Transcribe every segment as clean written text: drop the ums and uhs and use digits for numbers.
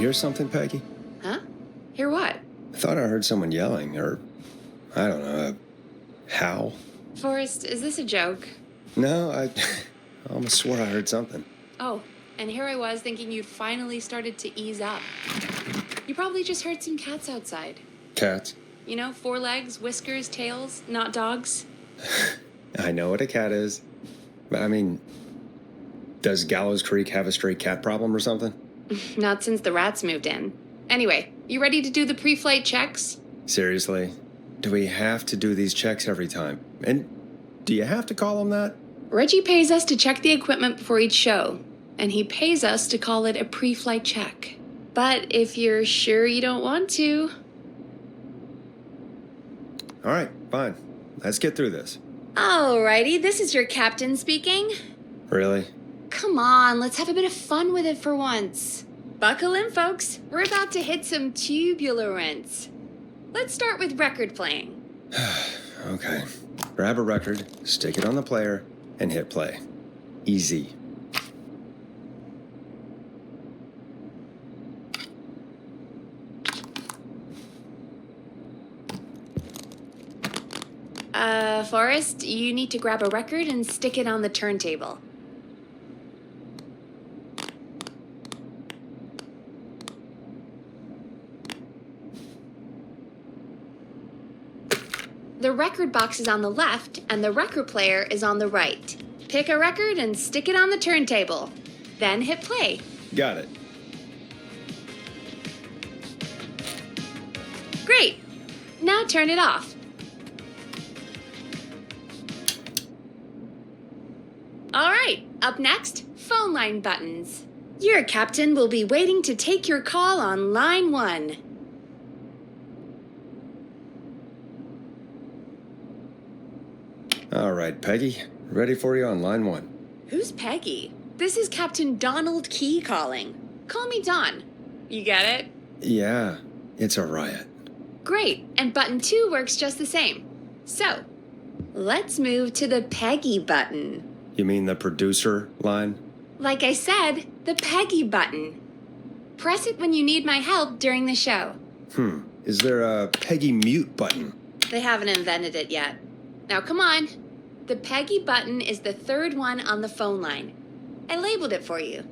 hear something, Peggy? Huh? Hear what? I thought I heard someone yelling, or, I don't know, a howl. Forrest, is this a joke? No, I almost swore I heard something. Oh, and here I was thinking you'd finally started to ease up. You probably just heard some cats outside. Cats? You know, 4 legs, whiskers, tails, not dogs. I know what a cat is. But I mean, does Gallows Creek have a stray cat problem or something? Not since the rats moved in. Anyway, you ready to do the pre-flight checks? Seriously? Do we have to do these checks every time? And do you have to call them that? Reggie pays us to check the equipment before each show, and he pays us to call it a pre-flight check. But if you're sure you don't want to... All right, fine. Let's get through this. Alrighty, this is your captain speaking. Really? Come on, let's have a bit of fun with it for once. Buckle in, folks. We're about to hit some tubulance. Let's start with record playing. Okay. Grab a record, stick it on the player, and hit play. Easy. Forrest, you need to grab a record and stick it on the turntable. The record box is on the left, and the record player is on the right. Pick a record and stick it on the turntable. Then hit play. Got it. Great! Now turn it off. All right, up next, phone line buttons. Your captain will be waiting to take your call on line 1. All right, Peggy. Ready for you on line 1. Who's Peggy? This is Captain Donald Key calling. Call me Don. You get it? Yeah, it's a riot. Great, and button 2 works just the same. So, let's move to the Peggy button. You mean the producer line? Like I said, the Peggy button. Press it when you need my help during the show. Is there a Peggy mute button? They haven't invented it yet. Now come on. The Peggy button is the 3rd one on the phone line. I labeled it for you.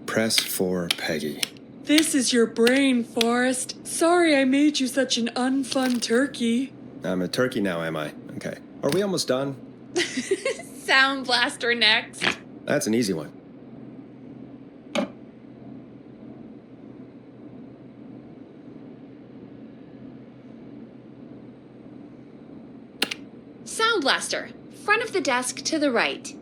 Press for Peggy. This is your brain, Forrest. Sorry I made you such an unfun turkey. I'm a turkey now, am I? Okay. Are we almost done? Sound Blaster next. That's an easy one. Sound Blaster, front of the desk to the right.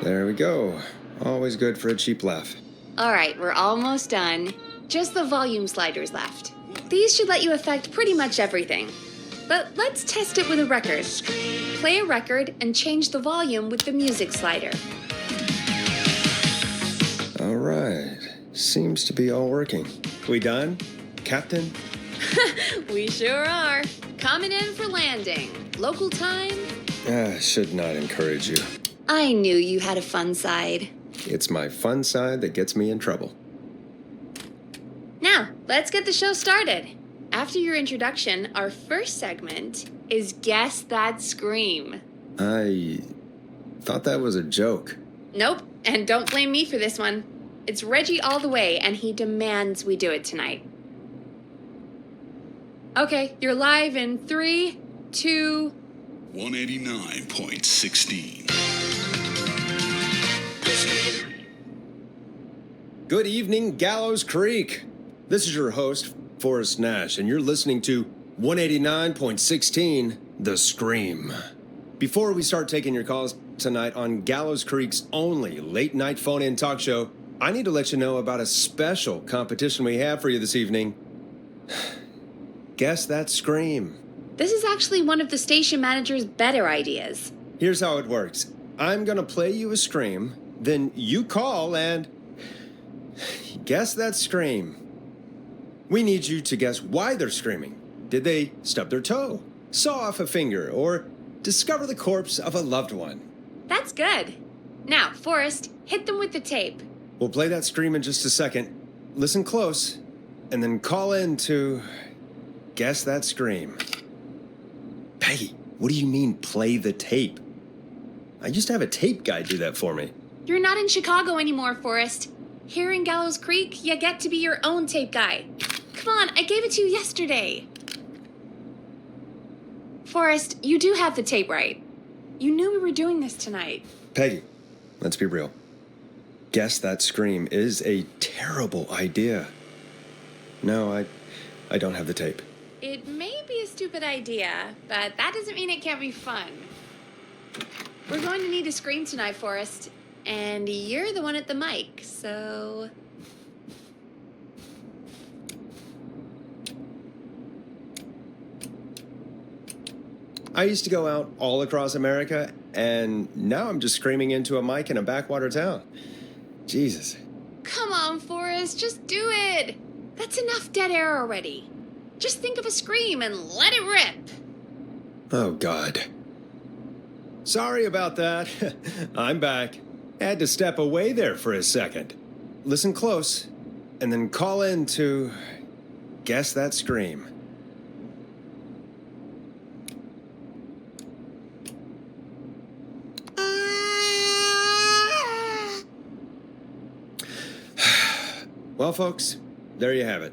There we go. Always good for a cheap laugh. All right, we're almost done. Just the volume sliders left. These should let you affect pretty much everything. But let's test it with a record. Play a record and change the volume with the music slider. All right. Seems to be all working. We done, Captain? We sure are. Coming in for landing. Local time? Should not encourage you. I knew you had a fun side. It's my fun side that gets me in trouble. Now, let's get the show started. After your introduction, our first segment is Guess That Scream. I thought that was a joke. Nope, and don't blame me for this one. It's Reggie all the way, and he demands we do it tonight. Okay, you're live in 3, 2... 189.16. Good evening, Gallows Creek. This is your host, Forrest Nash, and you're listening to 189.16, The Scream. Before we start taking your calls tonight on Gallows Creek's only late-night phone-in talk show, I need to let you know about a special competition we have for you this evening. Guess That Scream. This is actually one of the station manager's better ideas. Here's how it works. I'm gonna play you a scream, then you call and guess that scream. We need you to guess why they're screaming. Did they stub their toe, saw off a finger, or discover the corpse of a loved one? That's good. Now, Forrest, hit them with the tape. We'll play that scream in just a second. Listen close, and then call in to guess that scream. Peggy, what do you mean, play the tape? I used to have a tape guy do that for me. You're not in Chicago anymore, Forrest. Here in Gallows Creek, you get to be your own tape guy. Come on, I gave it to you yesterday. Forrest, you do have the tape right. You knew we were doing this tonight. Peggy, let's be real. Guess that scream is a terrible idea. No, I don't have the tape. It may be a stupid idea, but that doesn't mean it can't be fun. We're going to need a scream tonight, Forrest. And you're the one at the mic, so... I used to go out all across America, and now I'm just screaming into a mic in a backwater town. Jesus. Come on, Forrest, just do it. That's enough dead air already. Just think of a scream and let it rip. Oh, God. Sorry about that. I'm back. Had to step away there for a second. Listen close, and then call in to guess that scream. Well, folks, there you have it.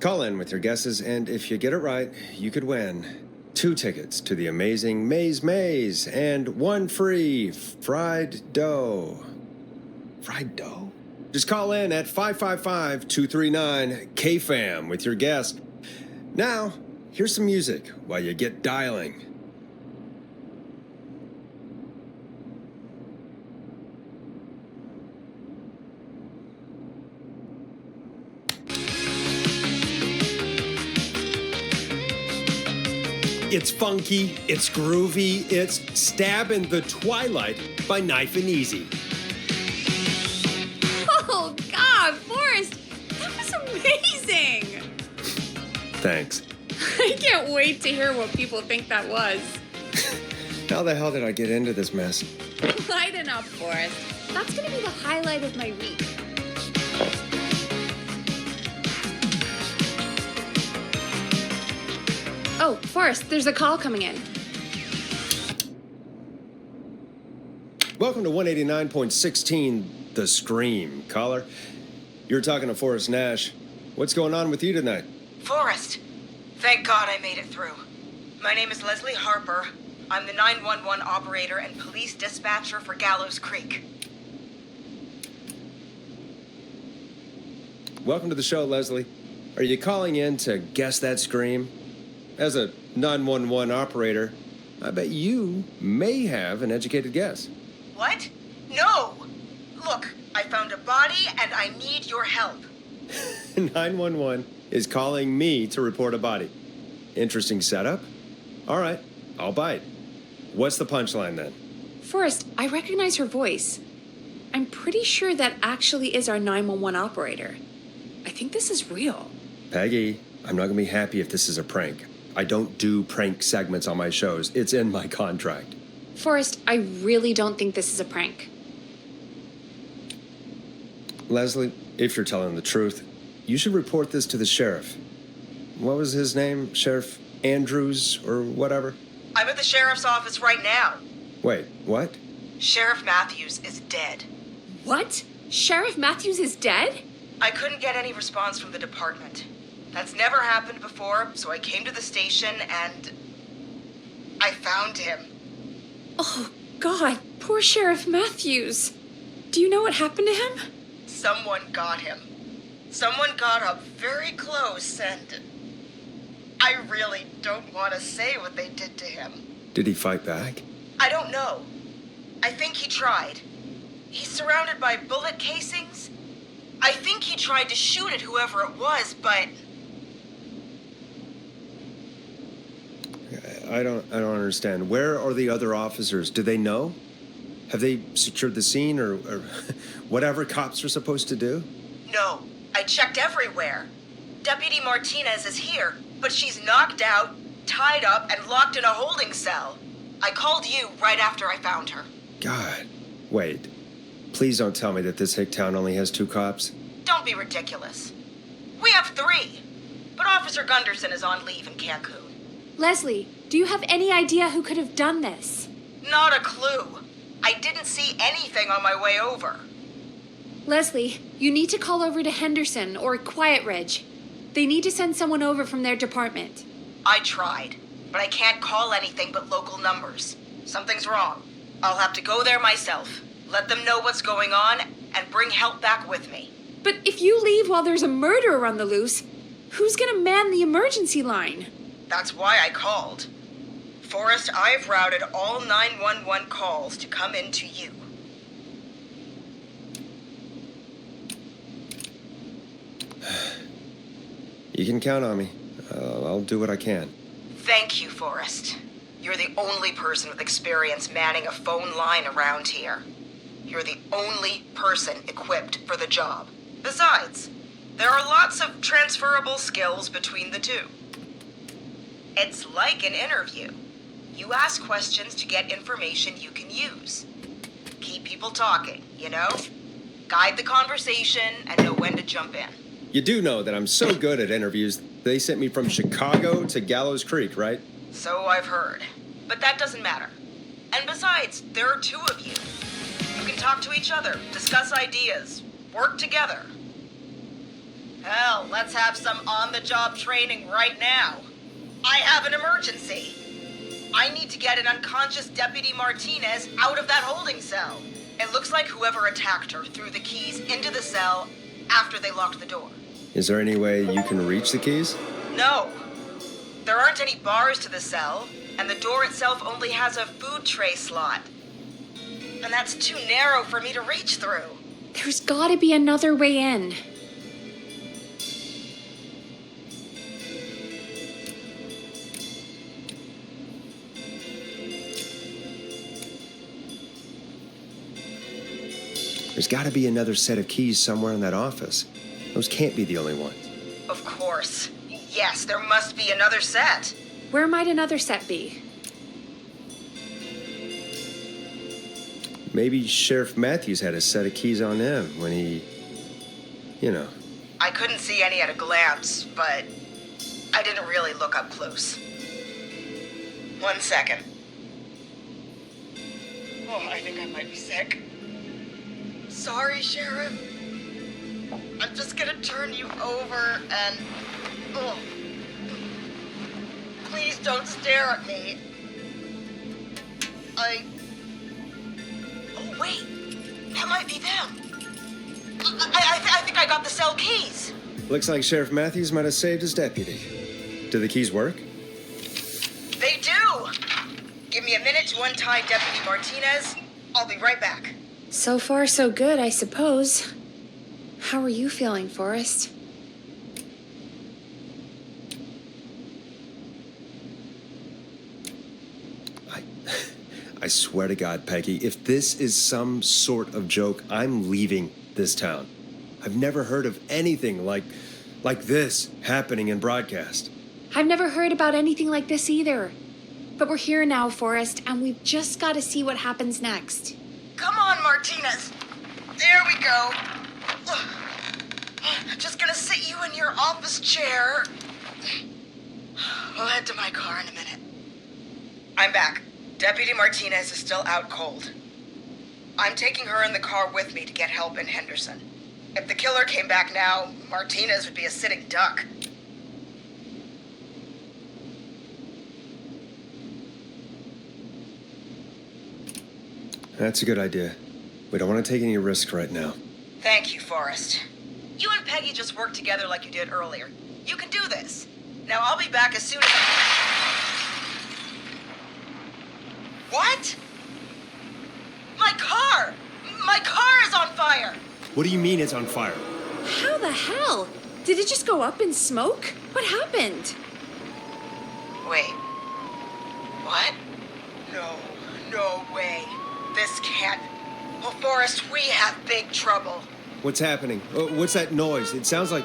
Call in with your guesses, and if you get it right, you could win 2 tickets to the amazing Maze and 1 free fried dough. Fried dough? Just call in at 555-239-KFAM with your guess. Now, here's some music while you get dialing. It's funky, it's groovy, it's Stab in the Twilight by Knife and Easy. Oh, God, Forrest, that was amazing. Thanks. I can't wait to hear what people think that was. How the hell did I get into this mess? Lighten up, Forrest. That's going to be the highlight of my week. Oh, Forrest, there's a call coming in. Welcome to 189.16, The Scream. Caller, you're talking to Forrest Nash. What's going on with you tonight? Forrest, thank God I made it through. My name is Leslie Harper. I'm the 911 operator and police dispatcher for Gallows Creek. Welcome to the show, Leslie. Are you calling in to guess that scream? As a 911 operator, I bet you may have an educated guess. What? No! Look, I found a body and I need your help. 911 is calling me to report a body. Interesting setup. All right, I'll bite. What's the punchline then? Forrest, I recognize her voice. I'm pretty sure that actually is our 911 operator. I think this is real. Peggy, I'm not going to be happy if this is a prank. I don't do prank segments on my shows. It's in my contract. Forrest, I really don't think this is a prank. Leslie, if you're telling the truth, you should report this to the sheriff. What was his name? Sheriff Andrews or whatever? I'm at the sheriff's office right now. Wait, what? Sheriff Matthews is dead. What? Sheriff Matthews is dead? I couldn't get any response from the department. That's never happened before, so I came to the station and I found him. Oh, God, poor Sheriff Matthews. Do you know what happened to him? Someone got him. Someone got up very close and I really don't want to say what they did to him. Did he fight back? I don't know. I think he tried. He's surrounded by bullet casings. I think he tried to shoot at whoever it was, but... I don't understand. Where are the other officers? Do they know? Have they secured the scene or whatever cops are supposed to do? No, I checked everywhere. Deputy Martinez is here, but she's knocked out, tied up, and locked in a holding cell. I called you right after I found her. God, Wait. Please don't tell me that this hick town only has 2 cops. Don't be ridiculous. We have 3. But Officer Gunderson is on leave in Cancun. Leslie, do you have any idea who could have done this? Not a clue. I didn't see anything on my way over. Leslie, you need to call over to Henderson or Quiet Ridge. They need to send someone over from their department. I tried, but I can't call anything but local numbers. Something's wrong. I'll have to go there myself, let them know what's going on, and bring help back with me. But if you leave while there's a murderer on the loose, who's gonna man the emergency line? That's why I called. Forrest, I've routed all 911 calls to come in to you. You can count on me. I'll do what I can. Thank you, Forrest. You're the only person with experience manning a phone line around here. You're the only person equipped for the job. Besides, there are lots of transferable skills between the two. It's like an interview. You ask questions to get information you can use. Keep people talking, you know? Guide the conversation and know when to jump in. You do know that I'm so good at interviews, they sent me from Chicago to Gallows Creek, right? So I've heard. But that doesn't matter. And besides, there are 2 of you. You can talk to each other, discuss ideas, work together. Hell, let's have some on-the-job training right now. I have an emergency. I need to get an unconscious Deputy Martinez out of that holding cell. It looks like whoever attacked her threw the keys into the cell after they locked the door. Is there any way you can reach the keys? No. There aren't any bars to the cell, and the door itself only has a food tray slot. And that's too narrow for me to reach through. There's gotta be another way in. There's gotta be another set of keys somewhere in that office. Those can't be the only ones. Of course. Yes, there must be another set. Where might another set be? Maybe Sheriff Matthews had a set of keys on him when he... You know. I couldn't see any at a glance, but I didn't really look up close. 1 second. Oh, I think I might be sick. Sorry, Sheriff. I'm just gonna turn you over and... Oh. Please don't stare at me. Oh, wait. That might be them. I think I got the cell keys. Looks like Sheriff Matthews might have saved his deputy. Do the keys work? They do. Give me a minute to untie Deputy Martinez. I'll be right back. So far, so good, I suppose. How are you feeling, Forrest? I swear to God, Peggy, if this is some sort of joke, I'm leaving this town. I've never heard of anything like this happening in broadcast. I've never heard about anything like this either. But we're here now, Forrest, and we've just got to see what happens next. Come on, Martinez. There we go. Just gonna sit you in your office chair. We'll head to my car in a minute. I'm back. Deputy Martinez is still out cold. I'm taking her in the car with me to get help in Henderson. If the killer came back now, Martinez would be a sitting duck. That's a good idea. We don't want to take any risks right now. Thank you, Forrest. You and Peggy just worked together like you did earlier. You can do this. Now I'll be back as soon as What? My car! My car is on fire! What do you mean it's on fire? How the hell? Did it just go up in smoke? What happened? Wait. What? No way. This can't... Oh, Forrest, we have big trouble. What's happening? What's that noise? It sounds like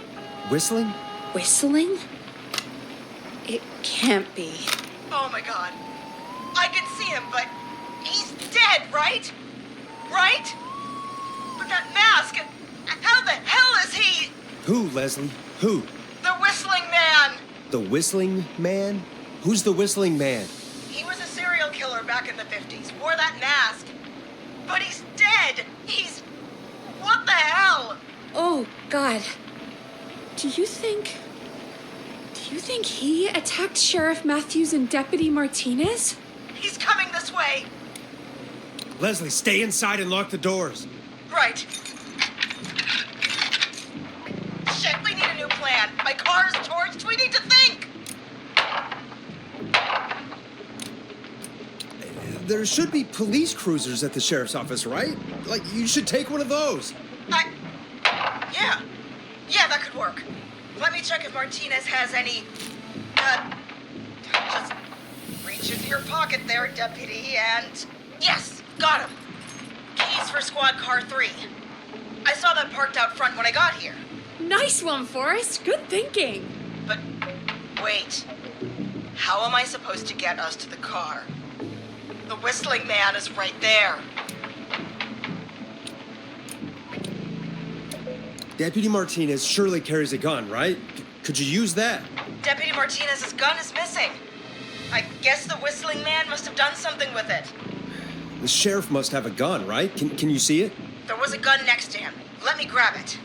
whistling? Whistling? It can't be. Oh my God. I can see him, but he's dead, right? right? But that mask, how the hell is he? Who, Leslie? Who? The Whistling Man. The Whistling Man? Who's the Whistling Man? He was a serial killer back in the 50s, wore that mask. But he's dead. What the hell? Oh, God. Do you think he attacked Sheriff Matthews and Deputy Martinez? He's coming this way. Leslie, stay inside and lock the doors. Right. Shit, we need a new plan. My car is torched. We need to think. There should be police cruisers at the sheriff's office, right? Like, you should take one of those. Yeah, that could work. Let me check if Martinez has any, just reach into your pocket there, Deputy, and... Yes, got him. Keys for Squad Car 3. I saw that parked out front when I got here. Nice one, Forrest. Good thinking. But, wait. How am I supposed to get us to the car? The Whistling Man is right there. Deputy Martinez surely carries a gun, right? Could you use that? Deputy Martinez's gun is missing. I guess the Whistling Man must have done something with it. The sheriff must have a gun, right? Can you see it? There was a gun next to him. Let me grab it.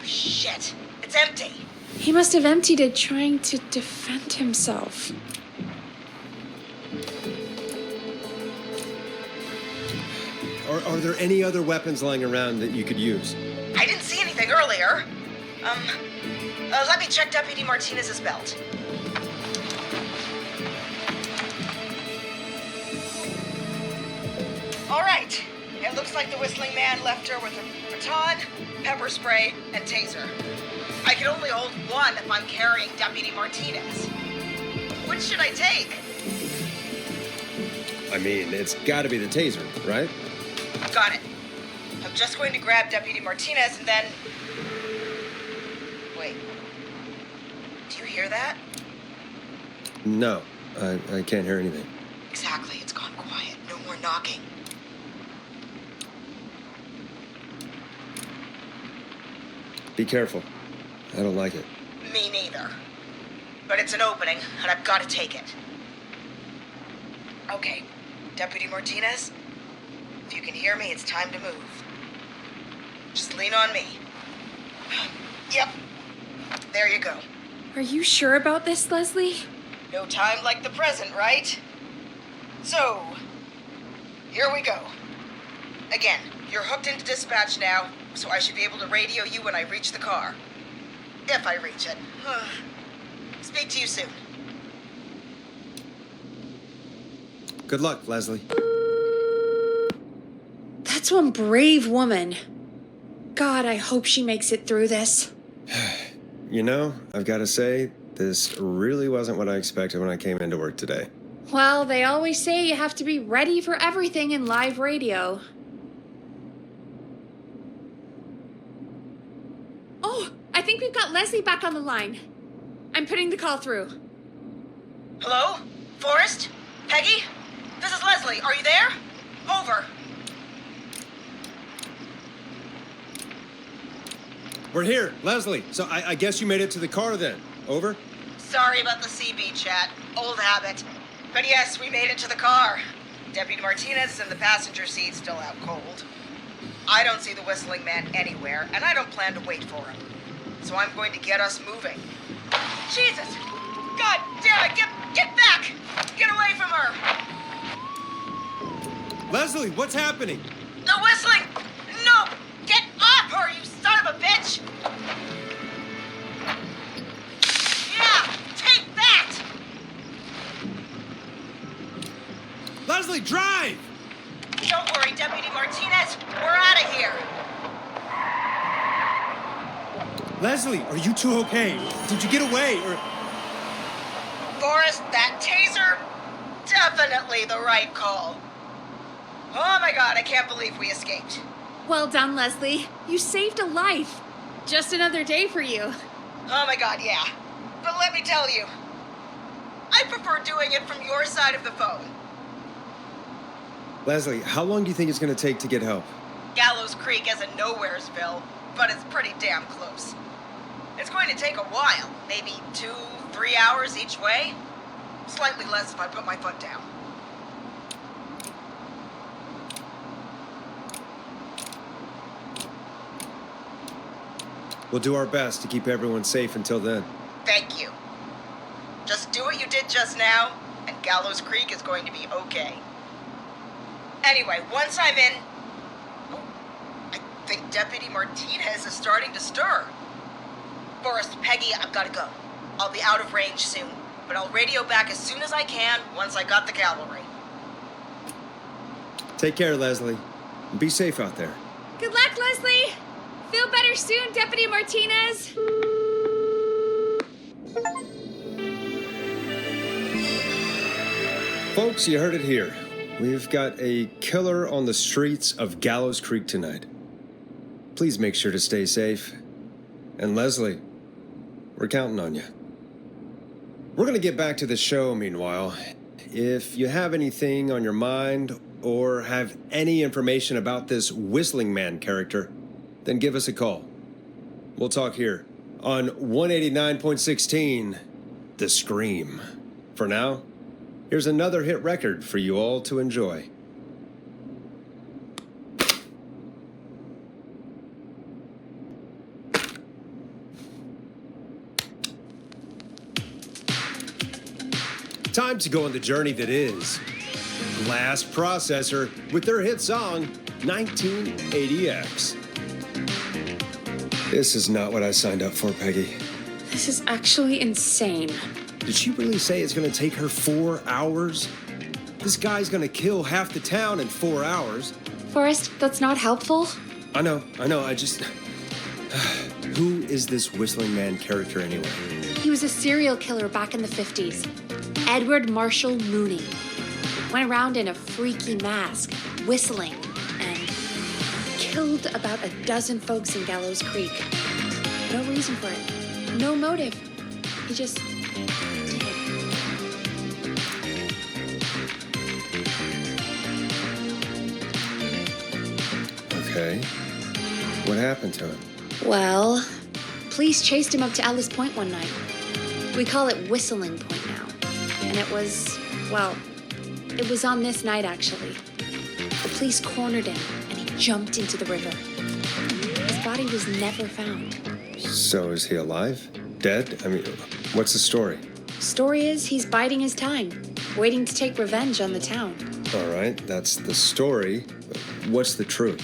Shit. It's empty. He must have emptied it trying to defend himself. Are there any other weapons lying around that you could use? I didn't see anything earlier. Let me check Deputy Martinez's belt. All right. It looks like the Whistling Man left her with a baton, pepper spray, and taser. I can only hold one if I'm carrying Deputy Martinez. Which should I take? I mean, it's gotta be the taser, right? Got it. I'm just going to grab Deputy Martinez and then... Wait. Do you hear that? No, I can't hear anything. Exactly. It's gone quiet. No more knocking. Be careful. I don't like it. Me neither. But it's an opening, and I've got to take it. Okay, Deputy Martinez, if you can hear me, it's time to move. Just lean on me. Yep. There you go. Are you sure about this, Leslie? No time like the present, right? So, here we go. Again, you're hooked into dispatch now, so I should be able to radio you when I reach the car. If I reach it. Speak to you soon. Good luck, Leslie. That's one brave woman. God, I hope she makes it through this. You know, I've got to say, this really wasn't what I expected when I came into work today. Well, they always say you have to be ready for everything in live radio. Oh, I think we've got Leslie back on the line. I'm putting the call through. Hello? Forrest? Peggy? This is Leslie. Are you there? Over. We're here, Leslie. So I guess you made it to the car then. Over? Sorry about the CB chat. Old habit. But yes, we made it to the car. Deputy Martinez is in the passenger seat, still out cold. I don't see the Whistling Man anywhere, and I don't plan to wait for him. So I'm going to get us moving. Jesus! God damn it! Get back! Get away from her! Leslie, what's happening? The whistling! No! Get off her, you son of a bitch! Yeah! Take that! Leslie, drive! Don't worry, Deputy Martinez. We're out of here. Leslie, are you two okay? Did you get away, or... Forrest, that taser? Definitely the right call. Oh my God, I can't believe we escaped. Well done, Leslie. You saved a life. Just another day for you. Oh my God, yeah. But let me tell you, I prefer doing it from your side of the phone. Leslie, how long do you think it's going to take to get help? Gallows Creek isn't Nowheresville, but it's pretty damn close. It's going to take a while, maybe 2-3 hours each way. Slightly less if I put my foot down. We'll do our best to keep everyone safe until then. Thank you. Just do what you did just now, and Gallows Creek is going to be okay. Anyway, once I'm in... Oh, I think Deputy Martinez is starting to stir. Forrest, Peggy, I've got to go. I'll be out of range soon, but I'll radio back as soon as I can once I got the cavalry. Take care, Leslie. Be safe out there. Good luck, Leslie! Feel better soon, Deputy Martinez! Folks, you heard it here. We've got a killer on the streets of Gallows Creek tonight. Please make sure to stay safe. And Leslie, we're counting on you. We're going to get back to the show, meanwhile. If you have anything on your mind or have any information about this Whistling Man character, then give us a call. We'll talk here on 189.16, The Scream. For now, here's another hit record for you all to enjoy. Time to go on the journey that is Glass Processor with their hit song, 1980X. This is not what I signed up for, Peggy. This is actually insane. Did she really say it's going to take her 4 hours? This guy's going to kill half the town in 4 hours. Forrest, that's not helpful. I know, I just... Who is this Whistling Man character anyway? He was a serial killer back in the 50s. Edward Marshall Mooney. Went around in a freaky mask, whistling, and killed about a dozen folks in Gallows Creek. No reason for it. No motive. He just did. Okay. What happened to him? Well, police chased him up to Ellis Point one night. We call it Whistling Point now. And it was, well, it was on this night, actually. The police cornered him, and he jumped into the river. His body was never found. So is he alive? Dead? I mean, what's the story? Story is he's biding his time, waiting to take revenge on the town. All right, that's the story. What's the truth?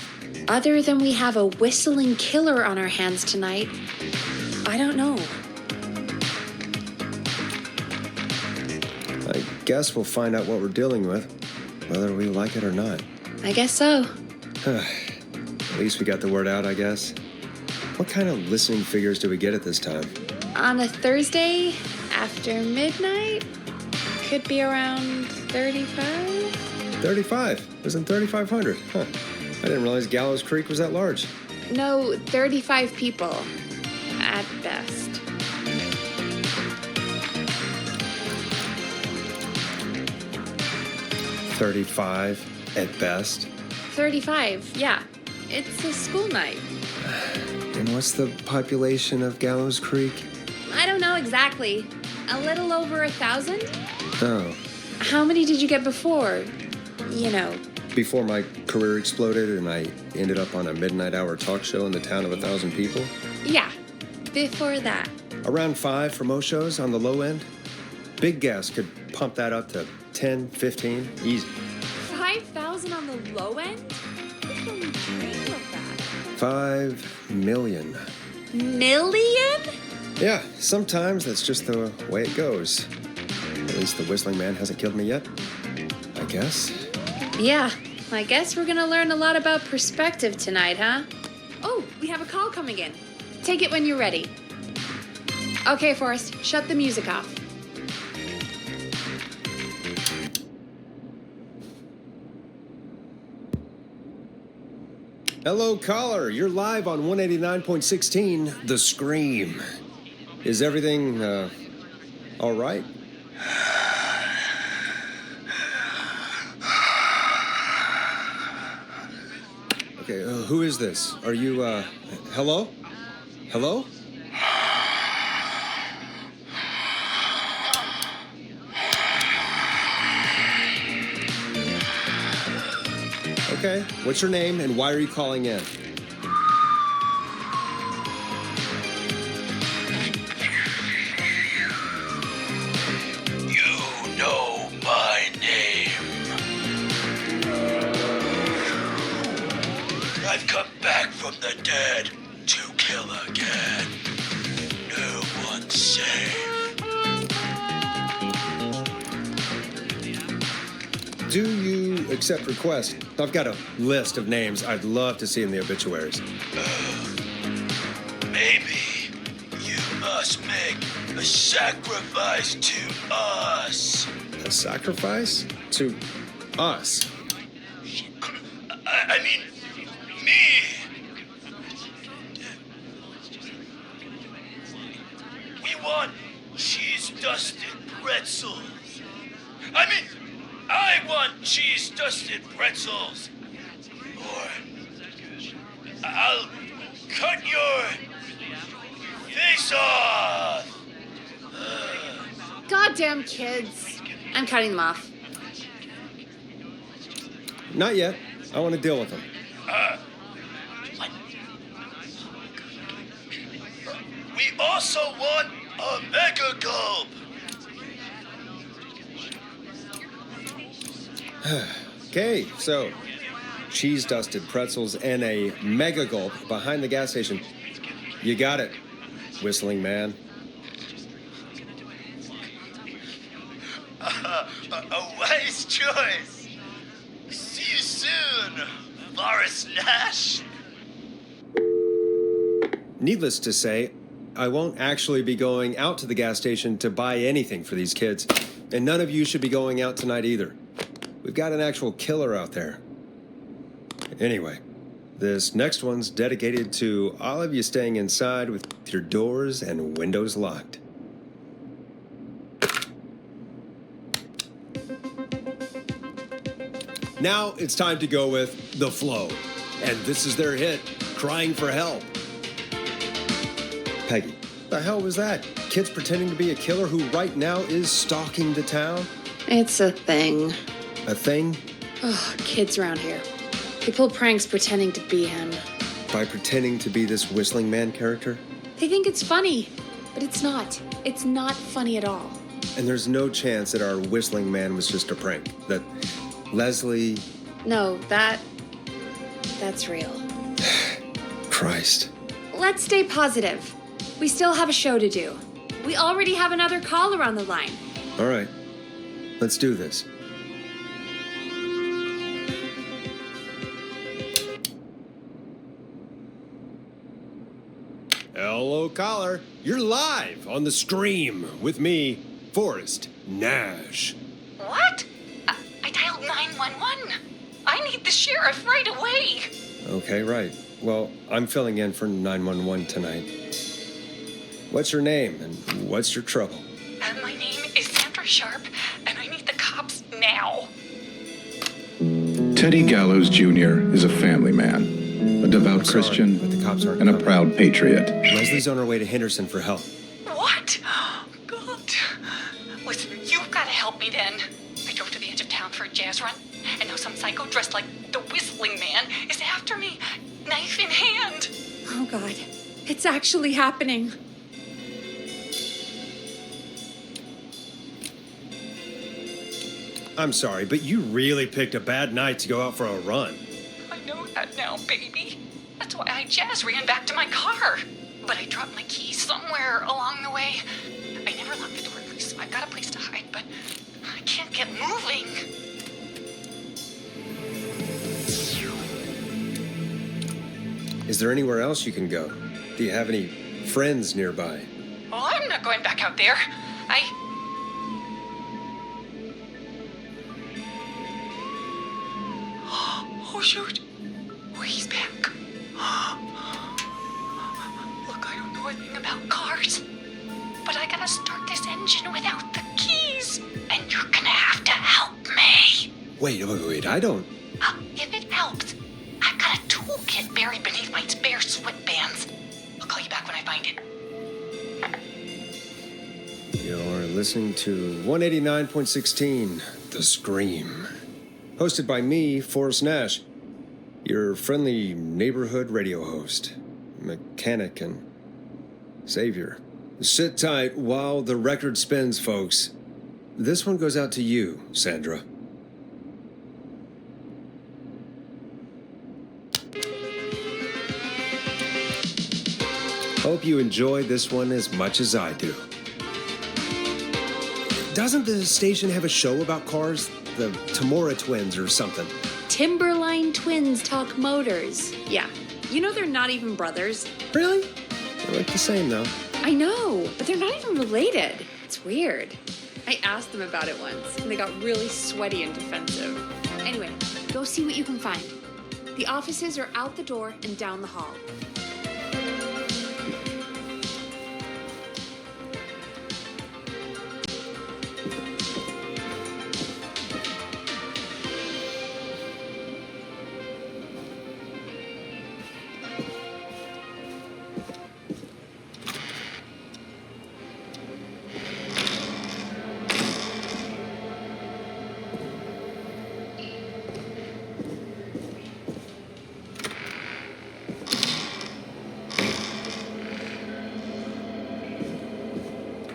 Other than we have a whistling killer on our hands tonight, I don't know. I guess we'll find out what we're dealing with, whether we like it or not. I guess so. At least we got the word out, I guess. What kind of listening figures do we get at this time? On a Thursday after midnight, could be around 35? 35. It was in 3,500. Huh. I didn't realize Gallows Creek was that large. No, 35 people, at best. $35 at best. 35, yeah. It's a school night. And what's the population of Gallows Creek? I don't know exactly. A little over 1,000? Oh. How many did you get before? You know. Before my career exploded and I ended up on a midnight hour talk show in the town of 1,000 people? Yeah, before that. Around 5 for most shows on the low end. Big gas could pump that up to 10, 15, easy. 5,000 on the low end? Who can only dream of that? 5 million. Million? Yeah, sometimes that's just the way it goes. At least the Whistling Man hasn't killed me yet, I guess. Yeah, I guess we're gonna learn a lot about perspective tonight, huh? Oh, we have a call coming in. Take it when you're ready. Okay, Forrest, shut the music off. Hello, caller. You're live on 189.16, The Scream. Is everything, all right? Okay, who is this? Are you, hello? Hello? Okay, what's your name and why are you calling in? You know my name. I've come back from the dead to kill again. No one's safe. Do you accept requests? I've got a list of names I'd love to see in the obituaries. Maybe you must make a sacrifice to us. A sacrifice? To us? I mean, me. We want cheese-dusted pretzels. I want cheese-dusted pretzels. Or I'll cut your face off. Goddamn kids. I'm cutting them off. Not yet. I want to deal with them. What? We also want a mega gulp. Okay, so cheese-dusted pretzels and a mega gulp behind the gas station. You got it, whistling man. A wise choice. See you soon, Boris Nash. Needless to say, I won't actually be going out to the gas station to buy anything for these kids, and none of you should be going out tonight either. We've got an actual killer out there. Anyway, this next one's dedicated to all of you staying inside with your doors and windows locked. Now it's time to go with The Flow. And this is their hit, Crying for Help. Peggy, the hell was that? Kids pretending to be a killer who right now is stalking the town? It's a thing. A thing? Oh, kids around here. They pull pranks pretending to be him. By pretending to be this whistling man character? They think it's funny, but it's not. It's not funny at all. And there's no chance that our whistling man was just a prank. That Leslie... No, that's real. Christ. Let's stay positive. We still have a show to do. We already have another caller on the line. All right. Let's do this. Hello, caller. You're live on the Scream with me, Forrest Nash. What? I dialed 911. I need the sheriff right away. Okay, right. Well, I'm filling in for 911 tonight. What's your name and what's your trouble? My name is Sandra Sharp, and I need the cops now. Teddy Gallows Jr. is a family man, a devout Sorry, Christian, but the cops aren't and a coming. proud patriot. Leslie's on her way to Henderson for help. What? God. Listen, you've got to help me then. I drove to the edge of town for a jazz run, and now some psycho dressed like the Whistling Man is after me, knife in hand. Oh, God. It's actually happening. I'm sorry, but you really picked a bad night to go out for a run. I know that now, baby. That's why I jazz ran back to my car. But I dropped my keys somewhere along the way. I never locked the door, so I've got a place to hide, but I can't get moving. Is there anywhere else you can go? Do you have any friends nearby? Well, I'm not going back out there. Oh, shoot. Oh, he's back. Look, I don't know a thing about cars, but I gotta start this engine without the keys, and you're gonna have to help me. Wait, I don't... If it helps, I've got a tool toolkit buried beneath my spare sweatbands. I'll call you back when I find it. You're listening to 189.16, The Scream. Hosted by me, Forrest Nash, your friendly neighborhood radio host, mechanic, and savior. Sit tight while the record spins, folks. This one goes out to you, Sandra. Hope you enjoy this one as much as I do. Doesn't the station have a show about cars? The Tamora twins or something? Timberline twins talk motors. Yeah. You know they're not even brothers. Really? They look the same, though. I know, but they're not even related. It's weird. I asked them about it once, and they got really sweaty and defensive. Anyway, go see what you can find. The offices are out the door and down the hall.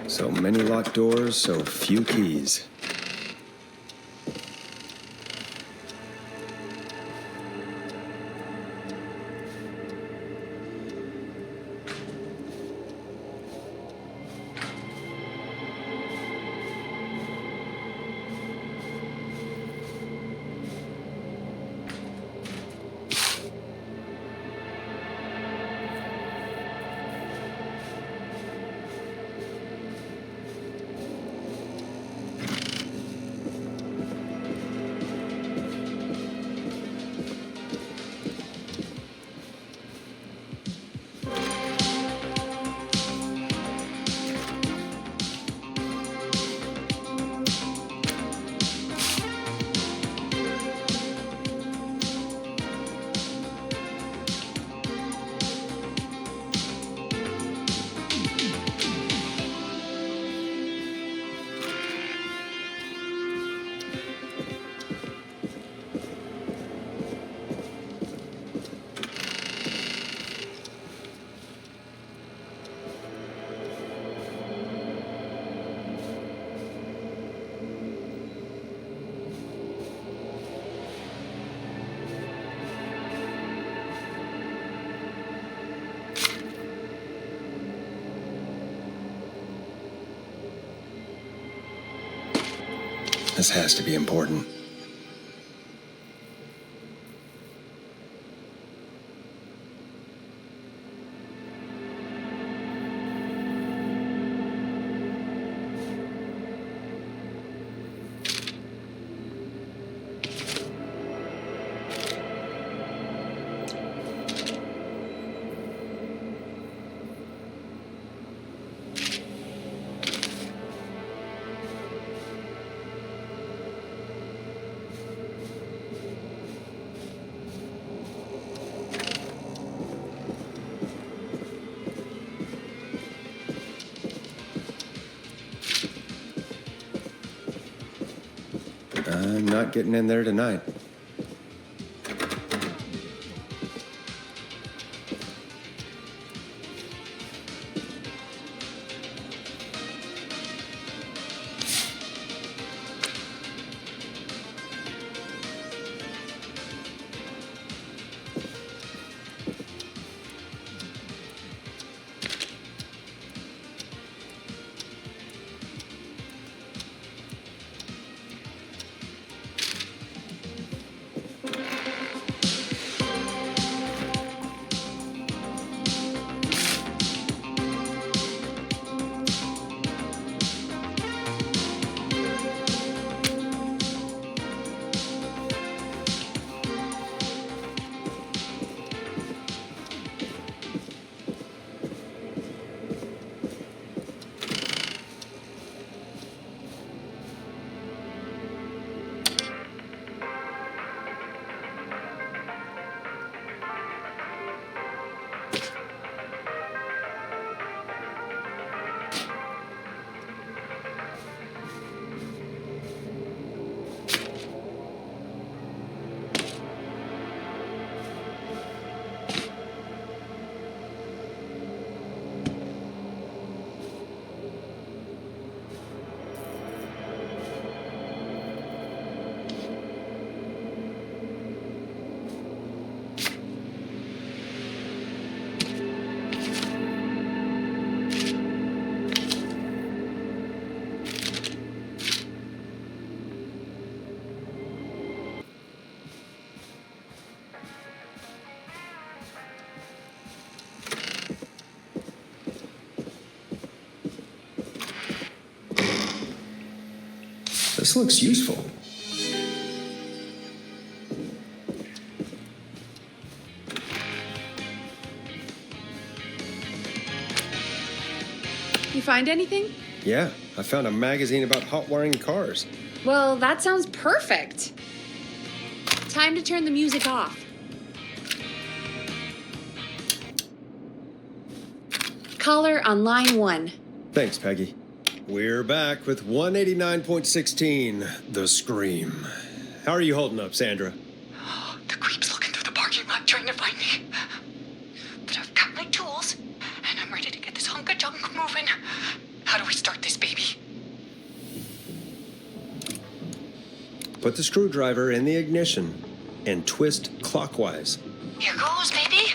So many locked doors, so few keys. This has to be important. I'm not getting in there tonight. This looks useful. You find anything? Yeah, I found a magazine about hot wiring cars. Well, that sounds perfect. Time to turn the music off. Caller on line 1. Thanks, Peggy. We're back with 189.16, The Scream. How are you holding up, Sandra? The creep's looking through the parking lot trying to find me. But I've got my tools, and I'm ready to get this hunk of junk moving. How do we start this baby? Put the screwdriver in the ignition and twist clockwise. Here goes, baby.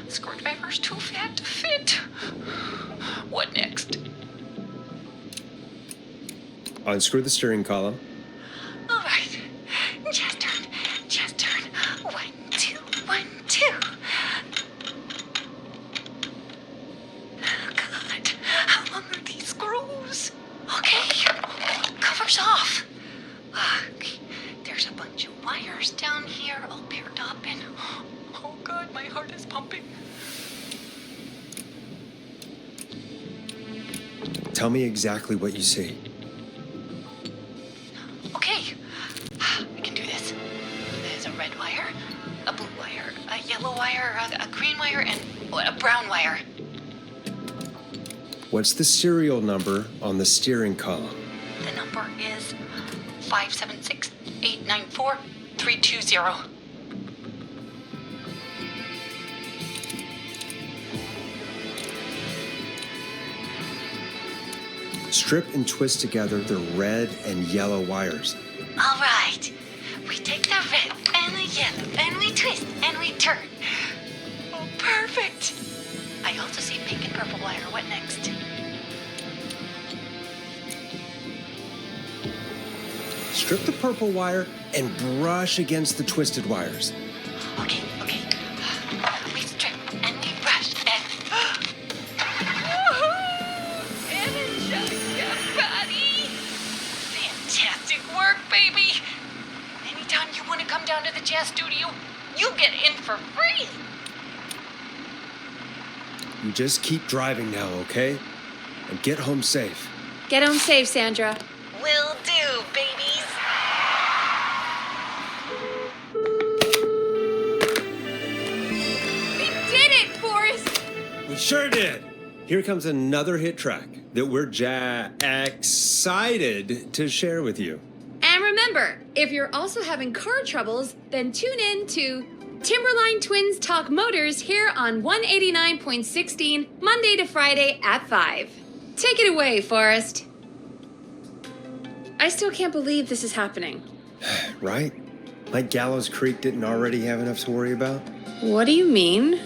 Screwdriver's too fat to fit. What next? Unscrew the steering column. All right. Just turn. 1, 2, 1, 2. Oh, God. How long are these screws? Okay. Cover's off. Okay. There's a bunch of wires down here all paired up and... Oh, God, my heart is pumping. Tell me exactly what you see. Okay, I can do this. There's a red wire, a blue wire, a yellow wire, a green wire, and a brown wire. What's the serial number on the steering column? The number is 576-894-320. Strip and twist together the red and yellow wires. All right, we take the red and the yellow, and we twist, and we turn. Oh, perfect. I also see pink and purple wire. What next? Strip the purple wire and brush against the twisted wires. Okay. We strip and we brush and... And adjust your body. Fantastic work, baby. Anytime you want to come down to the jazz studio, you get in for free. You just keep driving now, okay? And get home safe. Get home safe, Sandra. Will do, babies. We did it, Forrest! We sure did. Here comes another hit track that we're excited to share with you. And remember, if you're also having car troubles, then tune in to Timberline Twins Talk Motors here on 189.16, Monday to Friday at 5. Take it away, Forrest. I still can't believe this is happening. Right? Like Gallows Creek didn't already have enough to worry about? What do you mean?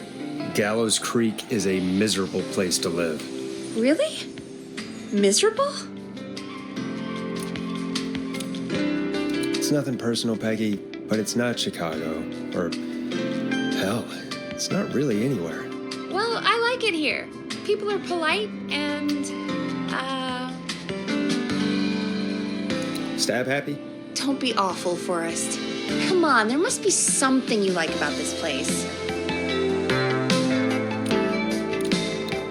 Gallows Creek is a miserable place to live. Really? Miserable? It's nothing personal, Peggy, but it's not Chicago. Or, hell, it's not really anywhere. Well, I like it here. People are polite and, Stab happy? don't be awful, Forrest. Come on, there must be something you like about this place.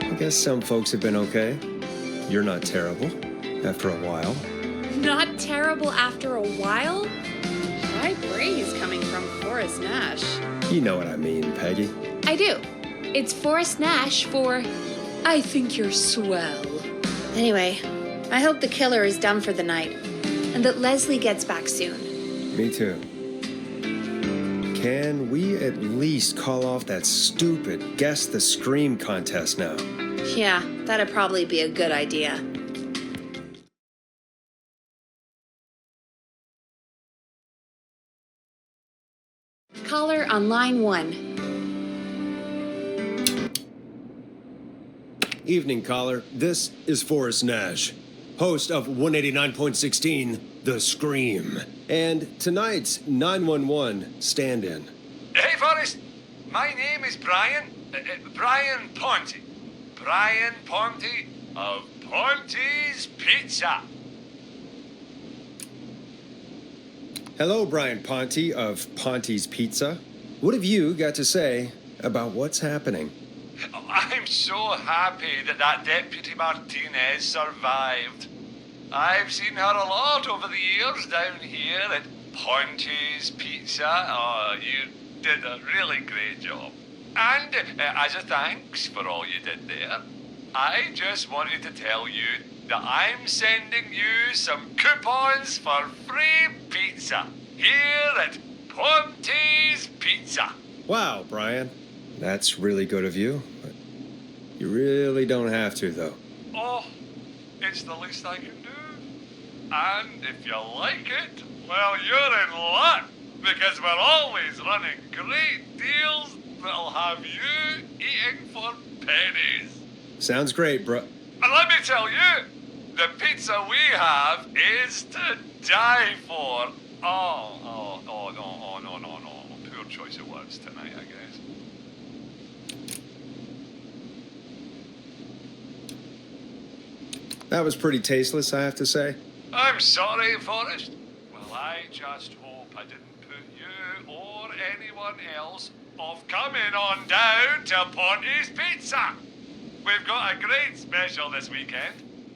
I guess some folks have been okay. You're not terrible, after a while. Not terrible after a while? High praise coming from Forrest Nash. You know what I mean, Peggy. I do. It's Forrest Nash for I think you're swell. Anyway, I hope the killer is done for the night and that Leslie gets back soon. Me too. Can we at least call off that stupid Guess the Scream contest now? Yeah, that'd probably be a good idea. Caller on line 1. Evening, caller. This is Forrest Nash, host of 189.16, The Scream, and tonight's 911 stand-in. Hey, Forrest. My name is Brian. Brian Ponte. Brian Ponte. of Ponte's Pizza. Hello, Brian Ponte of Ponte's Pizza. What have you got to say about what's happening? I'm so happy that Deputy Martinez survived. I've seen her a lot over the years down here at Ponte's Pizza. Oh, you did a really great job. And as a thanks for all you did there, I just wanted to tell you that I'm sending you some coupons for free pizza here at Ponte's Pizza. Wow, Brian. That's really good of you. But you really don't have to, though. Oh, it's the least I can do. And if you like it, well, you're in luck, because we're always running great deals that'll have you eating for pennies. Sounds great, bro. And let me tell you, the pizza we have is to die for. No. Poor choice of words tonight, I guess. That was pretty tasteless, I have to say. I'm sorry, Forrest. Well, I just hope I didn't put you or anyone else off coming on down to Ponte's Pizza. We've got a great special this weekend.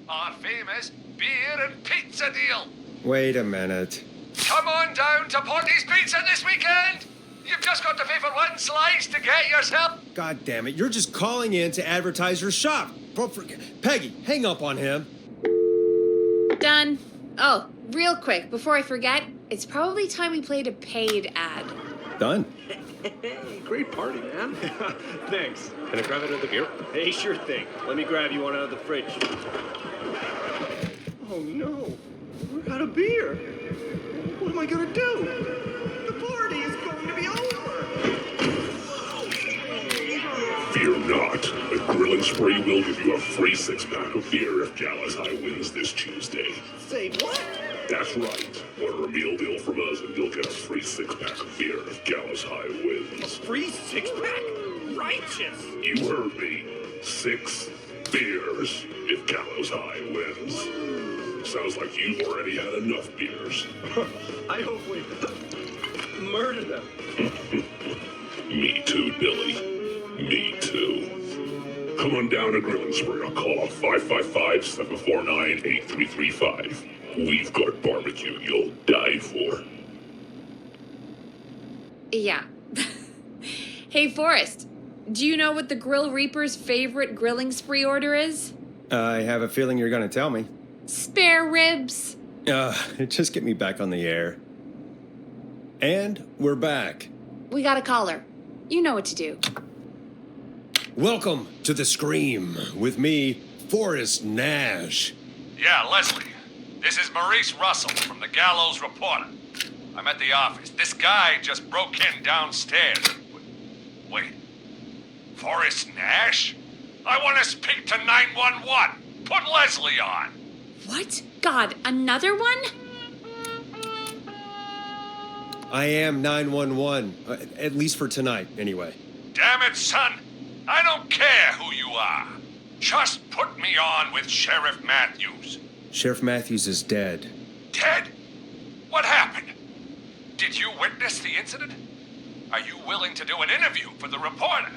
Our famous beer and pizza deal. Wait a minute. Come on down to Ponte's Pizza this weekend. You've just got to pay for one slice to get yourself. God damn it, you're just calling in to advertise your shop. Peggy, hang up on him. Done. Oh, real quick, before I forget, it's probably time we played a paid ad. Done. Great party, man. Thanks. Can I grab another beer? Hey, sure thing. Let me grab you one out of the fridge. Oh, no. We're out of beer. What am I going to do? The party is going to be over. Fear not. The Grilling Spree will give you a free six-pack of beer if Gallows High wins this Tuesday. Say what? That's right. Order a meal deal from us and you'll get a free six-pack of beer if Gallows High wins. Free six-pack? Righteous. You heard me. 6 beers if Gallows High wins. Sounds like you've already had enough beers. I hope we murder them. Me too, Billy. Me too. Come on down to Grilling Spree or call 555-749-8335. We've got barbecue you'll die for. Yeah. Hey, Forrest, do you know what the Grill Reaper's favorite grilling spree order is? I have a feeling you're going to tell me. Spare ribs. Just get me back on the air. And we're back. We got a caller. You know what to do. Welcome to The Scream with me, Forrest Nash. Yeah, Leslie. This is Maurice Russell from the Gallows Reporter. I'm at the office. This guy just broke in downstairs. Wait. Forrest Nash? I want to speak to 911. Put Leslie on. What? God, another one? I am 911, at least for tonight, anyway. Damn it, son. I don't care who you are. Just put me on with Sheriff Matthews. Sheriff Matthews is dead. Dead? What happened? Did you witness the incident? Are you willing to do an interview for the reporter?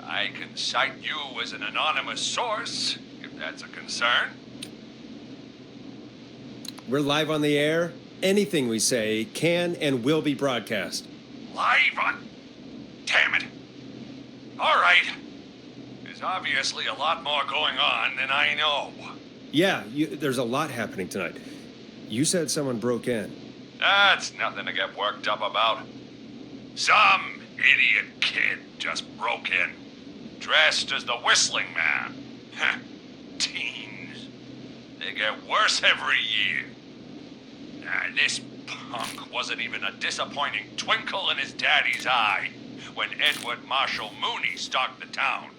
I can cite you as an anonymous source, if that's a concern. We're live on the air. Anything we say can and will be broadcast. Live on? Damn it. All right. There's obviously a lot more going on than I know. Yeah, there's a lot happening tonight. You said someone broke in. That's nothing to get worked up about. Some idiot kid just broke in, dressed as the Whistling Man. Teens. They get worse every year. This punk wasn't even a disappointing twinkle in his daddy's eye when Edward Marshall Mooney stalked the town.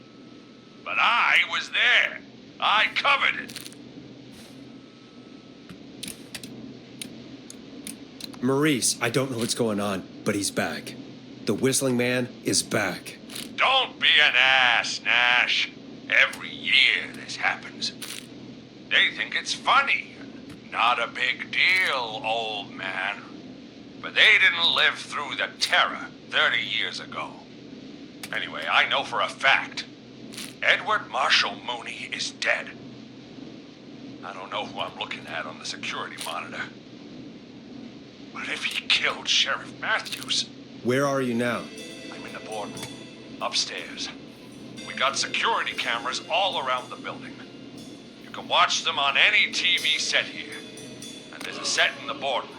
But I was there. I covered it. Maurice, I don't know what's going on, but he's back. The Whistling Man is back. Don't be an ass, Nash. Every year this happens. They think it's funny. Not a big deal, old man. But they didn't live through the terror 30 years ago. Anyway, I know for a fact, Edward Marshall Mooney is dead. I don't know who I'm looking at on the security monitor. But if he killed Sheriff Matthews... Where are you now? I'm in the boardroom, upstairs. We got security cameras all around the building. You can watch them on any TV set here. And there's a set in the boardroom.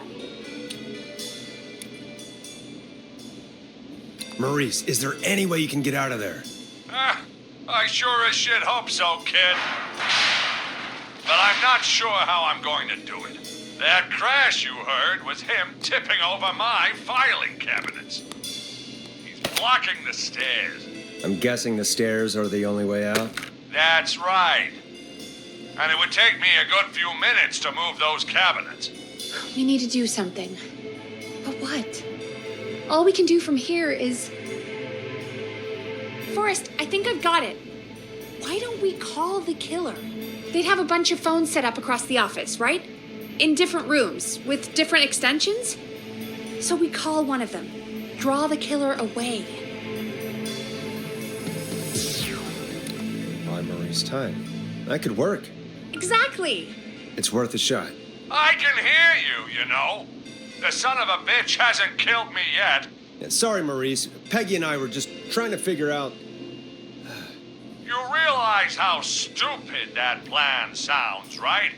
Maurice, is there any way you can get out of there? I sure as shit hope so, kid. But I'm not sure how I'm going to do it. That crash you heard was him tipping over my filing cabinets. He's blocking the stairs. I'm guessing the stairs are the only way out? That's right. And it would take me a good few minutes to move those cabinets. We need to do something. But what? All we can do from here is... Forrest, I think I've got it. Why don't we call the killer? They'd have a bunch of phones set up across the office, right? In different rooms, with different extensions? So we call one of them. Draw the killer away. Buy Maurice time. That could work. Exactly. It's worth a shot. I can hear you, you know. The son of a bitch hasn't killed me yet. Yeah, sorry, Maurice. Peggy and I were just trying to figure out... You realize how stupid that plan sounds, right?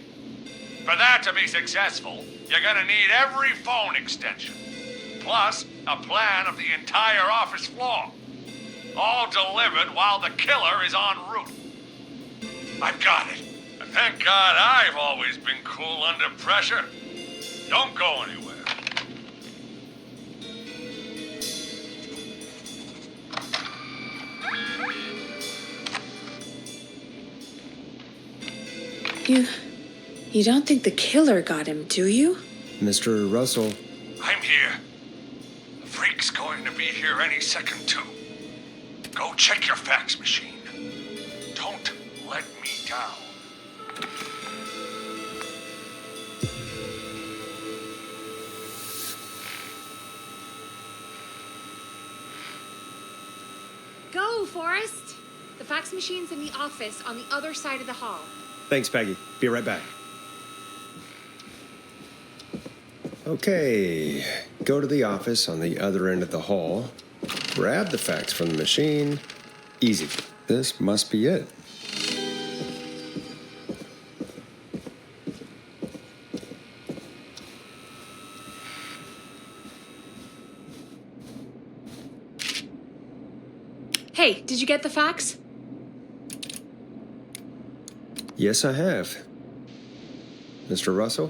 For that to be successful, you're gonna need every phone extension, plus a plan of the entire office floor, all delivered while the killer is en route. I've got it. And thank God I've always been cool under pressure. Don't go anywhere. You don't think the killer got him, do you? Mr. Russell. I'm here. The freak's going to be here any second, too. Go check your fax machine. Don't let me down. Go, Forrest! The fax machine's in the office on the other side of the hall. Thanks, Peggy. Be right back. Okay. Go to the office on the other end of the hall. Grab the fax from the machine. Easy. This must be it. Hey, did you get the fax? Yes, I have. Mr. Russell,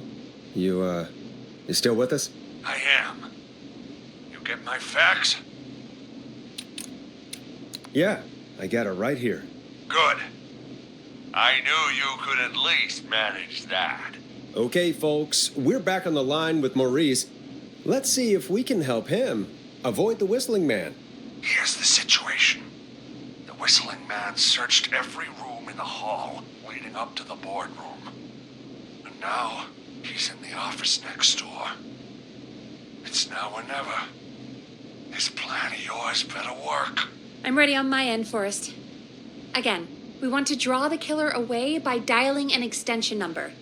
you still with us? I am. You get my fax? Yeah, I got it right here. Good. I knew you could at least manage that. Okay, folks, we're back on the line with Maurice. Let's see if we can help him avoid the Whistling Man. Here's the situation. The Whistling Man searched every room in the hall leading up to the boardroom. And now he's in the office next door. It's now or never. This plan of yours better work. I'm ready on my end, Forrest. Again, we want to draw the killer away by dialing an extension number,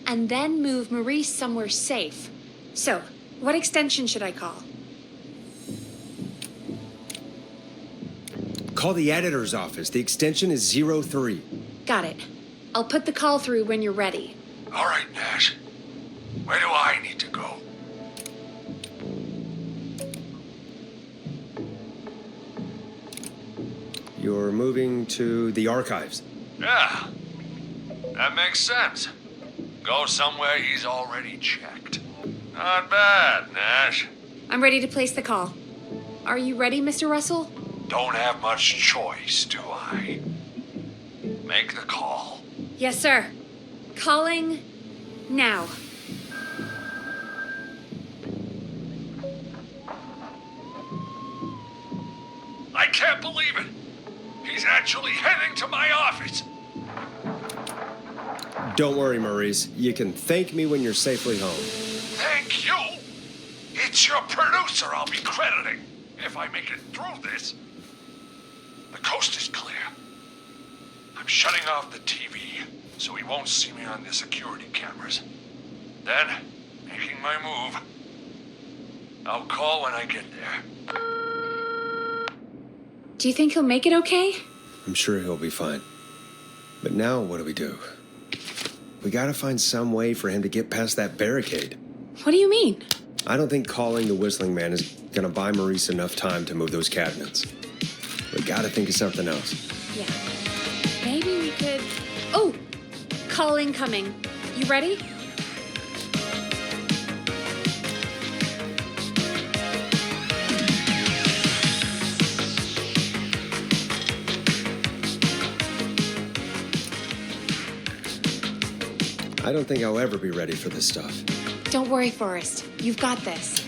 and then move Maurice somewhere safe. So, what extension should I call? Call the editor's office. The extension is 03. Got it. I'll put the call through when you're ready. All right, Nash. Where do I need to go? You're moving to the archives. Yeah, that makes sense. Go somewhere he's already checked. Not bad, Nash. I'm ready to place the call. Are you ready, Mr. Russell? Don't have much choice, do I? Make the call. Yes, sir. Calling now. I can't believe it. He's actually heading to my office. Don't worry, Maurice. You can thank me when you're safely home. Thank you? It's your producer I'll be crediting if I make it through this. The coast is clear. I'm shutting off the TV so he won't see me on the security cameras. Then, making my move. I'll call when I get there. Do you think he'll make it okay? I'm sure he'll be fine. But now, what do? We gotta find some way for him to get past that barricade. What do you mean? I don't think calling the Whistling Man is gonna buy Maurice enough time to move those cabinets. We gotta think of something else. Yeah. Maybe we could... Oh! Call incoming. You ready? I don't think I'll ever be ready for this stuff. Don't worry, Forrest. You've got this.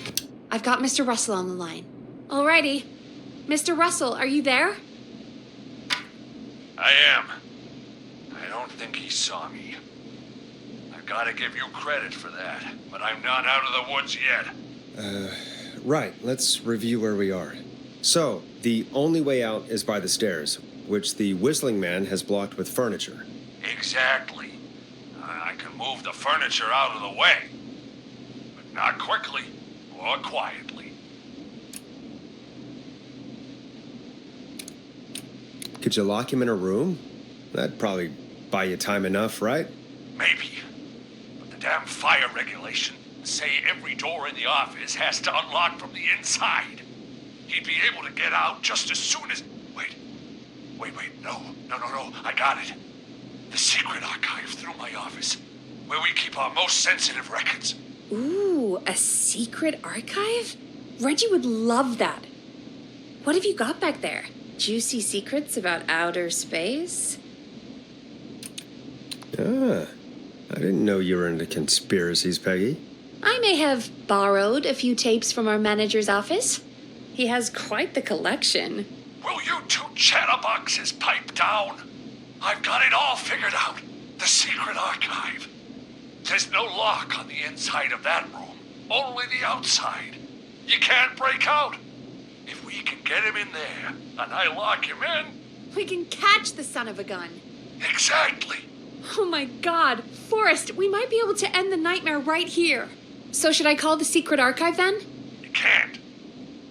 I've got Mr. Russell on the line. Alrighty. Mr. Russell, are you there? I am. I don't think he saw me. I've got to give you credit for that, but I'm not out of the woods yet. Right. Let's review where we are. So, the only way out is by the stairs, which the Whistling Man has blocked with furniture. Exactly. I can move the furniture out of the way, but not quickly or quietly. Could you lock him in a room? That'd probably buy you time enough, right? Maybe. But the damn fire regulations say every door in the office has to unlock from the inside. He'd be able to get out just as soon as... Wait. No. I got it. The secret archive through my office, where we keep our most sensitive records. Ooh, a secret archive? Reggie would love that. What have you got back there? Juicy secrets about outer space? Ah, I didn't know you were into conspiracies, Peggy. I may have borrowed a few tapes from our manager's office. He has quite the collection. Will you two chatterboxes pipe down? I've got it all figured out. The secret archive. There's no lock on the inside of that room, only the outside. You can't break out. If we can get him in there, and I lock him in... We can catch the son of a gun. Exactly. Oh my God, Forrest, we might be able to end the nightmare right here. So should I call the secret archive then? You can't.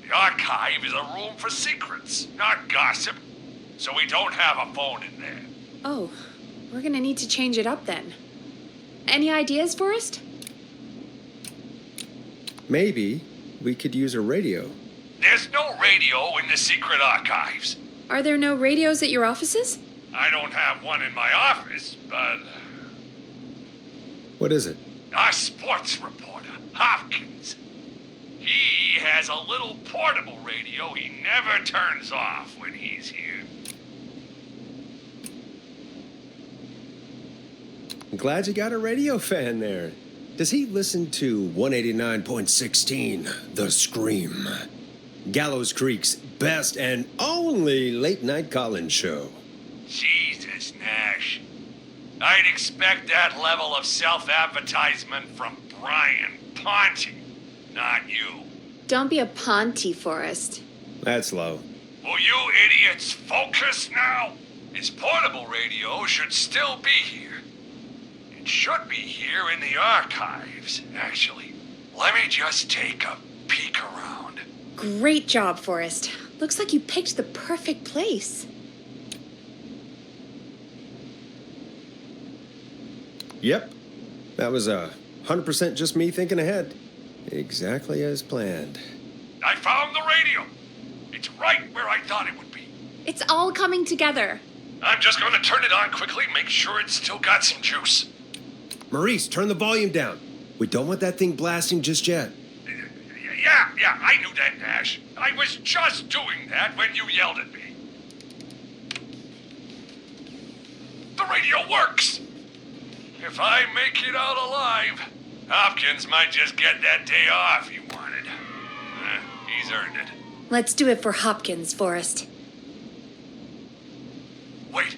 The archive is a room for secrets, not gossip. So we don't have a phone in there. Oh, we're gonna need to change it up then. Any ideas, Forrest? Maybe we could use a radio. There's no radio in the secret archives. Are there no radios at your offices? I don't have one in my office, but... What is it? Our sports reporter, Hopkins. He has a little portable radio he never turns off when he's here. I'm glad you got a radio fan there. Does he listen to 189.16, The Scream? Gallows Creek's best and only late-night call-in show. Jesus, Nash. I'd expect that level of self-advertisement from Brian Ponte, not you. Don't be a Ponte, Forrest. That's low. Will you idiots focus now? His portable radio should still be here. It should be here in the archives, actually. Let me just take a peek around. Great job, Forrest. Looks like you picked the perfect place. Yep. That was 100% just me thinking ahead. Exactly as planned. I found the radio. It's right where I thought it would be. It's all coming together. I'm just going to turn it on quickly, make sure it's still got some juice. Maurice, turn the volume down. We don't want that thing blasting just yet. Yeah, I knew that, Nash. I was just doing that when you yelled at me. The radio works. If I make it out alive, Hopkins might just get that day off he wanted. He's earned it. Let's do it for Hopkins, Forrest. Wait.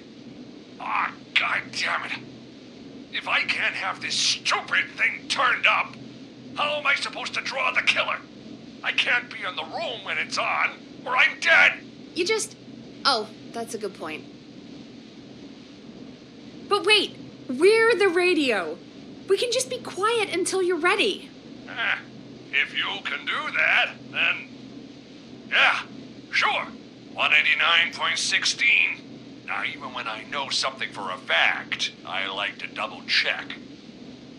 Ah, God damn it. If I can't have this stupid thing turned up, how am I supposed to draw the killer? I can't be in the room when it's on, or I'm dead. You just... Oh, that's a good point. But wait, we're the radio. We can just be quiet until you're ready. If you can do that, then... Yeah, sure. 189.16. Now, even when I know something for a fact, I like to double check.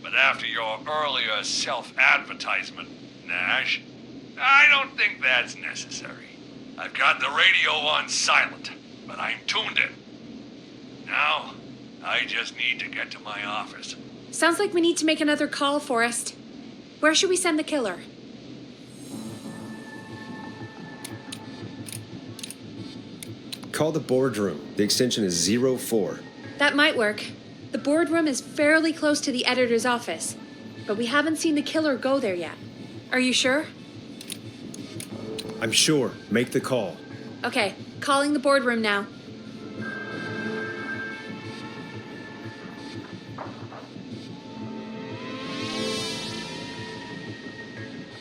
But after your earlier self-advertisement, Nash, I don't think that's necessary. I've got the radio on silent, but I'm tuned in. Now, I just need to get to my office. Sounds like we need to make another call, Forrest. Where should we send the killer? Call the boardroom. The extension is 04. That might work. The boardroom is fairly close to the editor's office, but we haven't seen the killer go there yet. Are you sure? I'm sure. Make the call. Okay, calling the boardroom now.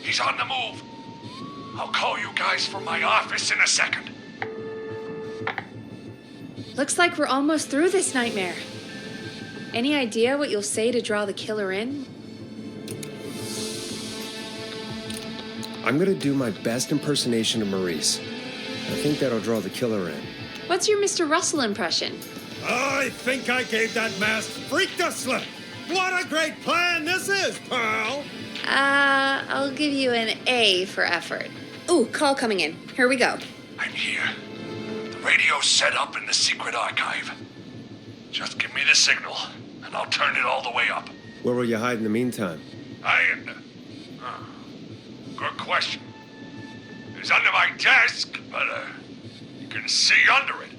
He's on the move. I'll call you guys from my office in a second. Looks like we're almost through this nightmare. Any idea what you'll say to draw the killer in? I'm gonna do my best impersonation of Maurice. I think that'll draw the killer in. What's your Mr. Russell impression? I think I gave that masked freak the slip. What a great plan this is, pal! I'll give you an A for effort. Ooh, call coming in. Here we go. I'm here. The radio's set up in the secret archive. Just give me the signal, and I'll turn it all the way up. Where will you hide in the meantime? Good question. It's under my desk, but you can see under it.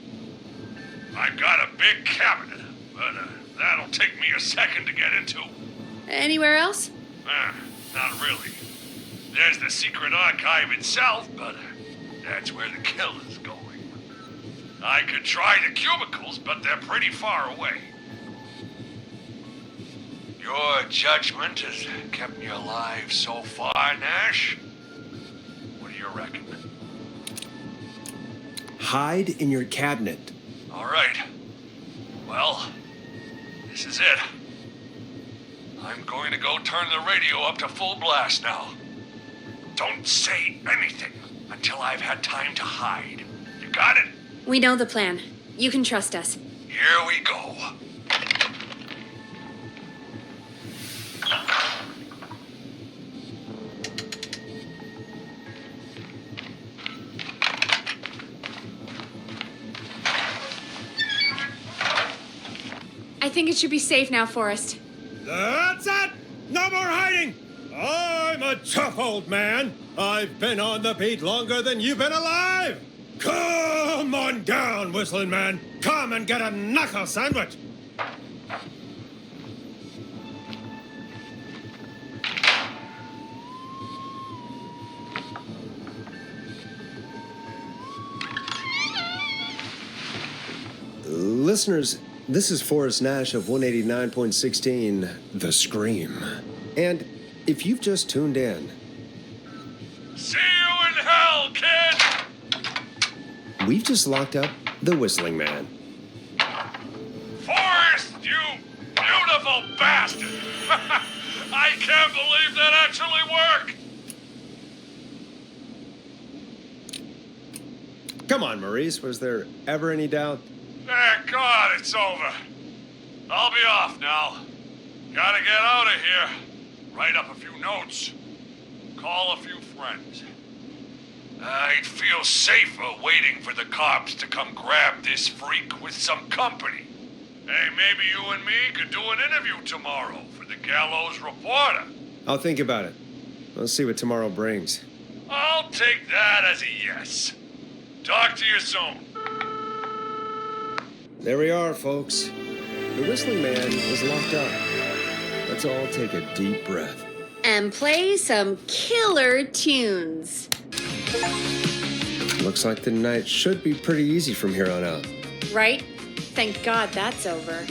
I've got a big cabinet, but that'll take me a second to get into. Anywhere else? Not really. There's the secret archive itself, but that's where the killer's going. I could try the cubicles, but they're pretty far away. Your judgment has kept me alive so far, Nash. What do you reckon? Hide in your cabinet. All right. Well, this is it. I'm going to go turn the radio up to full blast now. Don't say anything until I've had time to hide. You got it? We know the plan. You can trust us. Here we go. I think it should be safe now, Forrest. That's it! No more hiding! I'm a tough old man. I've been on the beat longer than you've been alive! Come on down, whistling man. Come and get a knuckle sandwich. Listeners, this is Forrest Nash of 189.16, The Scream. And if you've just tuned in... See you in hell, kid! We've just locked up the Whistling Man. Forrest, you beautiful bastard! I can't believe that actually worked! Come on, Maurice. Was there ever any doubt? Thank God it's over. I'll be off now. Gotta get out of here. Write up a few notes. Call a few friends. I'd feel safer waiting for the cops to come grab this freak with some company. Hey, maybe you and me could do an interview tomorrow for the Gallows Reporter. I'll think about it. Let's see what tomorrow brings. I'll take that as a yes. Talk to you soon. There we are, folks. The Whistling Man is locked up. Let's all take a deep breath. And play some killer tunes. Looks like the night should be pretty easy from here on out. Right? Thank God that's over.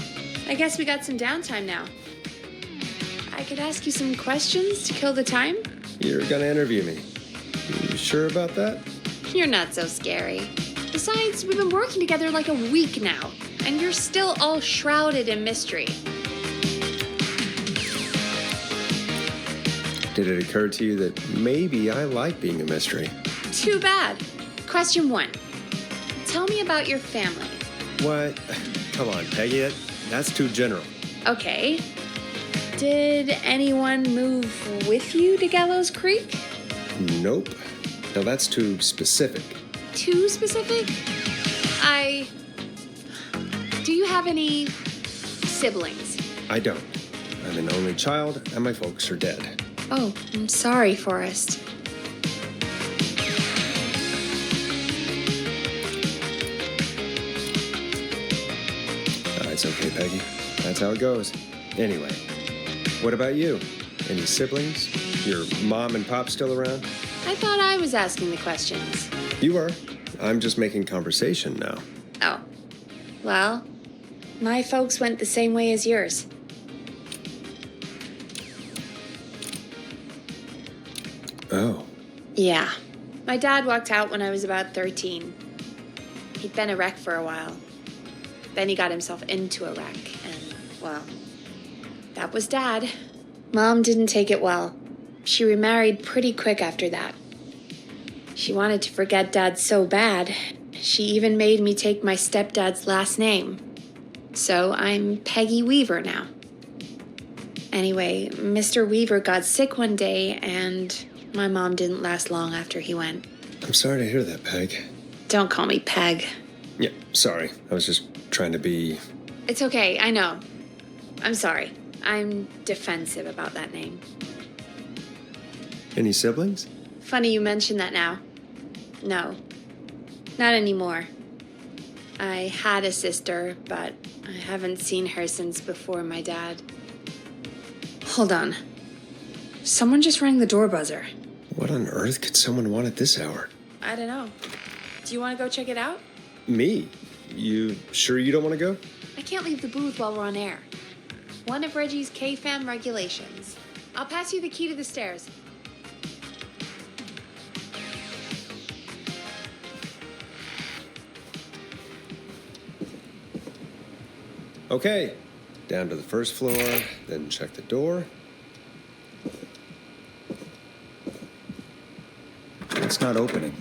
I guess we got some downtime now. I could ask you some questions to kill the time? You're gonna interview me. You sure about that? You're not so scary. Besides, we've been working together like a week now, and you're still all shrouded in mystery. Did it occur to you that maybe I like being a mystery? Too bad. Question 1. Tell me about your family. What? Come on, Peggy, that's too general. Okay. Did anyone move with you to Gallows Creek? Nope. No, that's too specific. Too specific? Do you have any siblings? I don't. I'm an only child, and my folks are dead. Oh, I'm sorry, Forrest. It's okay, Peggy. That's how it goes. Anyway, what about you? Any siblings? Your mom and pop still around? I thought I was asking the questions. You are. I'm just making conversation now. Oh. Well, my folks went the same way as yours. Oh. Yeah. My dad walked out when I was about 13. He'd been a wreck for a while. Then he got himself into a wreck, and, well, that was Dad. Mom didn't take it well. She remarried pretty quick after that. She wanted to forget Dad so bad, she even made me take my stepdad's last name. So I'm Peggy Weaver now. Anyway, Mr. Weaver got sick one day, and my mom didn't last long after he went. I'm sorry to hear that, Peg. Don't call me Peg. Yeah, sorry. I was just trying to be... It's okay, I know. I'm sorry. I'm defensive about that name. Any siblings? Funny you mention that now. No, not anymore. I had a sister, but I haven't seen her since before my dad. Hold on. Someone just rang the door buzzer. What on earth could someone want at this hour? I don't know. Do you want to go check it out? Me? You sure you don't want to go? I can't leave the booth while we're on air. One of Reggie's K-Fam regulations. I'll pass you the key to the stairs. Okay, down to the first floor, then check the door. It's not opening.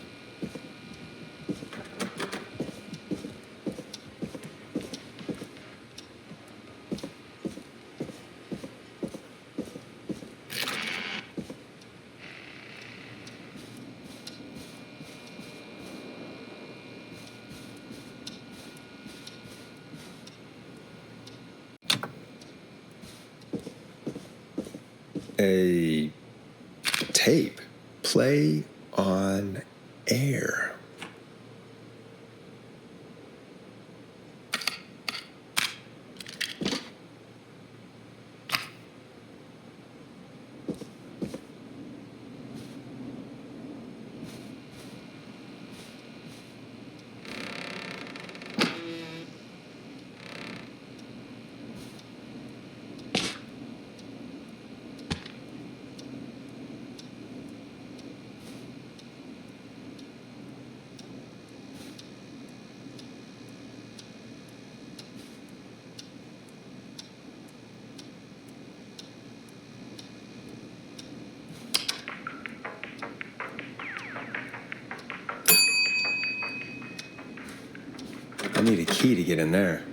A tape. Play on air. I need a key to get in there.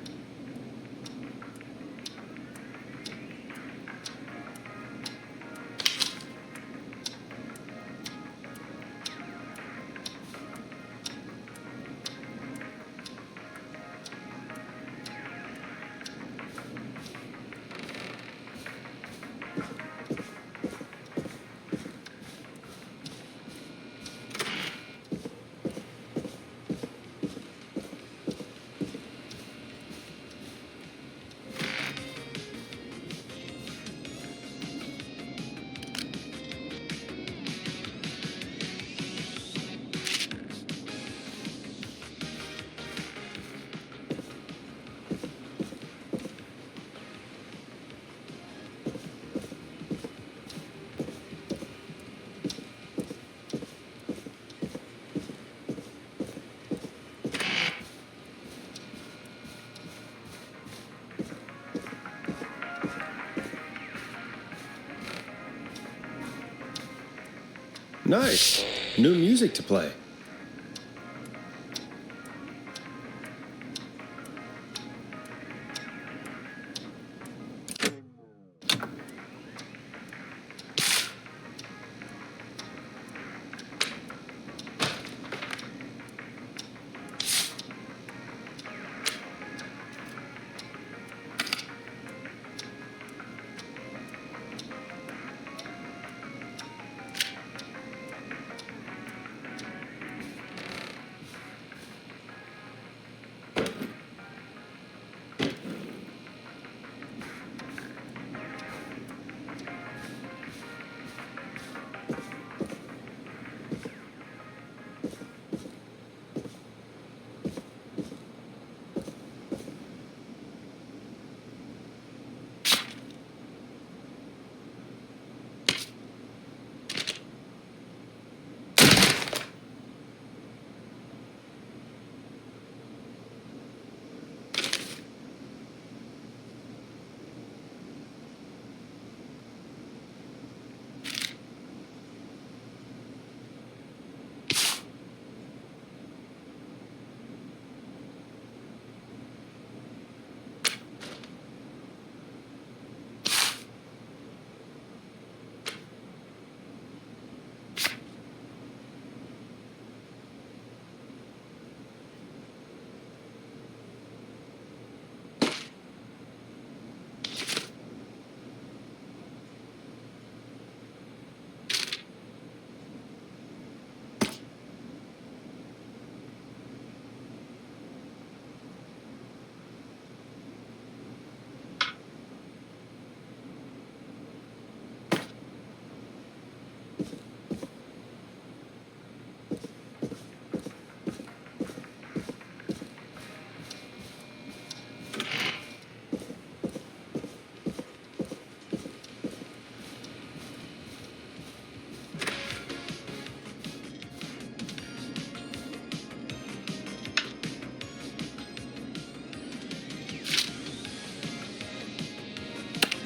Nice. New music to play.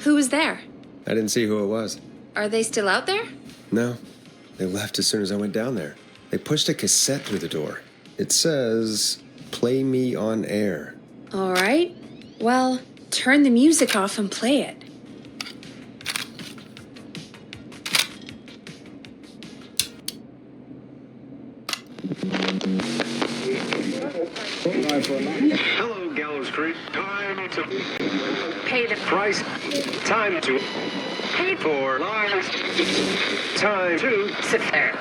Who was there? I didn't see who it was. Are they still out there? No. They left as soon as I went down there. They pushed a cassette through the door. It says, "Play me on air." All right. Well, turn the music off and play it. Hello, Gallows Creek. Time to Pay the price. Time to pay for lies. Time to sit there.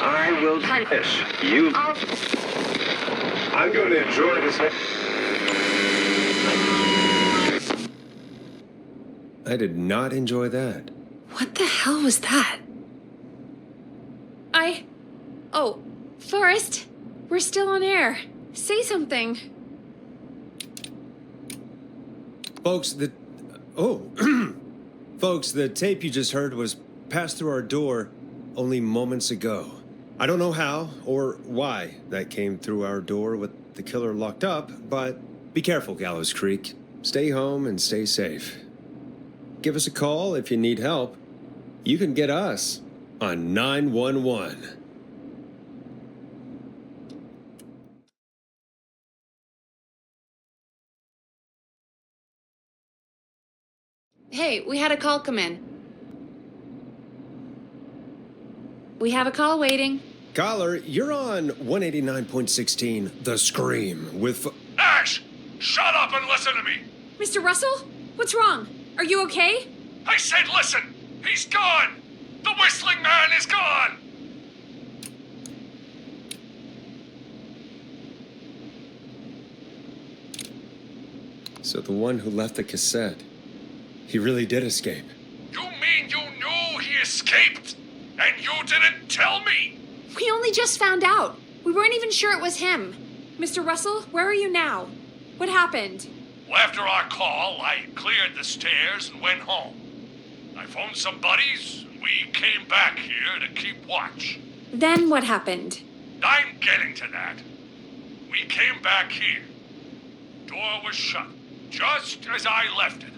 I will punish you. I'm going to enjoy this. I did not enjoy that. What the hell was that? Oh, Forrest, we're still on air. Say something. Folks, Folks, the tape you just heard was passed through our door only moments ago. I don't know how or why that came through our door with the killer locked up, but be careful, Gallows Creek. Stay home and stay safe. Give us a call if you need help. You can get us on 911. Hey, we had a call come in. We have a call waiting. Caller, you're on 189.16, The Scream, with... Ash! Shut up and listen to me! Mr. Russell? What's wrong? Are you okay? I said listen! He's gone! The whistling man is gone! So the one who left the cassette, he really did escape. You mean you knew he escaped? And you didn't tell me? We only just found out. We weren't even sure it was him. Mr. Russell, where are you now? What happened? Well, after our call, I cleared the stairs and went home. I phoned some buddies, and we came back here to keep watch. Then what happened? I'm getting to that. We came back here. Door was shut, just as I left it.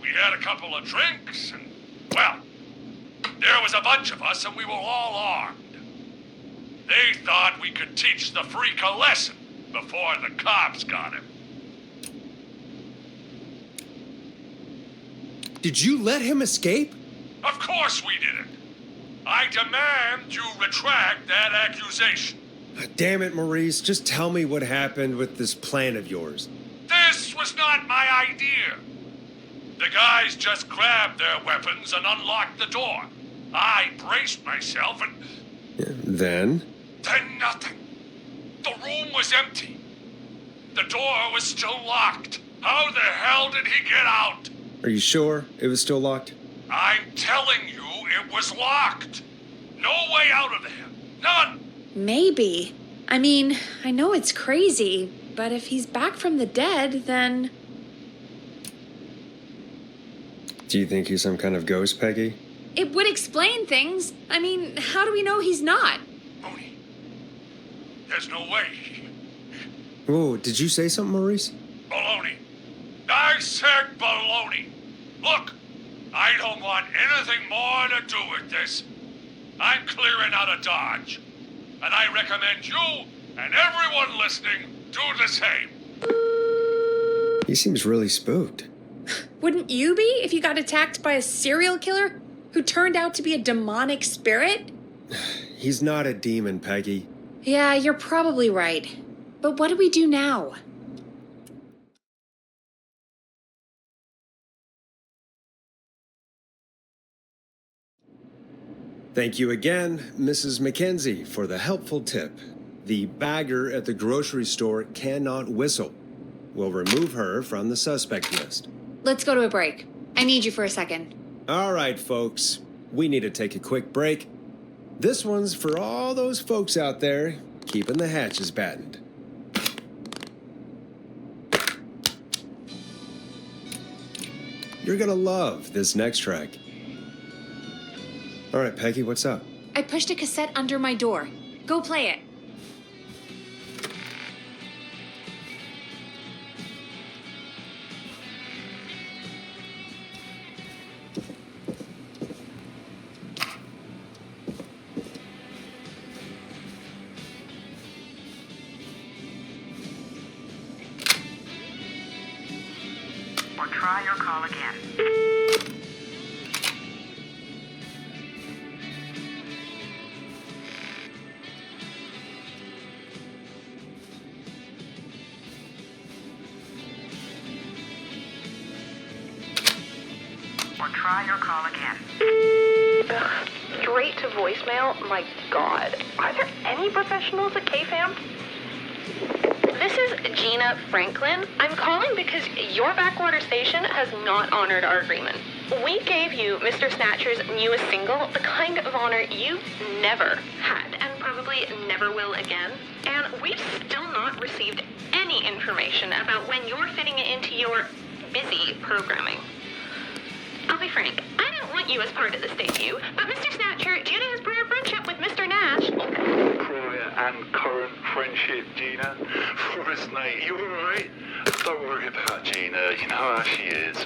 We had a couple of drinks, and, well, There was a bunch of us and we were all armed. They thought we could teach the freak a lesson before the cops got him. Did you let him escape? Of course we didn't. I demand you retract that accusation. Damn it, Maurice. Just tell me what happened with this plan of yours. This was not my idea. The guys just grabbed their weapons and unlocked the door. I braced myself and... Then nothing. The room was empty. The door was still locked. How the hell did he get out? Are you sure it was still locked? I'm telling you, it was locked. No way out of there. None. Maybe. I mean, I know it's crazy, but if he's back from the dead, then... Do you think he's some kind of ghost, Peggy? It would explain things. I mean, how do we know he's not? Mooney, there's no way. Whoa, did you say something, Maurice? Baloney. I said baloney. Look, I don't want anything more to do with this. I'm clearing out of Dodge. And I recommend you and everyone listening do the same. He seems really spooked. Wouldn't you be if you got attacked by a serial killer who turned out to be a demonic spirit? He's not a demon, Peggy. Yeah, you're probably right. But what do we do now? Thank you again, Mrs. Mackenzie, for the helpful tip. The bagger at the grocery store cannot whistle. We'll remove her from the suspect list. Let's go to a break. I need you for a second. All right, folks. We need to take a quick break. This one's for all those folks out there keeping the hatches battened. You're gonna love this next track. All right, Peggy, what's up? I pushed a cassette under my door. Go play it. Or try your call again. Or try your call again. Straight to voicemail? My God. Are there any professionals at KFAM? This is Gina Franklin. I'm calling because your backwater station has not honored our agreement. We gave you Mr. Snatcher's newest single, the kind of honor you never had and probably never will again. And we've still not received any information about when you're fitting it into your busy programming. I'll be frank, I don't want you as part of this debut, but Mr. Snatcher, due to his prior friendship with Mr. Nash... Prior and current friendship, Gina. Forrest, mate, you alright? Don't worry about Gina, you know how she is.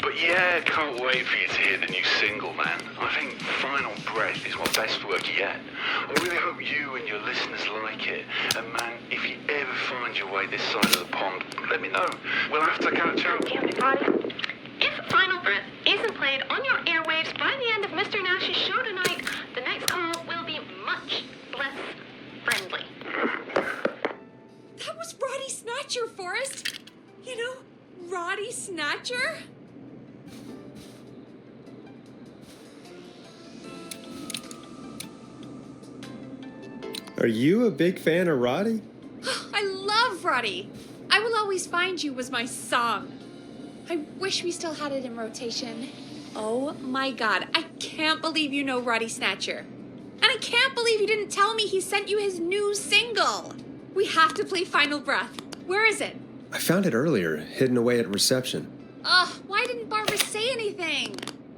But yeah, can't wait for you to hear the new single, man. I think Final Breath is my best work yet. I really hope you and your listeners like it. And man, if you ever find your way this side of the pond, let me know. We'll have to catch up. Damn it, Roddy. If Final Breath isn't played on your airwaves by the end of Mr. Nash's show tonight, the next call will be much less friendly. That was Roddy Snatcher, Forrest. You know, Roddy Snatcher? Are you a big fan of Roddy? I love Roddy. I Will Always Find You was my song. I wish we still had it in rotation. Oh my God, I can't believe you know Roddy Snatcher. And I can't believe you didn't tell me he sent you his new single. We have to play Final Breath. Where is it? I found it earlier, hidden away at reception. Ugh, why didn't Barbara say anything?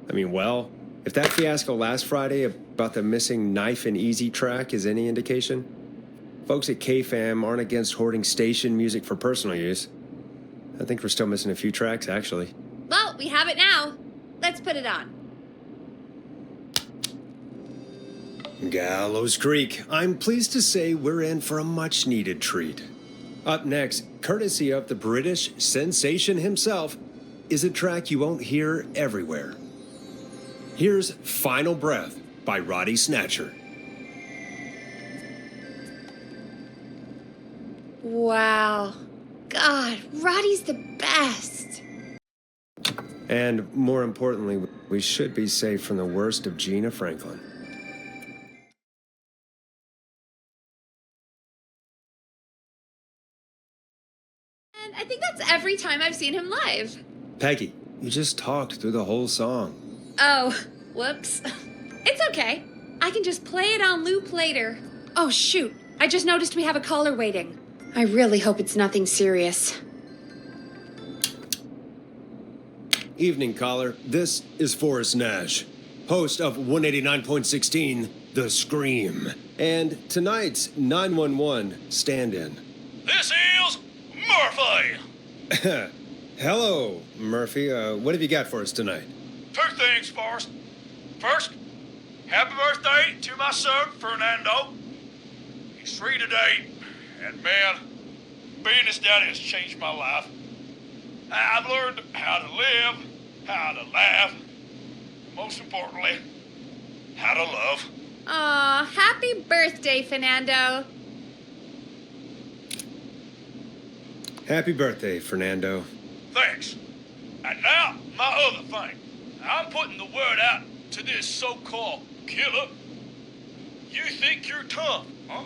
I mean, well, if that fiasco last Friday about the missing Knife and Easy track is any indication, folks at KFAM aren't against hoarding station music for personal use. I think we're still missing a few tracks, actually. Well, we have it now. Let's put it on. Gallows Creek. I'm pleased to say we're in for a much-needed treat. Up next, courtesy of the British sensation himself, is a track you won't hear everywhere. Here's Final Breath by Roddy Snatcher. Wow. God, Roddy's the best. And more importantly, we should be safe from the worst of Gina Franklin. And I think that's every time I've seen him live. Peggy, you just talked through the whole song. Oh, whoops. It's okay. I can just play it on loop later. Oh, shoot. I just noticed we have a caller waiting. I really hope it's nothing serious. Evening, caller. This is Forrest Nash, host of 189.16, The Scream, and tonight's 911 stand-in. This is Murphy. Hello, Murphy. What have you got for us tonight? Two things, Forrest. First, happy birthday to my son, Fernando. He's 3 today, and man, being his daddy has changed my life. I've learned how to live, how to laugh, most importantly, how to love. Aw, happy birthday, Fernando. Happy birthday, Fernando. Thanks. And now, my other thing. I'm putting the word out to this so-called killer. You think you're tough, huh?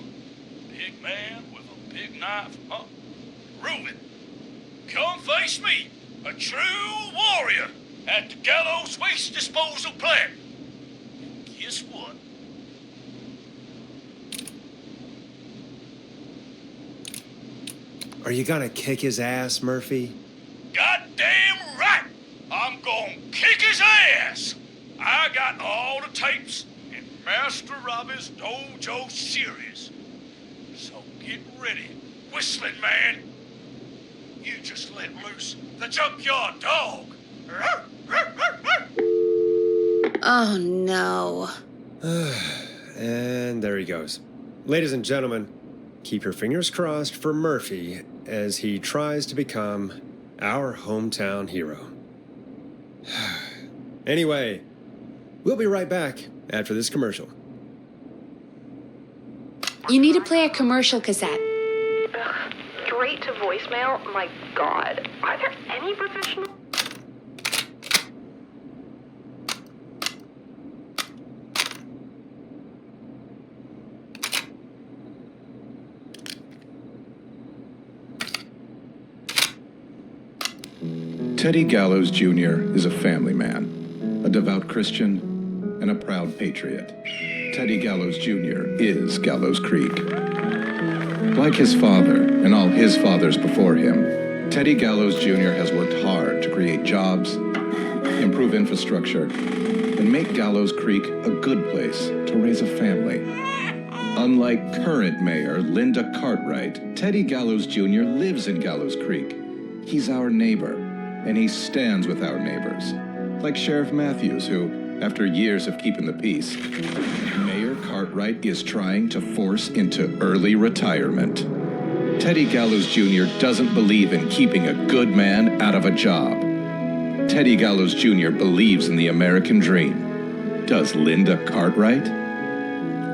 Big man with a big knife, huh? Prove it. Come face me, a true warrior, at the Gallows Waste Disposal Plant. And guess what? Are you gonna kick his ass, Murphy? Goddamn right! I'm gonna kick his ass! I got all the tapes in Master Robbie's Dojo series. So get ready, whistling man. You just let loose the junkyard dog. Oh, no. And there he goes. Ladies and gentlemen, keep your fingers crossed for Murphy as he tries to become our hometown hero. Anyway, we'll be right back after this commercial. You need to play a commercial cassette. Straight to voicemail? My God. Are there any professional? Teddy Gallows Jr. is a family man, a devout Christian, and a proud patriot. Teddy Gallows Jr. is Gallows Creek. Like his father and all his fathers before him, Teddy Gallows Jr. has worked hard to create jobs, improve infrastructure, and make Gallows Creek a good place to raise a family. Unlike current mayor Linda Cartwright, Teddy Gallows Jr. lives in Gallows Creek. He's our neighbor, and he stands with our neighbors. Like Sheriff Matthews, who, after years of keeping the peace, Mayor Cartwright is trying to force into early retirement. Teddy Gallows Jr. doesn't believe in keeping a good man out of a job. Teddy Gallows Jr. believes in the American dream. Does Linda Cartwright?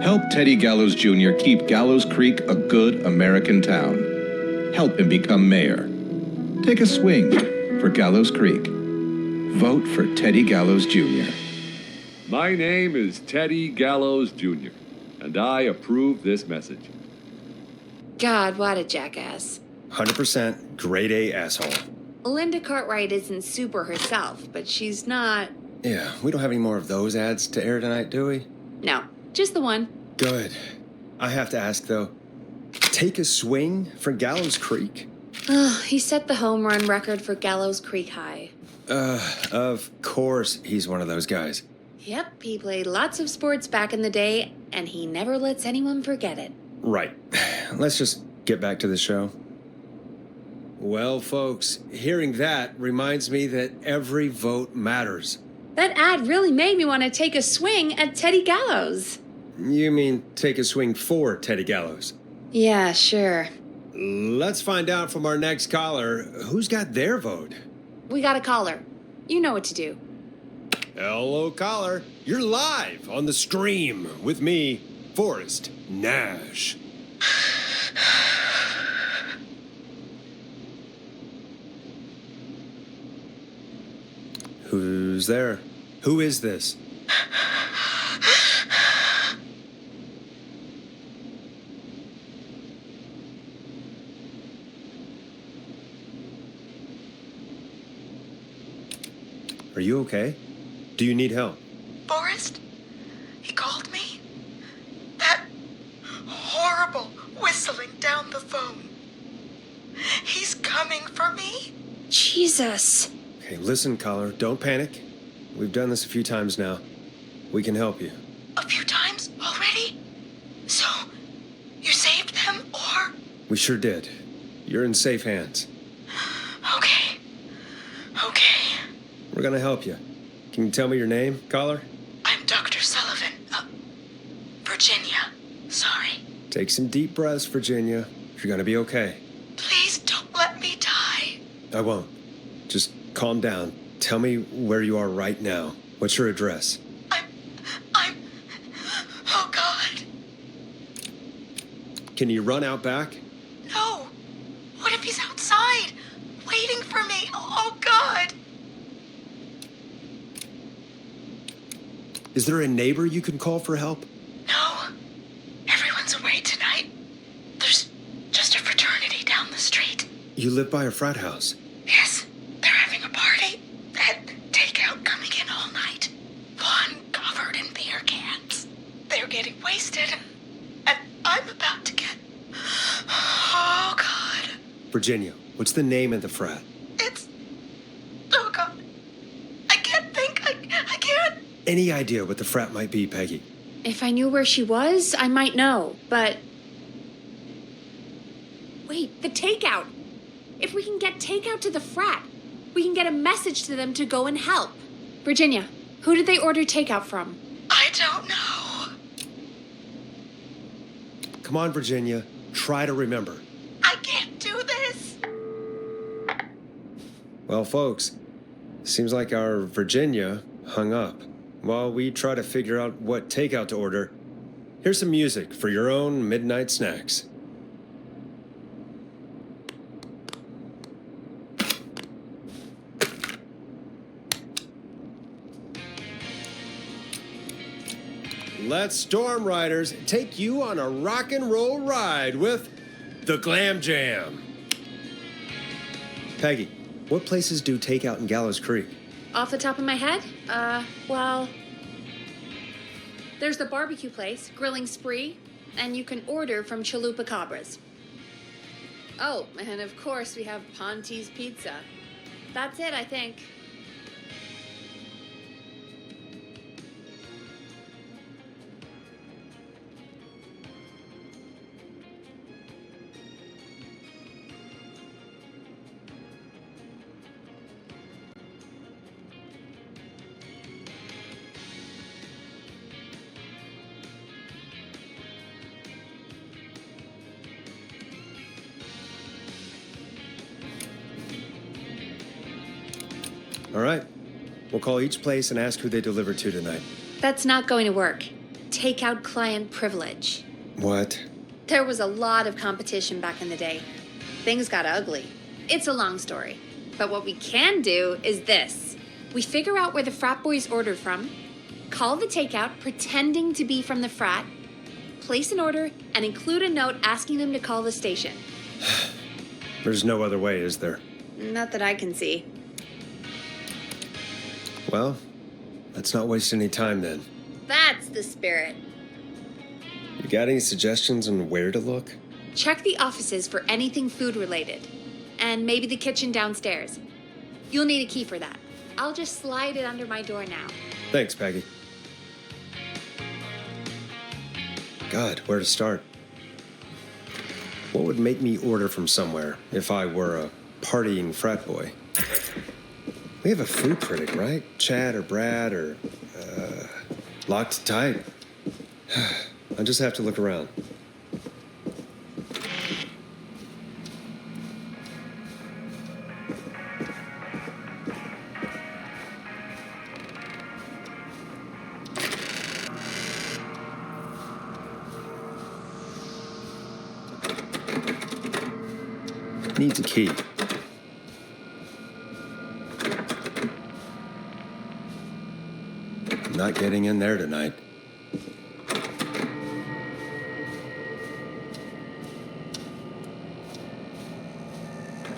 Help Teddy Gallows Jr. keep Gallows Creek a good American town. Help him become mayor. Take a swing for Gallows Creek. Vote for Teddy Gallows Jr. My name is Teddy Gallows Jr., and I approve this message. God, what a jackass. 100% grade A asshole. Linda Cartwright isn't super herself, but she's not... Yeah, we don't have any more of those ads to air tonight, do we? No, just the one. Good. I have to ask, though, take a swing for Gallows Creek? He set the home run record for Gallows Creek High. Of course he's one of those guys. Yep, he played lots of sports back in the day, and he never lets anyone forget it. Right. Let's just get back to the show. Well, folks, hearing that reminds me that every vote matters. That ad really made me want to take a swing at Teddy Gallows. You mean take a swing for Teddy Gallows? Yeah, sure. Let's find out from our next caller who's got their vote. We got a caller. You know what to do. Hello, caller. You're live on the stream with me, Forrest Nash. Who's there? Who is this? Are you okay? Do you need help? Forrest? He called me? That horrible whistling down the phone. He's coming for me? Jesus. Okay, listen, caller. Don't panic. We've done this a few times now. We can help you. A few times already? So, you saved them, or? We sure did. You're in safe hands. Okay. Okay. We're gonna help you. Can you tell me your name, caller? I'm Dr. Sullivan. Virginia. Sorry. Take some deep breaths, Virginia. You're gonna be okay. Please don't let me die. I won't. Just calm down. Tell me where you are right now. What's your address? Oh, God. Can you run out back? No. What if he's outside, waiting for me? Oh, God. Is there a neighbor you can call for help? No. Everyone's away tonight. There's just a fraternity down the street. You live by a frat house. Yes, they're having a party. Had takeout coming in all night. Lawn covered in beer cans. They're getting wasted. And I'm about to get... Oh, God. Virginia, what's the name of the frat? It's... Oh, God. I can't think. I can't... Any idea what the frat might be, Peggy? If I knew where she was, I might know, but... Wait, the takeout! If we can get takeout to the frat, we can get a message to them to go and help. Virginia, who did they order takeout from? I don't know. Come on, Virginia. Try to remember. I can't do this. Well, folks, seems like our Virginia hung up. While we try to figure out what takeout to order, here's some music for your own midnight snacks. Let Storm Riders take you on a rock and roll ride with the Glam Jam. Peggy, what places do takeout in Gallows Creek? Off the top of my head? Well... There's the barbecue place, Grilling Spree, and you can order from Chalupa Cabras. Oh, and of course we have Ponte's Pizza. That's it, I think. All right. We'll call each place and ask who they deliver to tonight. That's not going to work. Takeout client privilege. What? There was a lot of competition back in the day. Things got ugly. It's a long story. But what we can do is this. We figure out where the frat boys ordered from, call the takeout pretending to be from the frat, place an order, and include a note asking them to call the station. There's no other way, is there? Not that I can see. Well, let's not waste any time then. That's the spirit. You got any suggestions on where to look? Check the offices for anything food related. And maybe the kitchen downstairs. You'll need a key for that. I'll just slide it under my door now. Thanks, Peggy. God, where to start? What would make me order from somewhere if I were a partying frat boy? We have a food critic, right? Chad or Brad or, Locked Tight. I just have to look around. Needs a key. I'm not getting in there tonight.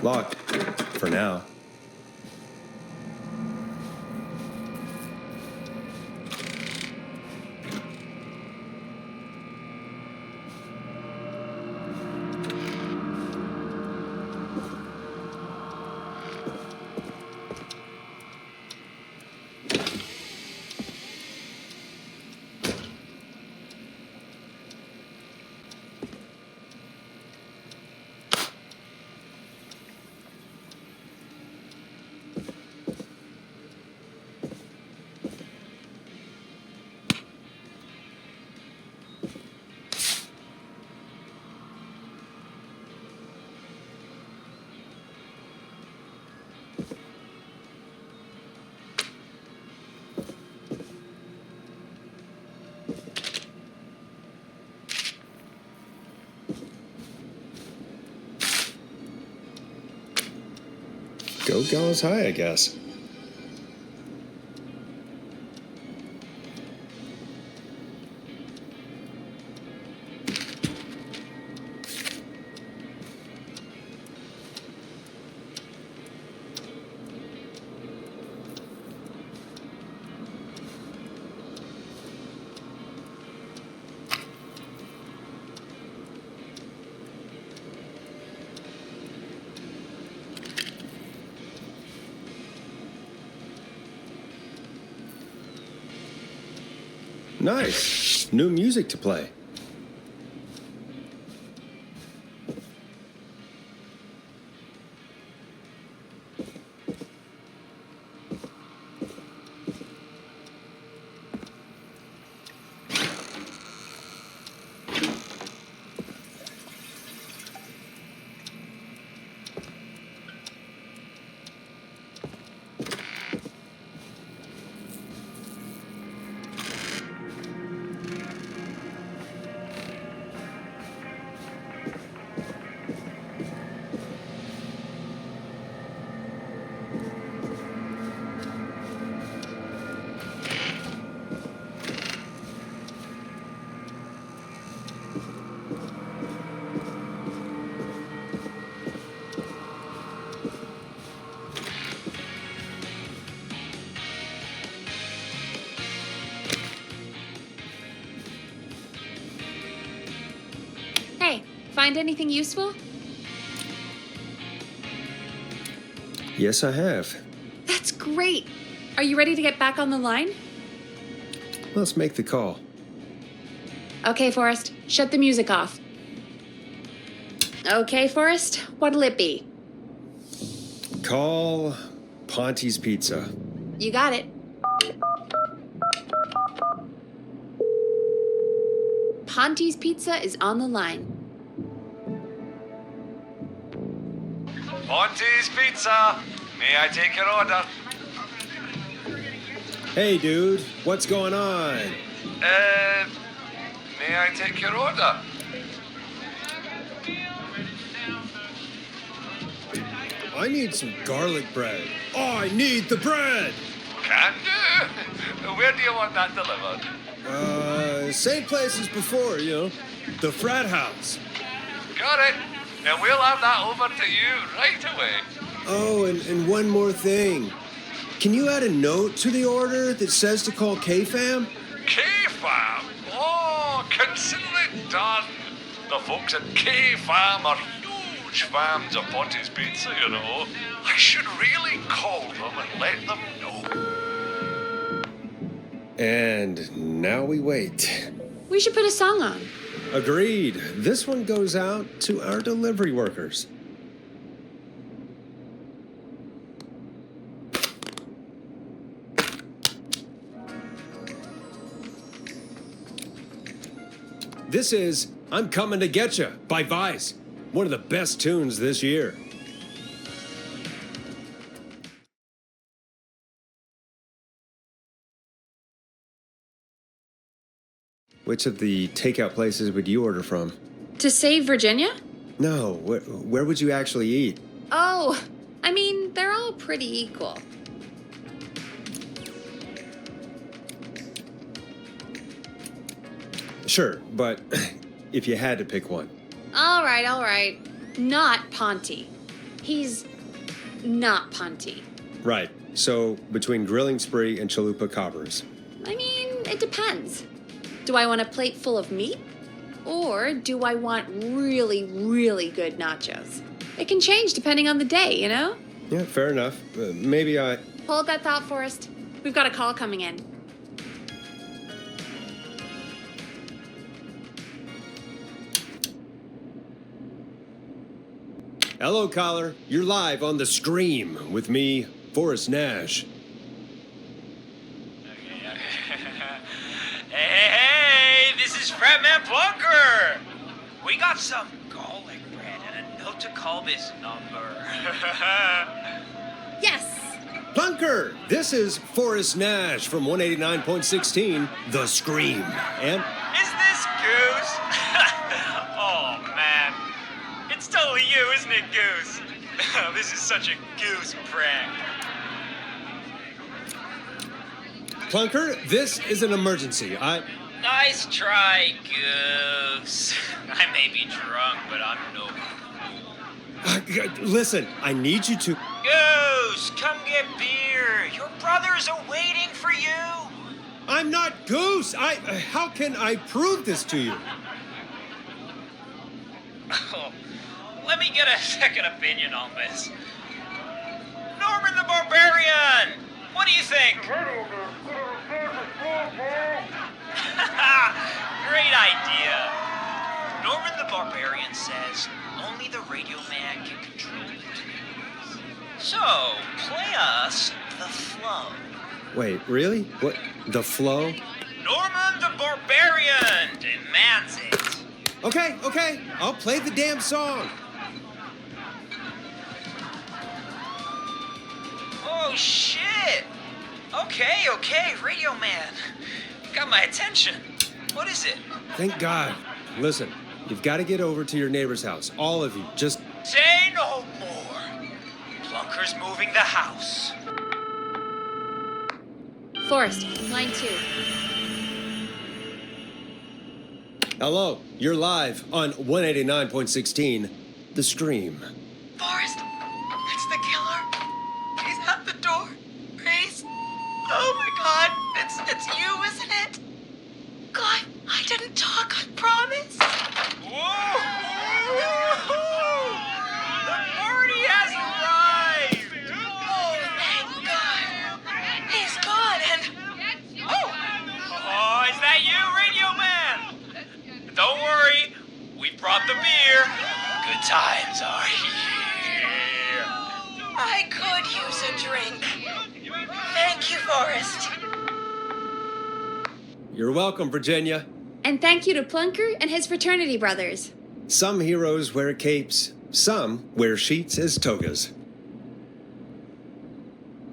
Locked. For now. Go Gallows High, I guess. Nice. New music to play. Hey, find anything useful? Yes, I have. That's great. Are you ready to get back on the line? Let's make the call. Okay, Forrest, shut the music off. Okay, Forrest, what'll it be? Call Ponte's Pizza. You got it. Ponte's Pizza is on the line. Ponte's Pizza. May I take your order? Hey, dude, what's going on? May I take your order? I need some garlic bread. Oh, I need the bread! Can do. Where do you want that delivered? Same place as before, you know. The frat house. Got it. And we'll have that over to you right away. Oh, and one more thing. Can you add a note to the order that says to call K-Fam? K-Fam? Oh, consider it done. The folks at K-Fam are huge fans of Ponte's Pizza, you know. I should really call them and let them know. And now we wait. We should put a song on. Agreed. This one goes out to our delivery workers. this is I'm Coming to Getcha by Vice. One of the best tunes this year. Which of the takeout places would you order from? To save Virginia? No, where would you actually eat? Oh, I mean, they're all pretty equal. Sure, but if you had to pick one. All right. Not Ponty. He's not Ponty. Right, so between Grilling Spree and Chalupa Cobbers. I mean, it depends. Do I want a plate full of meat? Or do I want really, really good nachos? It can change depending on the day, you know? Yeah, fair enough. Maybe I... Hold that thought, Forrest. We've got a call coming in. Hello, caller. You're live on The Scream with me, Forrest Nash. Hey, this is Fratman Plunker. We got some garlic bread and a note to call this number. Yes. Plunker, this is Forrest Nash from 189.16, The Scream. And... Is this Goose? Oh, man. It's totally you, isn't it, Goose? This is such a Goose prank. Plunker, this is an emergency. Nice try, Goose. I may be drunk, but I'm no fool. Listen, I need you to... Goose, come get beer. Your brothers are waiting for you. I'm not Goose. How can I prove this to you? Oh, let me get a second opinion on this. Norman the Barbarian! What do you think? Great idea. Norman the Barbarian says only the radio man can control it. So, play us the flow. Wait, really? What? The flow? Norman the Barbarian demands it. Okay. I'll play the damn song. Oh, shit. Okay, radio man. Got my attention. What is it? Thank God. Listen, you've got to get over to your neighbor's house. All of you. Just... Say no more. Plunker's moving the house. Forrest, line 2. Hello, you're live on 189.16, The Scream. Forrest, it's the killer. He's at the door. Grace. Oh my God, it's you, isn't it? Clive, I didn't talk, I promise. Whoa! The party has arrived! Oh, thank God. He's gone and... Oh, is that you, radio man? Don't worry, we brought the beer. Good times are here. I could use a drink. Thank you, Forrest. You're welcome, Virginia. And thank you to Plunker and his fraternity brothers. Some heroes wear capes, some wear sheets as togas.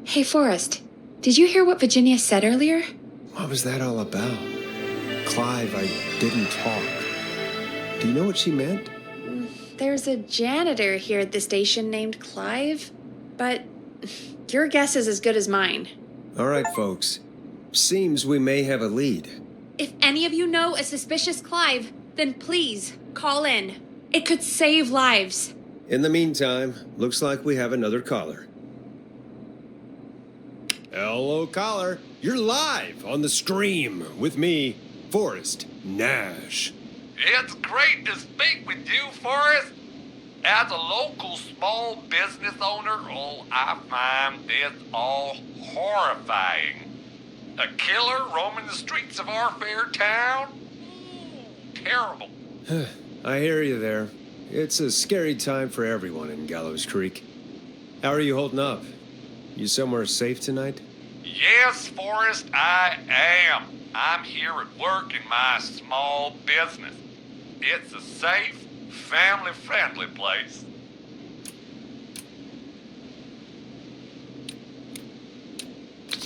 Hey, Forrest, did you hear what Virginia said earlier? What was that all about? Clive, I didn't talk. Do you know what she meant? There's a janitor here at the station named Clive, but your guess is as good as mine. All right, folks. Seems we may have a lead. If any of you know a suspicious Clive, then please call in. It could save lives. In the meantime, looks like we have another caller. Hello, caller. You're live on The Scream with me, Forrest Nash. It's great to speak with you, Forrest. As a local small business owner, I find this all horrifying. A killer roaming the streets of our fair town? Terrible. I hear you there. It's a scary time for everyone in Gallows Creek. How are you holding up? You somewhere safe tonight? Yes, Forrest, I am. I'm here at work in my small business. It's a safe, family-friendly place.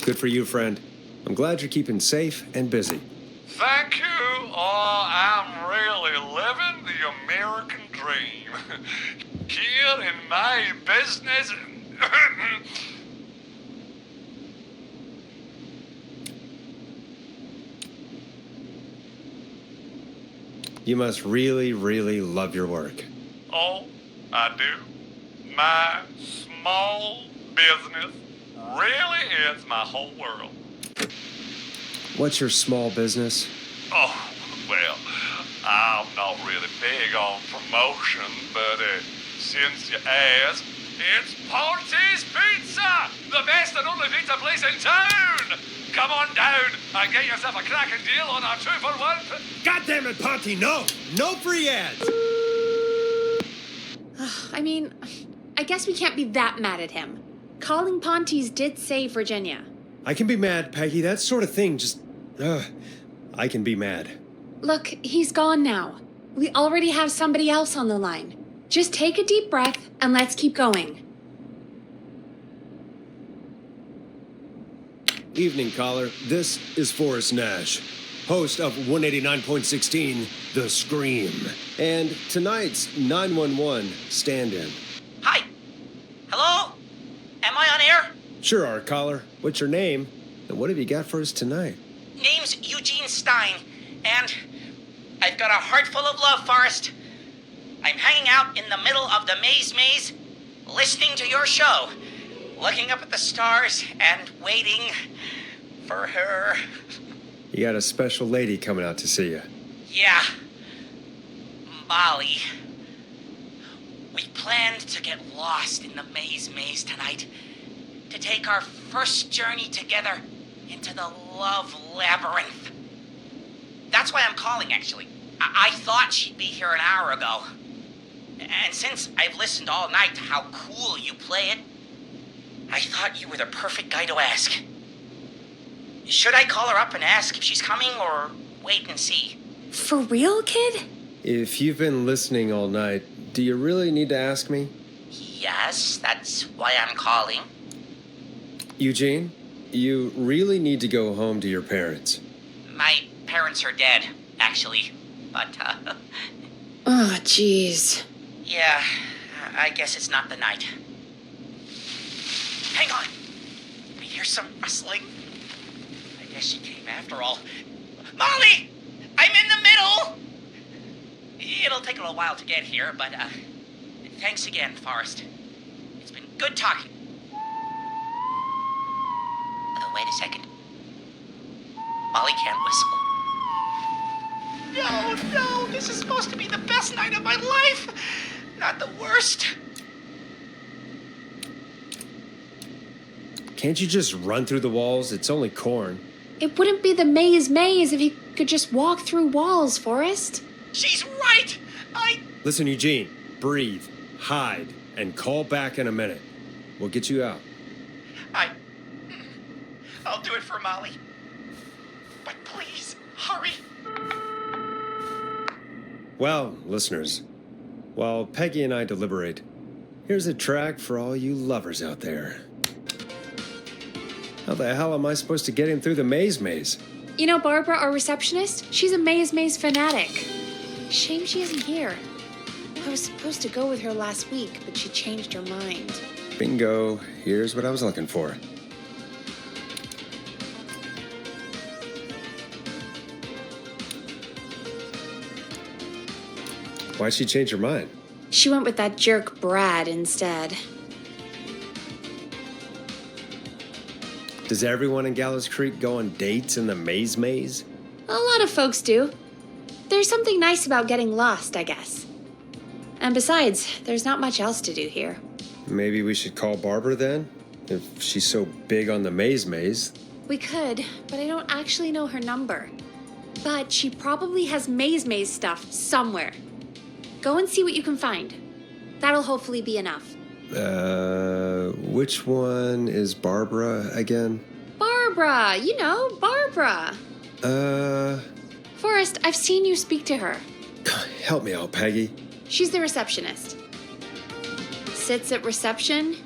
Good for you, friend. I'm glad you're keeping safe and busy. Thank you. Oh, I'm really living the American dream. Here in my business. You must really, really love your work. Oh, I do. My small business really is my whole world. What's your small business? Oh, well, I'm not really big on promotion, but since you asked, it's Ponte's Pizza, the best and only pizza place in town. Come on down and get yourself a cracking deal on our 2-for-1. God damn it, Ponte, no! No free ads! I mean, I guess we can't be that mad at him. Calling Ponte's did save Virginia. I can be mad, Peggy. That sort of thing just... I can be mad. Look, he's gone now. We already have somebody else on the line. Just take a deep breath and let's keep going. Evening, caller. This is Forrest Nash, host of 189.16, The Scream, and tonight's 911 stand-in. Hi. Hello? Am I on air? Sure are, caller. What's your name? And what have you got for us tonight? Name's Eugene Stein, and I've got a heart full of love, Forrest. I'm hanging out in the middle of the maze, listening to your show, looking up at the stars and waiting for her. You got a special lady coming out to see you. Yeah. Molly. We planned to get lost in the maze tonight, to take our first journey together into the love labyrinth. That's why I'm calling, actually. I thought she'd be here an hour ago. And since I've listened all night to how cool you play it, I thought you were the perfect guy to ask. Should I call her up and ask if she's coming, or wait and see? For real, kid? If you've been listening all night, do you really need to ask me? Yes, that's why I'm calling. Eugene, you really need to go home to your parents. My parents are dead, actually. But, Oh, jeez. yeah, I guess it's not the night. Hang on. I hear some rustling. I guess she came after all. Molly! I'm in the middle! It'll take a little while to get here, but, thanks again, Forrest. It's been good talking. Wait a second. Molly can't whistle. No, this is supposed to be the best night of my life, not the worst. Can't you just run through the walls? It's only corn. It wouldn't be the maze if you could just walk through walls, Forrest. She's right! Listen, Eugene, breathe, hide, and call back in a minute. We'll get you out. I'll do it for Molly. But please, hurry. Well, listeners, while Peggy and I deliberate, here's a track for all you lovers out there. How the hell am I supposed to get him through the maze? You know Barbara, our receptionist? She's a maze fanatic. Shame she isn't here. I was supposed to go with her last week, but she changed her mind. Bingo. Here's what I was looking for. Why'd she change her mind? She went with that jerk Brad instead. Does everyone in Gallows Creek go on dates in the maze? A lot of folks do. There's something nice about getting lost, I guess. And besides, there's not much else to do here. Maybe we should call Barbara then? If she's so big on the maze. We could, but I don't actually know her number. But she probably has maze stuff somewhere. Go and see what you can find. That'll hopefully be enough. Which one is Barbara again? Barbara! You know, Barbara! Uh... Forrest, I've seen you speak to her. Help me out, Peggy. She's the receptionist. Sits at reception,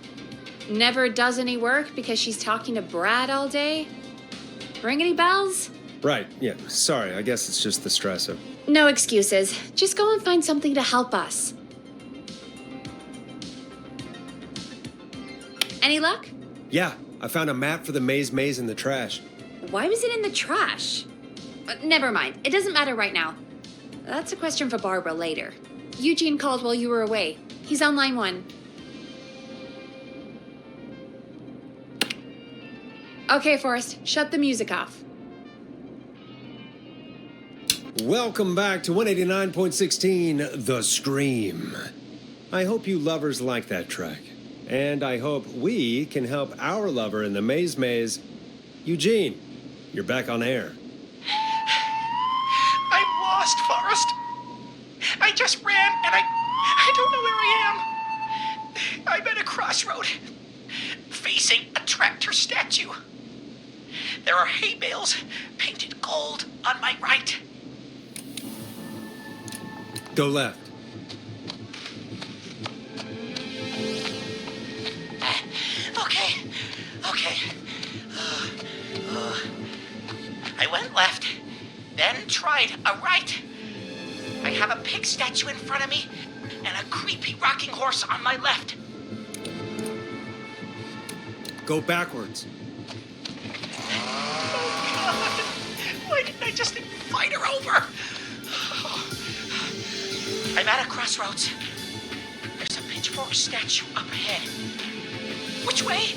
never does any work because she's talking to Brad all day. Ring any bells? Right, yeah. Sorry, I guess it's just the stress of... No excuses. Just go and find something to help us. Any luck? Yeah, I found a map for the maze in the trash. Why was it in the trash? Never mind. It doesn't matter right now. That's a question for Barbara later. Eugene called while you were away. He's on line 1. Okay, Forrest. Shut the music off. Welcome back to 189.16, The Scream. I hope you lovers like that track. And I hope we can help our lover in the maze. Eugene, you're back on air. I'm lost, Forrest. I just ran and I don't know where I am. I'm at a crossroad, facing a tractor statue. There are hay bales painted gold on my right. Go left. Okay. I went left, then tried a right. I have a pig statue in front of me and a creepy rocking horse on my left. Go backwards. Oh, God. Why didn't I just invite her over? I'm at a crossroads. There's a pitchfork statue up ahead. Which way?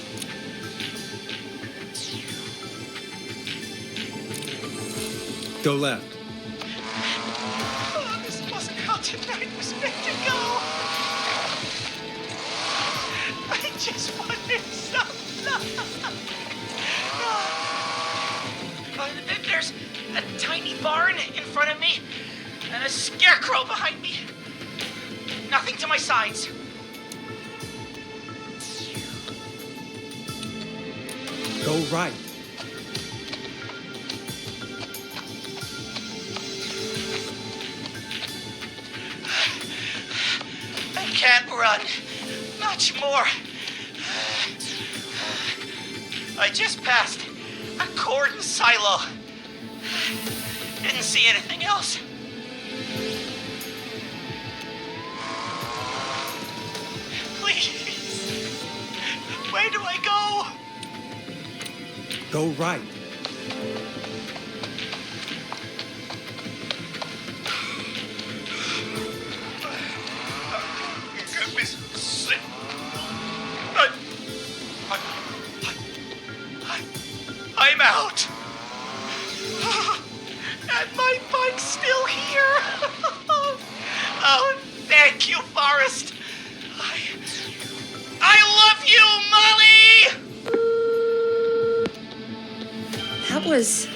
Go left. Oh, this wasn't how tonight was meant to go. I just wanted some love. There's a tiny barn in front of me and a scarecrow behind me. Nothing to my sides. Go right. I can't run much more. I just passed a corn silo. Didn't see anything else. Please. Where do I go? Go right. I'm out. And my bike's still here. Oh, thank you, Forrest. I love you, Molly! That was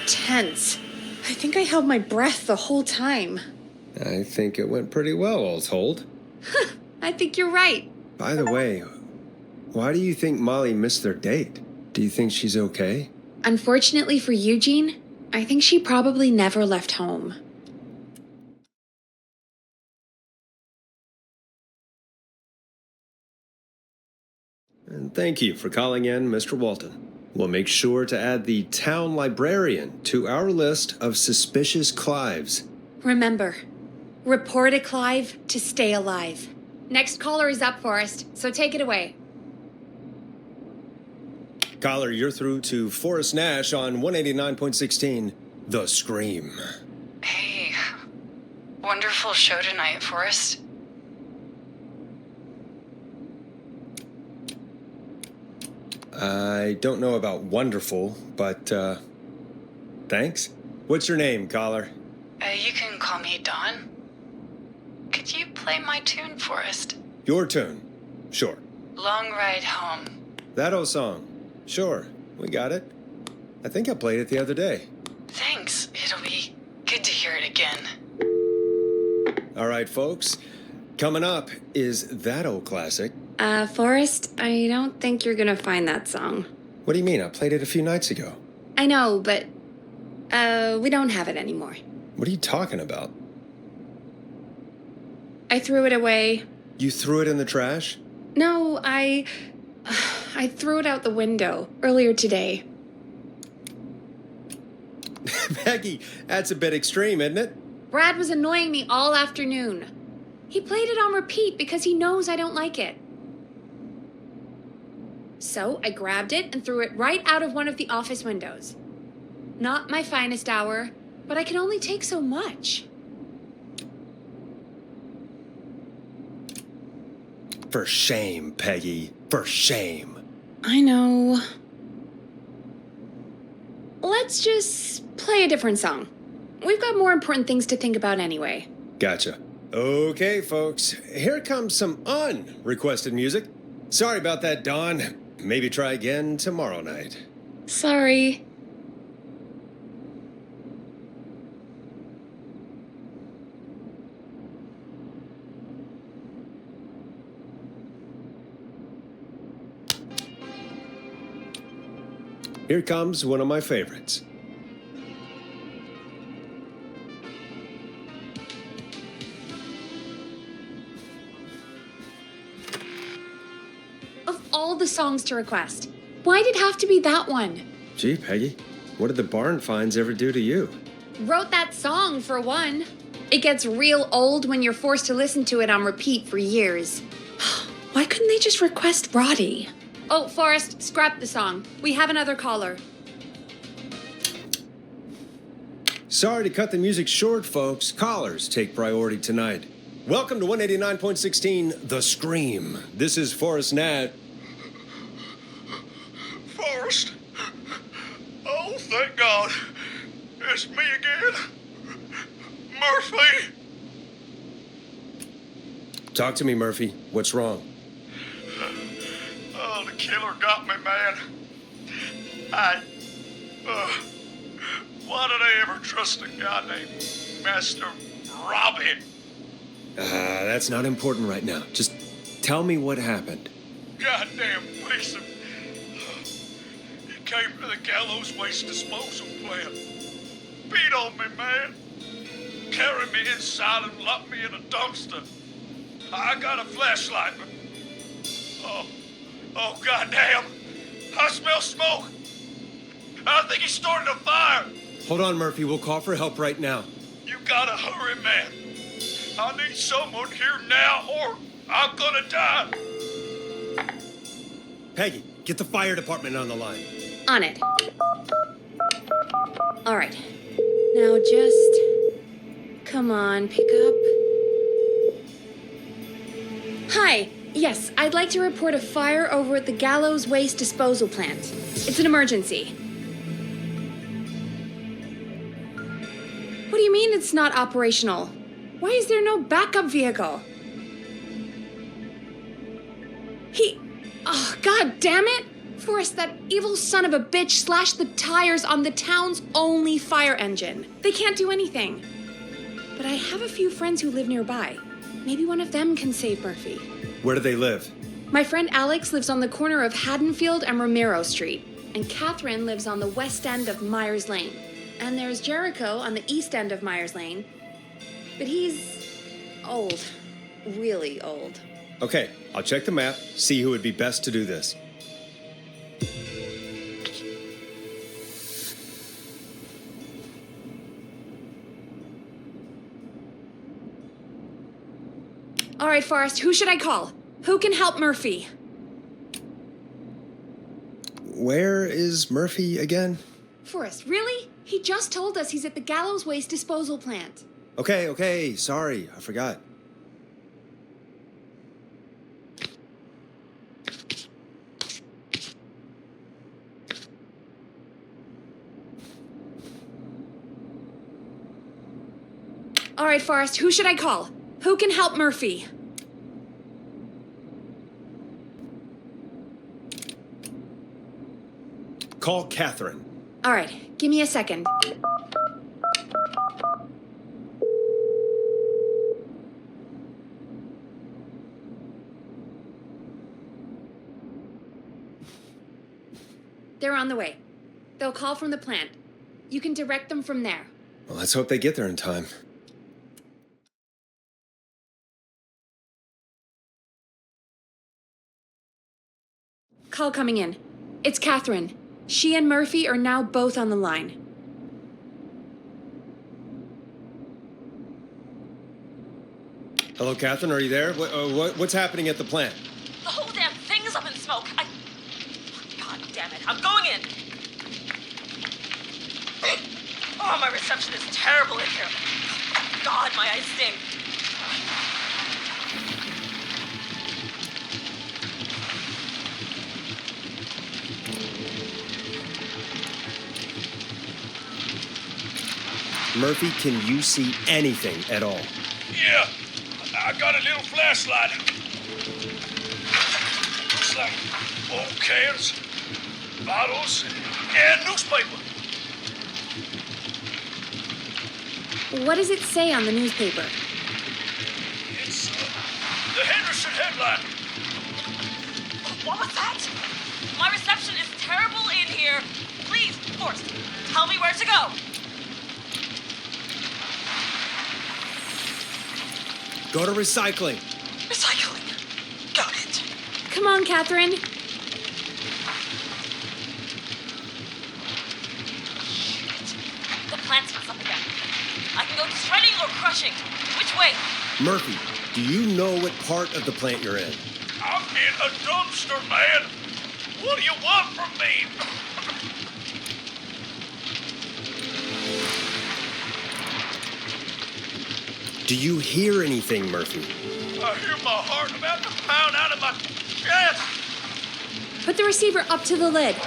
tense. I think I held my breath the whole time. I think it went pretty well, all told. I think you're right. By the way, why do you think Molly missed their date? Do you think she's okay? Unfortunately for Eugene, I think she probably never left home. And thank you for calling in, Mr. Walton. We'll make sure to add the town librarian to our list of suspicious Clives. Remember, report a Clive to stay alive. Next caller is up, Forrest, so take it away. Caller, you're through to Forrest Nash on 189.16, The Scream. Hey, wonderful show tonight, Forrest. I don't know about wonderful, but, thanks. What's your name, caller? You can call me Dawn. Could you play my tune, Forrest? Your tune. Sure. Long Ride Home. That old song. Sure. We got it. I think I played it the other day. Thanks. It'll be good to hear it again. All right, folks. Coming up is that old classic. Forrest, I don't think you're gonna find that song. What do you mean? I played it a few nights ago. I know, but, we don't have it anymore. What are you talking about? I threw it away. You threw it in the trash? No, I threw it out the window earlier today. Peggy, that's a bit extreme, isn't it? Brad was annoying me all afternoon. He played it on repeat because he knows I don't like it. So I grabbed it and threw it right out of one of the office windows. Not my finest hour, but I can only take so much. For shame, Peggy. For shame. I know. Let's just play a different song. We've got more important things to think about anyway. Gotcha. Okay, folks. Here comes some unrequested music. Sorry about that, Dawn. Maybe try again tomorrow night. Sorry. Here comes one of my favorites. Of all the songs to request, why'd it have to be that one? Gee, Peggy, what did the barn finds ever do to you? Wrote that song, for one. It gets real old when you're forced to listen to it on repeat for years. Why couldn't they just request Roddy? Oh, Forrest, scrap the song. We have another caller. Sorry to cut the music short, folks. Callers take priority tonight. Welcome to 189.16, The Scream. This is Forrest Nat. Forrest? Oh, thank God. It's me again. Murphy. Talk to me, Murphy. What's wrong? Oh, the killer got me, man. Why did I ever trust a guy named Master Robbie? That's not important right now. Just tell me what happened. Goddamn piece of... He came to the gallows waste disposal plant. Beat on me, man. Carried me inside and locked me in a dumpster. I got a flashlight, but... Oh, goddamn. I smell smoke. I think he started a fire. Hold on, Murphy. We'll call for help right now. You gotta hurry, man. I need someone here now or I'm gonna die. Peggy, get the fire department on the line. On it. All right. Now just... Come on, pick up. Hi. Yes, I'd like to report a fire over at the Gallows Waste Disposal Plant. It's an emergency. What do you mean it's not operational? Why is there no backup vehicle? Oh, God damn it! Forrest, that evil son of a bitch slashed the tires on the town's only fire engine. They can't do anything. But I have a few friends who live nearby. Maybe one of them can save Murphy. Where do they live? My friend Alex lives on the corner of Haddonfield and Romero Street, and Catherine lives on the west end of Myers Lane. And there's Jericho on the east end of Myers Lane. But he's old. Really old. Okay, I'll check the map, see who would be best to do this. All right, Forrest, who should I call? Who can help Murphy? Where is Murphy again? Forrest, really? He just told us he's at the Gallows Waste Disposal Plant. Okay, sorry, I forgot. All right, Forrest, who should I call? Who can help Murphy? Call Catherine. All right, give me a second. They're on the way. They'll call from the plant. You can direct them from there. Well, let's hope they get there in time. call coming in. It's Catherine. She and Murphy are now both on the line. Hello, Catherine, are you there? What's happening at the plant? The whole damn thing is up in smoke. God damn it. I'm going in. Oh, my reception is terrible in here. God, my eyes sting. Murphy, can you see anything at all? Yeah, I got a little flashlight. Looks like old cans, bottles, and newspaper. What does it say on the newspaper? It's the Henderson headline. What was that? My reception is terrible in here. Please, Forrest, tell me where to go. Go to recycling. Recycling. Got it. Come on, Catherine. Shit. The plant's up again. I can go shredding or crushing. Which way? Murphy, do you know what part of the plant you're in? I'm in a dumpster, man. What do you want from me? Do you hear anything, Murphy? I hear my heart about to pound out of my chest. Put the receiver up to the lid. Good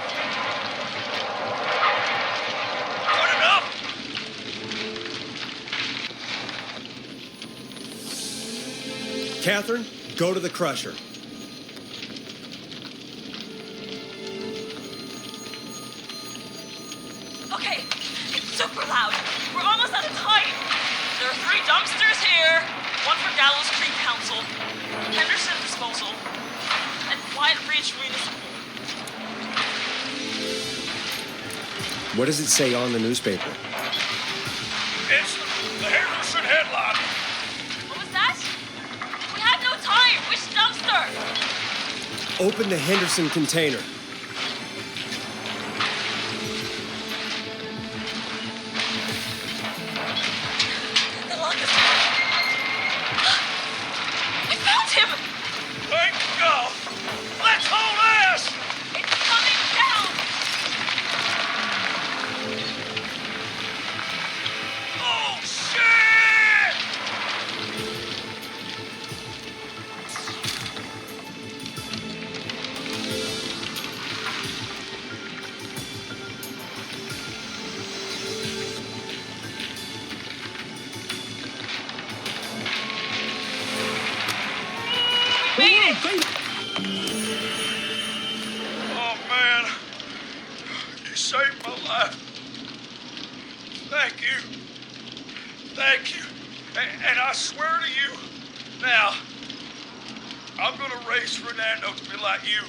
enough. Catherine, go to the crusher. Okay, it's super loud. We're almost out of time. There are 3 dumpsters here. One for Gallows Creek Council, Henderson Disposal, and White Ridge Municipal. What does it say on the newspaper? It's the Henderson headline. What was that? We have no time. Which dumpster? Open the Henderson container. The lock is We found him! Thank God. Let's hold ass. It's coming down! Oh, shit! Oh, man. You saved my life. Thank you. Thank you. And I swear to you, now, I'm gonna raise Fernando to be like you.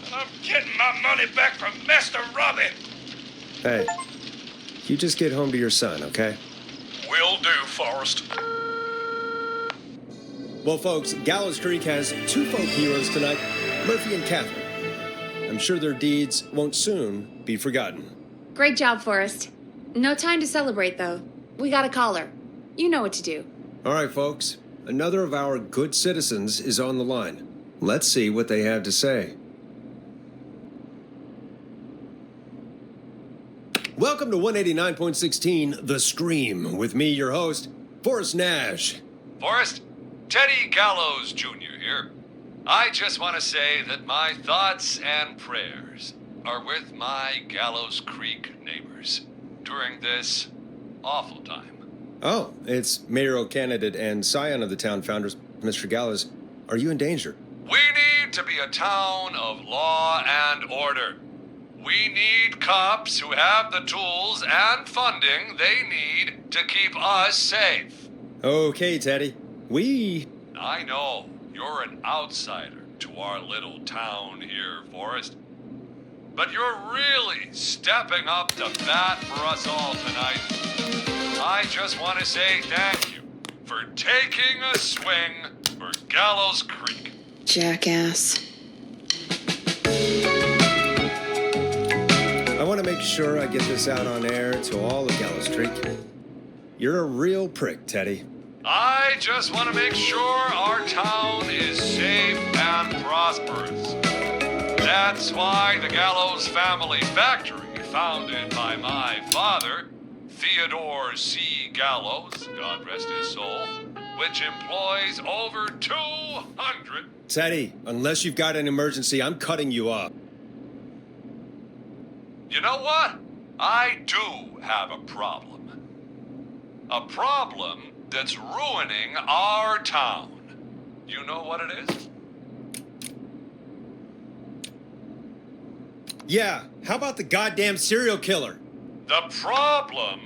And I'm getting my money back from Mr. Robbie. Hey, you just get home to your son, okay? Will do, Forrest. Well, folks, Gallows Creek has 2 folk heroes tonight, Murphy and Catherine. I'm sure their deeds won't soon be forgotten. Great job, Forrest. No time to celebrate, though. We got a caller. You know what to do. All right, folks, another of our good citizens is on the line. Let's see what they have to say. Welcome to 189.16 The Scream, with me, your host, Forrest Nash. Forrest, Teddy Gallows Jr. here. I just want to say that my thoughts and prayers are with my Gallows Creek neighbors during this awful time. Oh, it's mayoral candidate and scion of the town founders, Mr. Gallows. Are you in danger? We need to be a town of law and order. We need cops who have the tools and funding they need to keep us safe. Okay, Teddy. I know you're an outsider to our little town here, Forrest. But you're really stepping up to bat for us all tonight. I just want to say thank you for taking a swing for Gallows Creek. Jackass. I want to make sure I get this out on air to all of Gallows Creek. You're a real prick, Teddy. I just want to make sure our town is safe and prosperous. That's why the Gallows Family Factory, founded by my father, Theodore C. Gallows, God rest his soul, which employs over 200... Teddy, unless you've got an emergency, I'm cutting you off. You know what? I do have a problem. A problem that's ruining our town. You know what it is? Yeah, how about the goddamn serial killer? The problem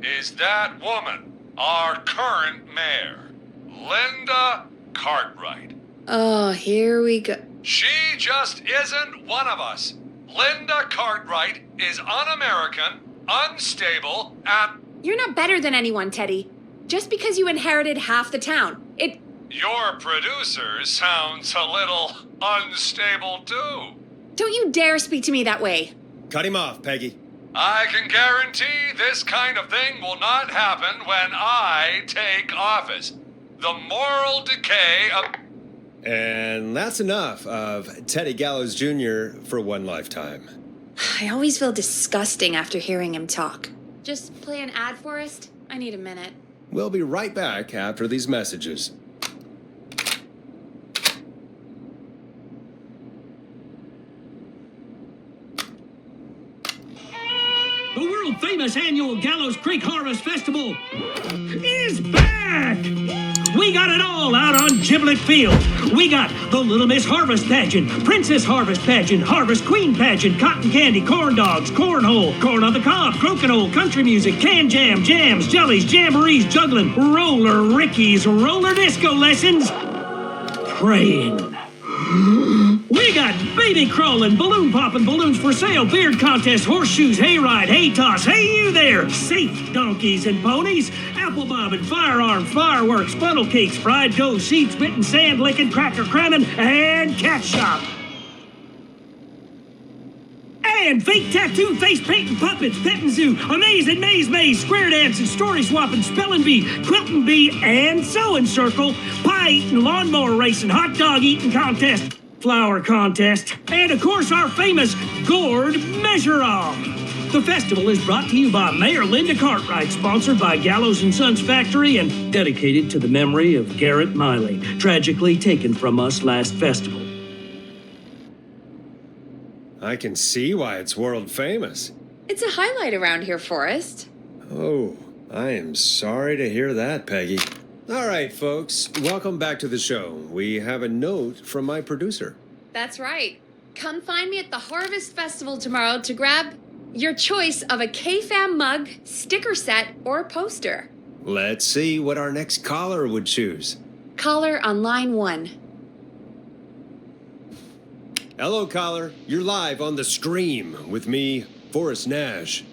is that woman, our current mayor, Linda Cartwright. Oh, here we go. She just isn't one of us. Linda Cartwright is un-American, unstable, and... You're not better than anyone, Teddy. Just because you inherited half the town, Your producer sounds a little unstable, too. Don't you dare speak to me that way. Cut him off, Peggy. I can guarantee this kind of thing will not happen when I take office. The moral decay of... And that's enough of Teddy Gallows Jr. for one lifetime. I always feel disgusting after hearing him talk. Just play an ad, Forrest? I need a minute. We'll be right back after these messages. The world-famous annual Gallows Creek Harvest Festival is back! We got it all out on Giblet Field. We got the Little Miss Harvest Pageant, Princess Harvest Pageant, Harvest Queen Pageant, Cotton Candy, Corn Dogs, Cornhole, Corn on the Cob, Crokinole, Country Music, Can Jam, Jams, Jellies, Jamborees, Juggling, Roller Rickies, Roller Disco Lessons, Praying. We got baby crawling, balloon popping, balloons for sale, beard contest, horseshoes, hayride, hay toss, hey you there, safe donkeys and ponies, apple bobbing, firearm, fireworks, funnel cakes, fried dough, seed spitting, sand licking, cracker cramming, and cat shop. And fake tattoo, face painting, puppets, petting zoo, amazing maze, square dancing, story swapping, spelling bee, quilting bee, and sewing circle, pie eating, lawnmower racing, hot dog eating contest, flower contest, and of course our famous gourd measure-off. The festival is brought to you by Mayor Linda Cartwright, sponsored by Gallows & Sons Factory, and dedicated to the memory of Garrett Miley, tragically taken from us last festival. I can see why it's world famous. It's a highlight around here, Forrest. Oh, I am sorry to hear that, Peggy. All right, folks, welcome back to the show. We have a note from my producer. That's right. Come find me at the Harvest Festival tomorrow to grab your choice of a K-Fam mug, sticker set, or poster. Let's see what our next caller would choose. Caller on line 1. Hello, caller. You're live on The Scream with me, Forrest Nash.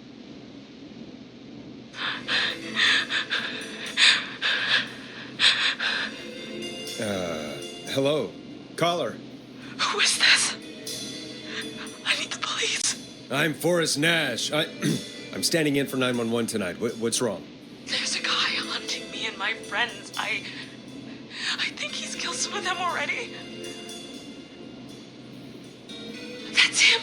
Hello, caller. Who is this? I need the police. I'm Forrest Nash. I'm standing in for 911 tonight. What's wrong? There's a guy hunting me and my friends. I think he's killed some of them already. That's him.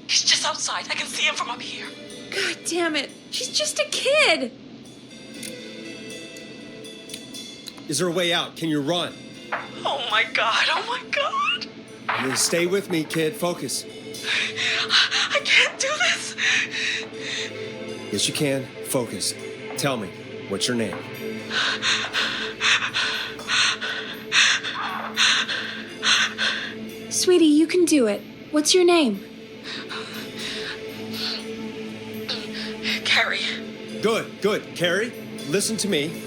He's just outside. I can see him from up here. God damn it. She's just a kid. Is there a way out? Can you run? Oh my God. Oh my God. You stay with me, kid. Focus. I can't do this. Yes, you can. Focus. Tell me, what's your name? Sweetie, you can do it. What's your name? Carrie. Good. Carrie, listen to me.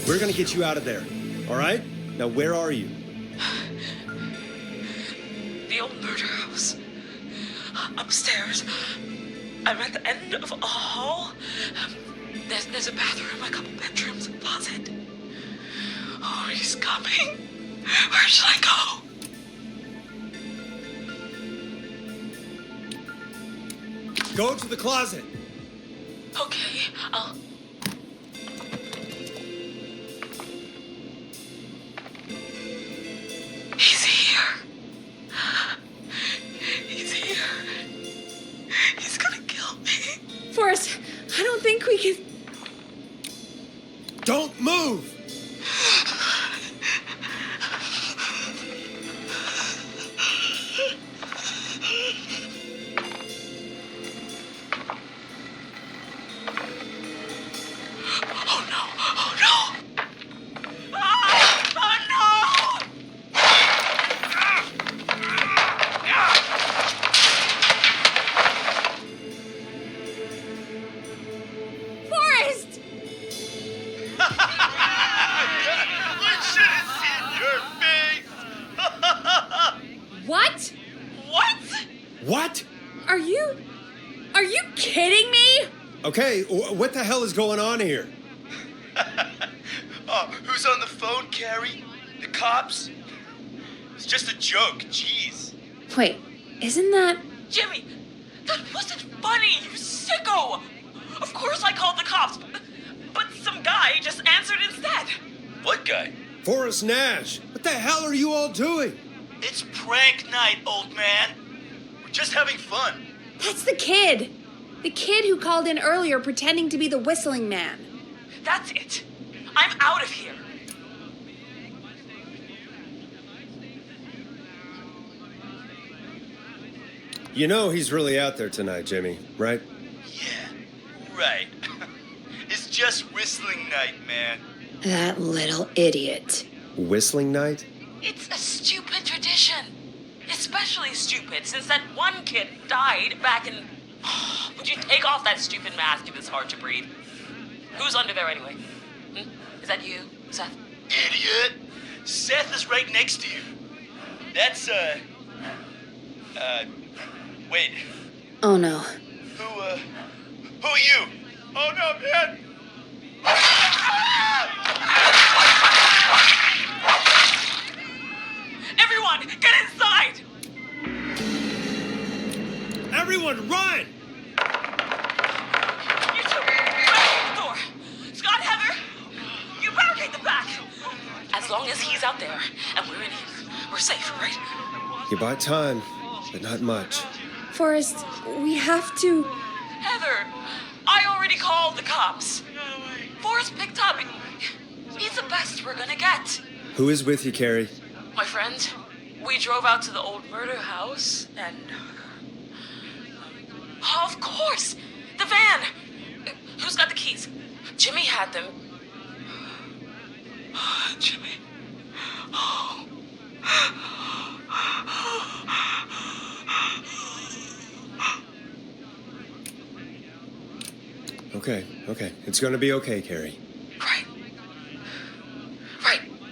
We're gonna get you out of there, all right? Now, where are you? The old murder house. Upstairs. I'm at the end of a hall. There's a bathroom, a couple bedrooms, a closet. Oh, he's coming. Where should I go? Go to the closet. Okay, I'll... He's here. He's here. He's gonna kill me. Forrest, I don't think we can... Don't move! Oh no! Oh no! Ah! Oh no! Forrest! What should have seen your face? What? What? What? Are you kidding me? Okay, what the hell is going on here? Who's on the phone, Carrie? The cops? It's just a joke, jeez. Wait, isn't that... Jimmy, that wasn't funny, you sicko! Of course I called the cops, but some guy just answered instead. What guy? Forrest Nash, what the hell are you all doing? It's prank night, old man. We're just having fun. That's the kid. The kid who called in earlier pretending to be the whistling man. That's it. I'm out of here. You know he's really out there tonight, Jimmy, right? Yeah, right. It's just whistling night, man. That little idiot. Whistling night? It's a stupid tradition. Especially stupid since that one kid died back in... Would you take off that stupid mask if it's hard to breathe? Who's under there anyway? Is that you, Seth? Idiot! Seth is right next to you. That's, wait. Oh no. Who are you? Oh no, man! Everyone, get inside! Everyone, run! You two, barricade the door. Scott, Heather, you barricade the back. As long as he's out there and we're in here, we're safe, right? You buy time, but not much. Forrest, we have to... Heather, I already called the cops. Forrest picked up. He's the best we're gonna get. Who is with you, Carrie? My friend, we drove out to the old murder house and... Oh, of course! The van! Who's got the keys? Jimmy had them. Jimmy. Oh. Okay. It's gonna be okay, Carrie. Right.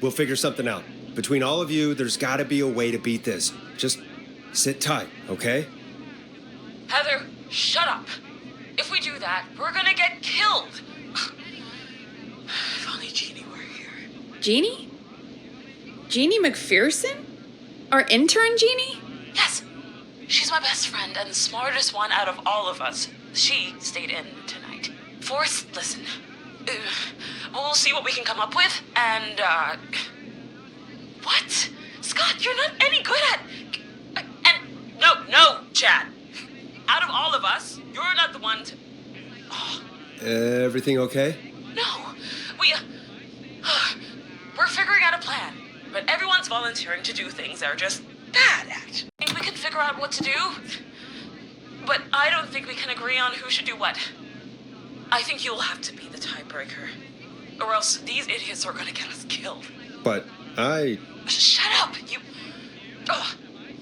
We'll figure something out. Between all of you, there's gotta be a way to beat this. Just sit tight, okay? Heather, shut up. If we do that, we're gonna get killed. If only Jeannie were here. Jeannie? Jeannie McPherson? Our intern Jeannie? Yes. She's my best friend and the smartest one out of all of us. She stayed in tonight. Forrest, listen. We'll see what we can come up with, and, What? Scott, you're not any good at... No, Chad. Out of all of us, you're not the one to... Everything okay? No, we're figuring out a plan, but everyone's volunteering to do things they're just bad at. We can figure out what to do, but I don't think we can agree on who should do what. I think you'll have to be the tiebreaker, or else these idiots are gonna get us killed. But Shut up, you...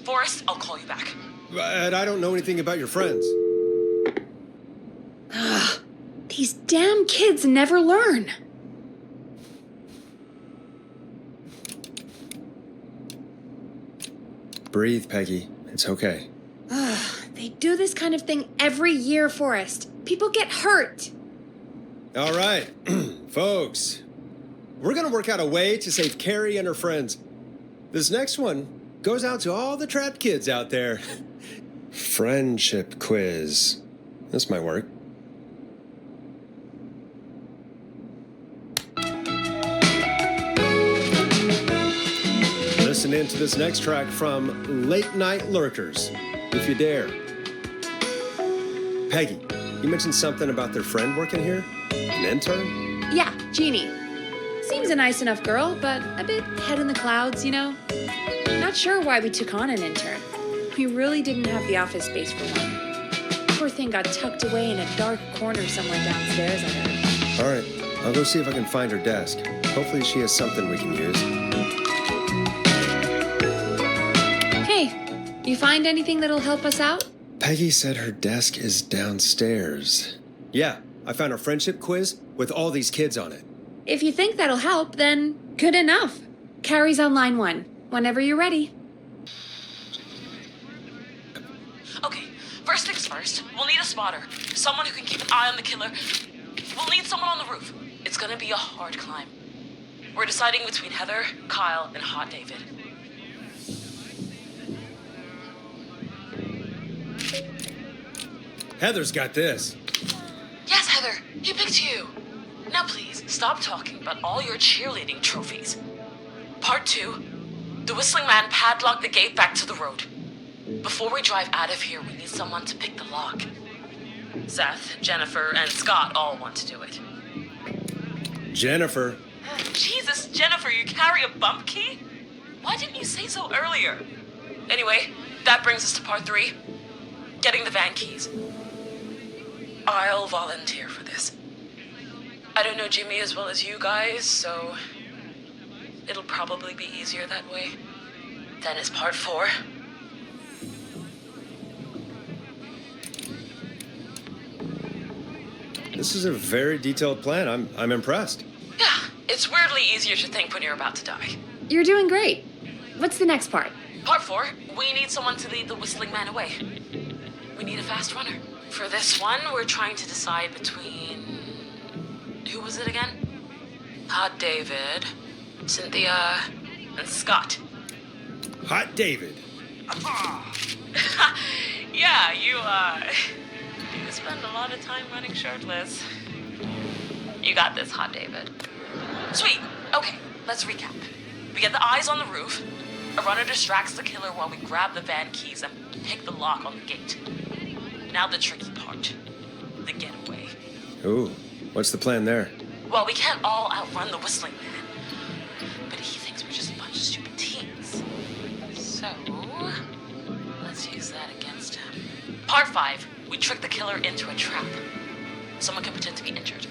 Forrest, I'll call you back. But I don't know anything about your friends. These damn kids never learn. Breathe, Peggy. It's okay. They do this kind of thing every year, Forrest. People get hurt. All right, folks. We're gonna work out a way to save Carrie and her friends. This next one goes out to all the trapped kids out there. Friendship quiz. This might work. Listen in to this next track from Late Night Lurkers, if you dare. Peggy, you mentioned something about their friend working here? An intern? Yeah, Jeannie. Seems a nice enough girl, but a bit head in the clouds, you know? Not sure why we took on an intern. We really didn't have the office space for one. Poor thing got tucked away in a dark corner somewhere downstairs, I heard. All right, I'll go see if I can find her desk. Hopefully she has something we can use. Hey, you find anything that'll help us out? Peggy said her desk is downstairs. Yeah, I found a friendship quiz with all these kids on it. If you think that'll help, then good enough. Carrie's on line 1, whenever you're ready. Okay, first things first, we'll need a spotter. Someone who can keep an eye on the killer. We'll need someone on the roof. It's gonna be a hard climb. We're deciding between Heather, Kyle, and Hot David. Heather's got this. Yes, Heather, he picked you. Now please, stop talking about all your cheerleading trophies. Part 2, the Whistling Man padlocked the gate back to the road. Before we drive out of here, we need someone to pick the lock. Seth, Jennifer, and Scott all want to do it. Jennifer. Jesus, Jennifer, you carry a bump key? Why didn't you say so earlier? Anyway, that brings us to part 3, getting the van keys. I'll volunteer for this. I don't know Jimmy as well as you guys, so it'll probably be easier that way. Then it's part 4. This is a very detailed plan. I'm impressed. Yeah, it's weirdly easier to think when you're about to die. You're doing great. What's the next part? Part 4, we need someone to lead the Whistling Man away. We need a fast runner. For this one, we're trying to decide between... Who was it again? Hot David, Cynthia, and Scott. Hot David. Yeah, you spend a lot of time running shirtless. You got this, Hot David. Sweet. Okay, let's recap. We get the eyes on the roof. A runner distracts the killer while we grab the van keys and pick the lock on the gate. Now the tricky part. The getaway. Ooh, what's the plan there? Well, we can't all outrun the Whistling Man. But he thinks we're just a bunch of stupid teens. So, let's use that against him. Part 5. We trick the killer into a trap. Someone can pretend to be injured.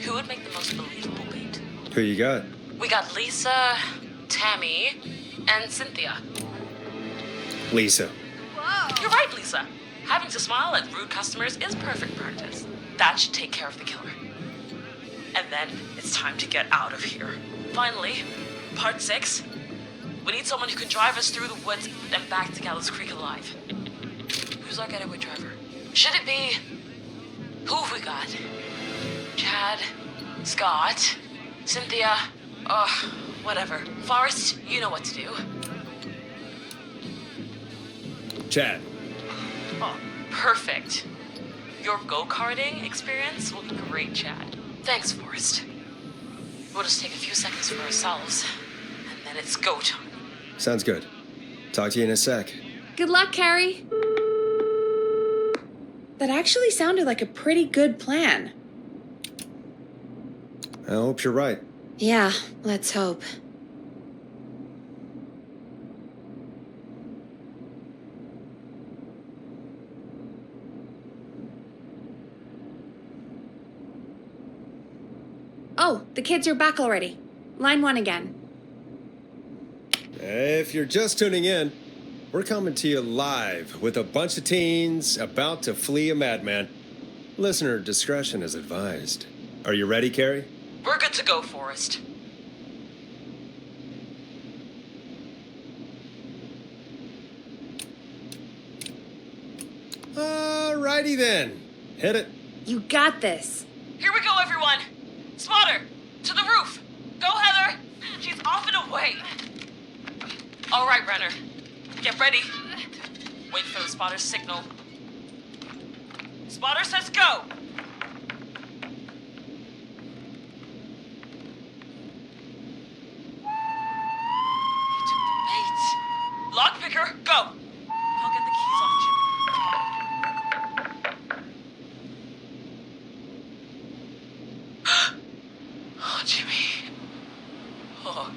Who would make the most believable bait? Who you got? We got Lisa, Tammy, and Cynthia. Lisa. Whoa. You're right, Lisa. Having to smile at rude customers is perfect practice. That should take care of the killer. And then it's time to get out of here. Finally, part 6. We need someone who can drive us through the woods and back to Gallows Creek alive. Who's our getaway driver? Should it be... Who have we got? Chad, Scott, Cynthia, whatever. Forrest, you know what to do. Chad. Oh, perfect. Your go-karting experience will be great, Chad. Thanks, Forrest. We'll just take a few seconds for ourselves, and then it's go time. Sounds good. Talk to you in a sec. Good luck, Carrie. That actually sounded like a pretty good plan. I hope you're right. Yeah, let's hope. Oh, the kids are back already. Line 1 again. If you're just tuning in, we're coming to you live with a bunch of teens about to flee a madman. Listener discretion is advised. Are you ready, Carrie? We're good to go, Forrest. Alrighty then. Hit it. You got this. Here we go, everyone. Spotter, to the roof. Go, Heather. She's off and away. All right, Renner. Get ready. Wait for the spotter's signal. Spotter says go! He took the bait. Lockpicker, go! I'll get the keys off Jimmy. Oh, Jimmy. Oh,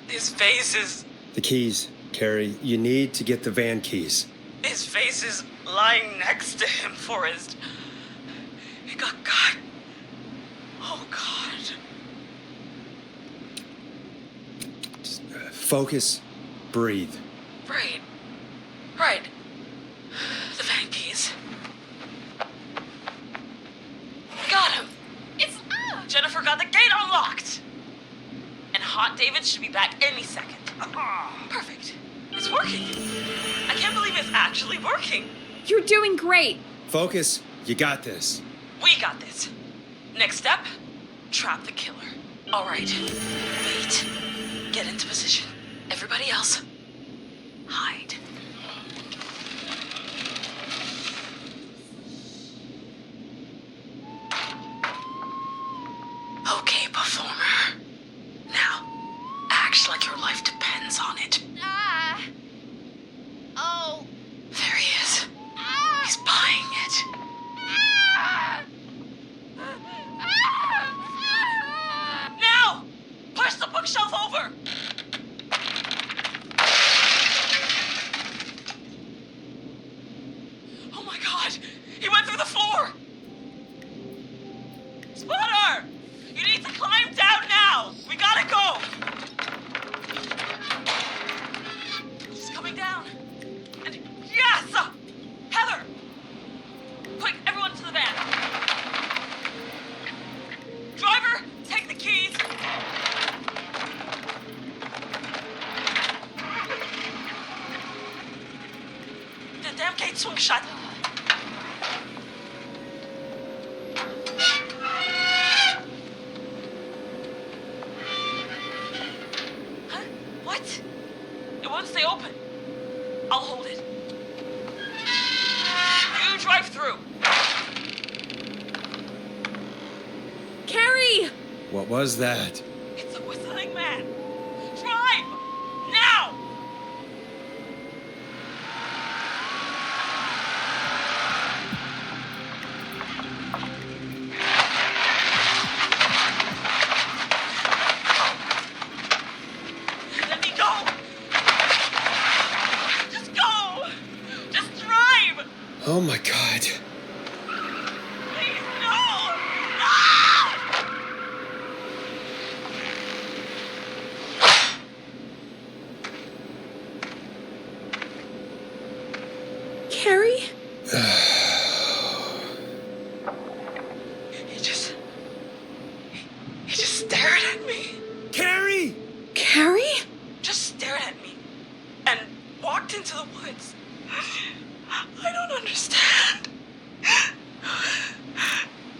his face is... The keys, Carrie. You need to get the van keys. His face is lying next to him, Forrest. He got cut. Oh, God. Just, focus. Breathe. Right. Right. The van keys. Got him. It's... Jennifer got the gate unlocked. And Hot David should be back any second. Perfect. It's working. I can't believe it's actually working. You're doing great. Focus. You got this. We got this. Next step, trap the killer. All right. Wait. Get into position. Everybody else, hide. Okay, performer. Now, act like your life depends on it. Oh. There he is. He's buying it. Now! Push the bookshelf over! Oh my God! He went through the floor! Spotter! You need to climb down now! We gotta go! She's coming down. And yes! Heather! Quick, everyone to the van. Driver, take the keys. The damn gate swung shut. Huh? What? It won't stay open. I'll hold it. You drive through. Carrie! What was that? It's a whistling man. Drive! Now! Let me go! Just go! Just drive! Oh my God. Please, no! No! Carrie? He just stared at me. Carrie! Carrie? Just stared at me and walked into the woods. I don't understand.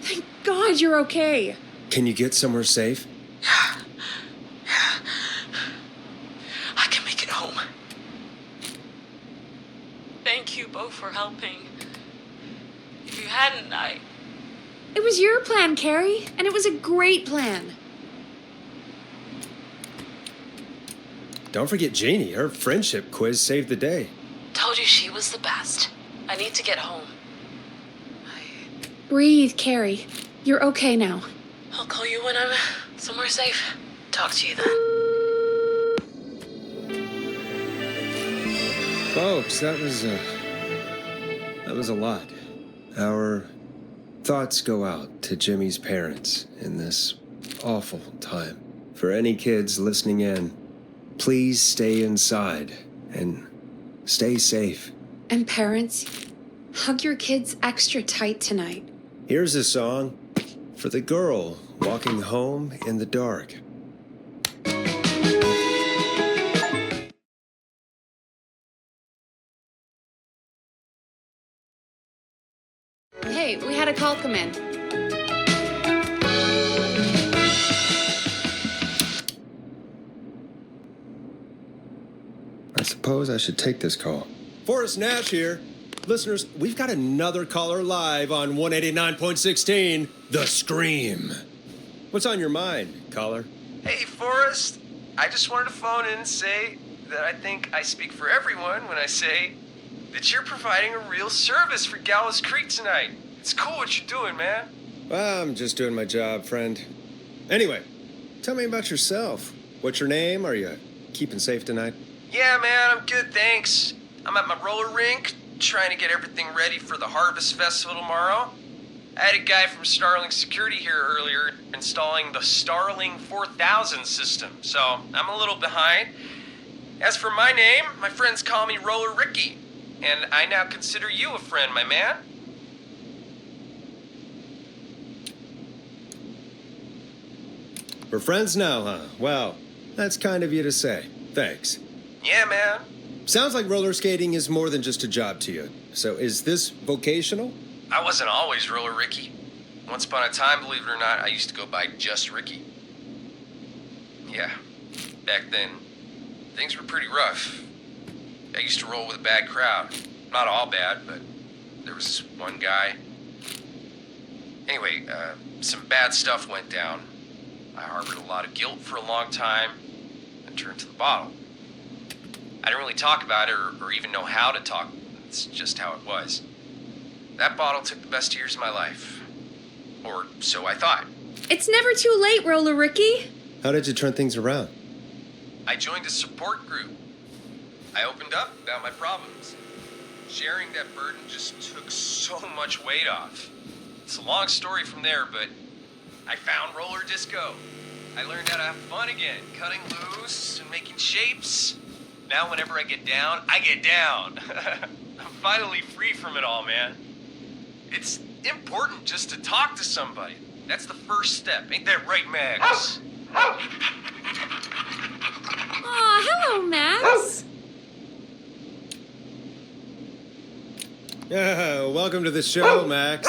Thank God you're okay. Can you get somewhere safe? I can make it home. Thank you both for helping. If you hadn't, It was your plan, Carrie, and it was a great plan. Don't forget Jeannie. Her friendship quiz saved the day. told you she was the best. I need to get home. Breathe, Carrie. You're okay now. I'll call you when I'm somewhere safe. Talk to you then. Folks, that was a lot. Our thoughts go out to Jimmy's parents in this awful time. For any kids listening in, please stay inside and stay safe. And parents, hug your kids extra tight tonight. Here's a song for the girl walking home in the dark. Hey, we had a call come in. suppose I should take this call. Forrest Nash here. Listeners, we've got another caller live on 189.16, The Scream. What's on your mind, caller? Hey, Forrest. I just wanted to phone in and say that I think I speak for everyone when I say that you're providing a real service for Gallows Creek tonight. It's cool what you're doing, man. Well, I'm just doing my job, friend. Anyway, tell me about yourself. What's your name? Are you keeping safe tonight? Yeah, man, I'm good, thanks. I'm at my roller rink, trying to get everything ready for the Harvest Festival tomorrow. I had a guy from Starling Security here earlier installing the Starling 4000 system, so I'm a little behind. As for my name, my friends call me Roller Ricky, and I now consider you a friend, my man. We're friends now, huh? Well, that's kind of you to say. Thanks. Yeah, man. Sounds like roller skating is more than just a job to you. So is this vocational? I wasn't always Roller Ricky. Once upon a time, believe it or not, I used to go by just Ricky. Yeah, back then, things were pretty rough. I used to roll with a bad crowd. Not all bad, but there was this one guy. Anyway, some bad stuff went down. I harbored a lot of guilt for a long time and turned to the bottle. I didn't really talk about it or even know how to talk. It's just how it was. That bottle took the best years of my life. Or so I thought. It's never too late, Roller Ricky. How did you turn things around? I joined a support group. I opened up about my problems. Sharing that burden just took so much weight off. It's a long story from there, but I found roller disco. I learned how to have fun again, cutting loose and making shapes. Now whenever I get down, I get down. I'm finally free from it all, man. It's important just to talk to somebody. That's the first step. Ain't that right, Max? Aw, hello, Max. Yeah, welcome to the show, Max.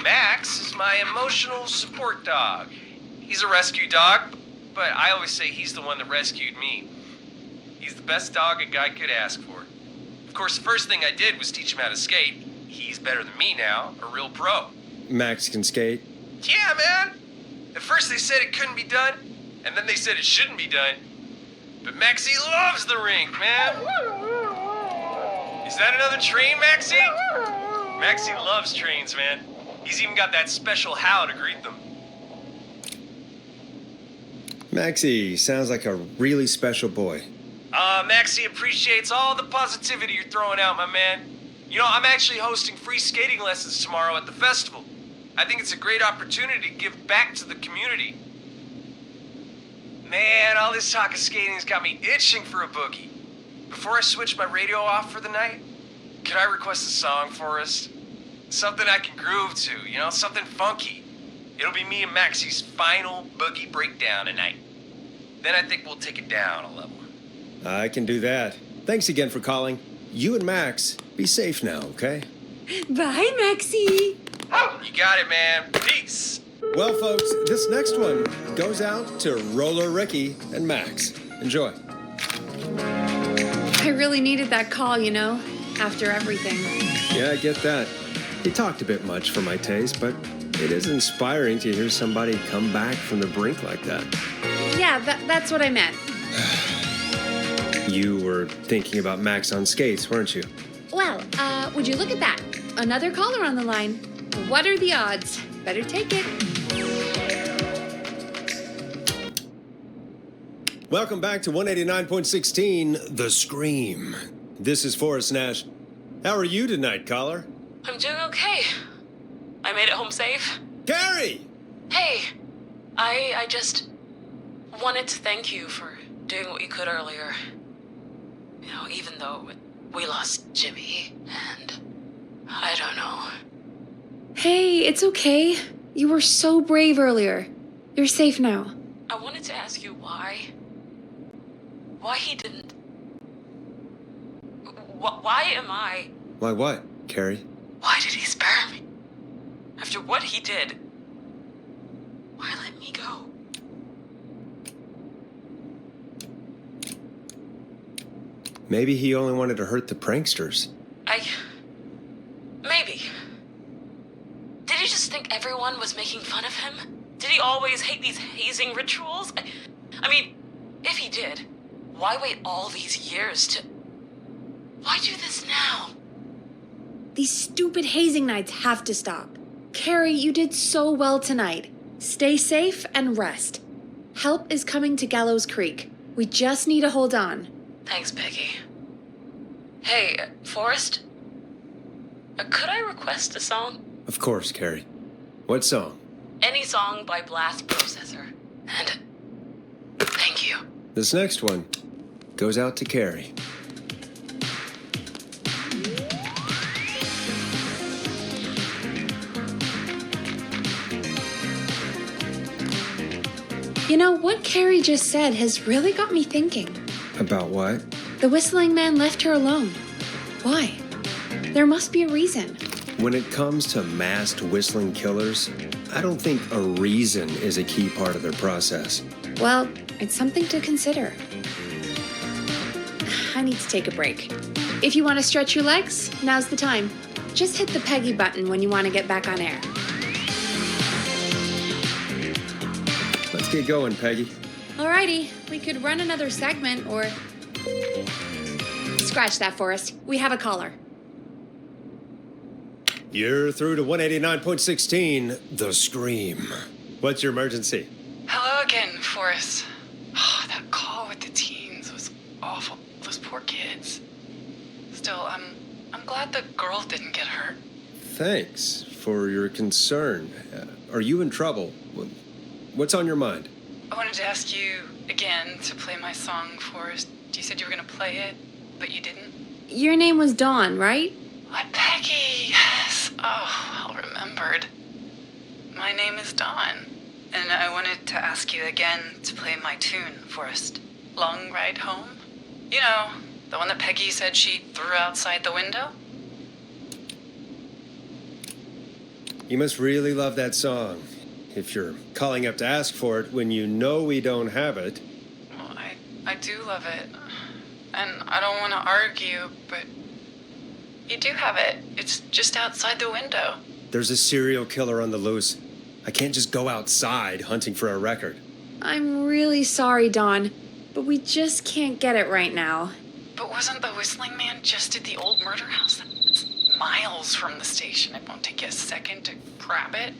Max is my emotional support dog. He's a rescue dog, but I always say he's the one that rescued me. He's the best dog a guy could ask for. Of course, the first thing I did was teach him how to skate. He's better than me now, a real pro. Max can skate? Yeah, man. At first they said it couldn't be done, and then they said it shouldn't be done. But Maxy loves the rink, man. Is that another train, Maxy? Maxy loves trains, man. He's even got that special how to greet them. Maxy sounds like a really special boy. Maxy appreciates all the positivity you're throwing out, my man. You know, I'm actually hosting free skating lessons tomorrow at the festival. I think it's a great opportunity to give back to the community. Man, all this talk of skating's got me itching for a boogie. Before I switch my radio off for the night, could I request a song, Forrest? Something I can groove to, you know, something funky. It'll be me and Maxy's final boogie breakdown tonight. Then I think we'll take it down a level. I can do that. Thanks again for calling. You and Max, be safe now, okay? Bye, Maxy. You got it, man. Peace. Well, folks, this next one goes out to Roller Ricky and Max. Enjoy. I really needed that call, you know, after everything. Yeah, I get that. He talked a bit much for my taste, but it is inspiring to hear somebody come back from the brink like that. Yeah, that's what I meant. You were thinking about Max on skates, weren't you? Well, would you look at that? Another caller on the line. What are the odds? Better take it. Welcome back to 189.16, The Scream. This is Forrest Nash. How are you tonight, caller? I'm doing okay. I made it home safe. Carrie! Hey, I just wanted to thank you for doing what you could earlier. You know, even though we lost Jimmy, and I don't know. Hey, it's okay. You were so brave earlier. You're safe now. I wanted to ask you why he didn't... Why am I... Why what, Carrie? Why did he spare me? After what he did, why let me go? Maybe he only wanted to hurt the pranksters. Maybe. Did he just think everyone was making fun of him? Did he always hate these hazing rituals? I mean, if he did, why wait all these years to... Why do this now? These stupid hazing nights have to stop. Carrie, you did so well tonight. Stay safe and rest. Help is coming to Gallows Creek. We just need to hold on. Thanks, Peggy. Hey, Forrest? Could I request a song? Of course, Carrie. What song? Any song by Blast Processor. And thank you. This next one goes out to Carrie. You know, what Carrie just said has really got me thinking. About what? The whistling man left her alone. Why? There must be a reason. When it comes to masked whistling killers, I don't think a reason is a key part of their process. Well, it's something to consider. I need to take a break. If you want to stretch your legs, now's the time. Just hit the Peggy button when you want to get back on air. Let's get going, Peggy. Alrighty, we could run another segment or... Scratch that, Forrest. We have a caller. You're through to 189.16, The Scream. What's your emergency? Hello again, Forrest. Oh, that call with the teens was awful. Those poor kids. Still, I'm glad the girl didn't get hurt. Thanks for your concern. Are you in trouble? What's on your mind? I wanted to ask you again to play my song, Forrest. You said you were going to play it, but you didn't. Your name was Dawn, right? What, Peggy? Yes. Oh, well remembered. My name is Dawn, and I wanted to ask you again to play my tune, Forrest. Long Ride Home? You know, the one that Peggy said she threw outside the window? You must really love that song. If you're calling up to ask for it when you know we don't have it. Well, I do love it. And I don't want to argue, but you do have it. It's just outside the window. There's a serial killer on the loose. I can't just go outside hunting for a record. I'm really sorry, Dawn, but we just can't get it right now. But wasn't the whistling man just at the old murder house? It's miles from the station. It won't take you a second to grab it.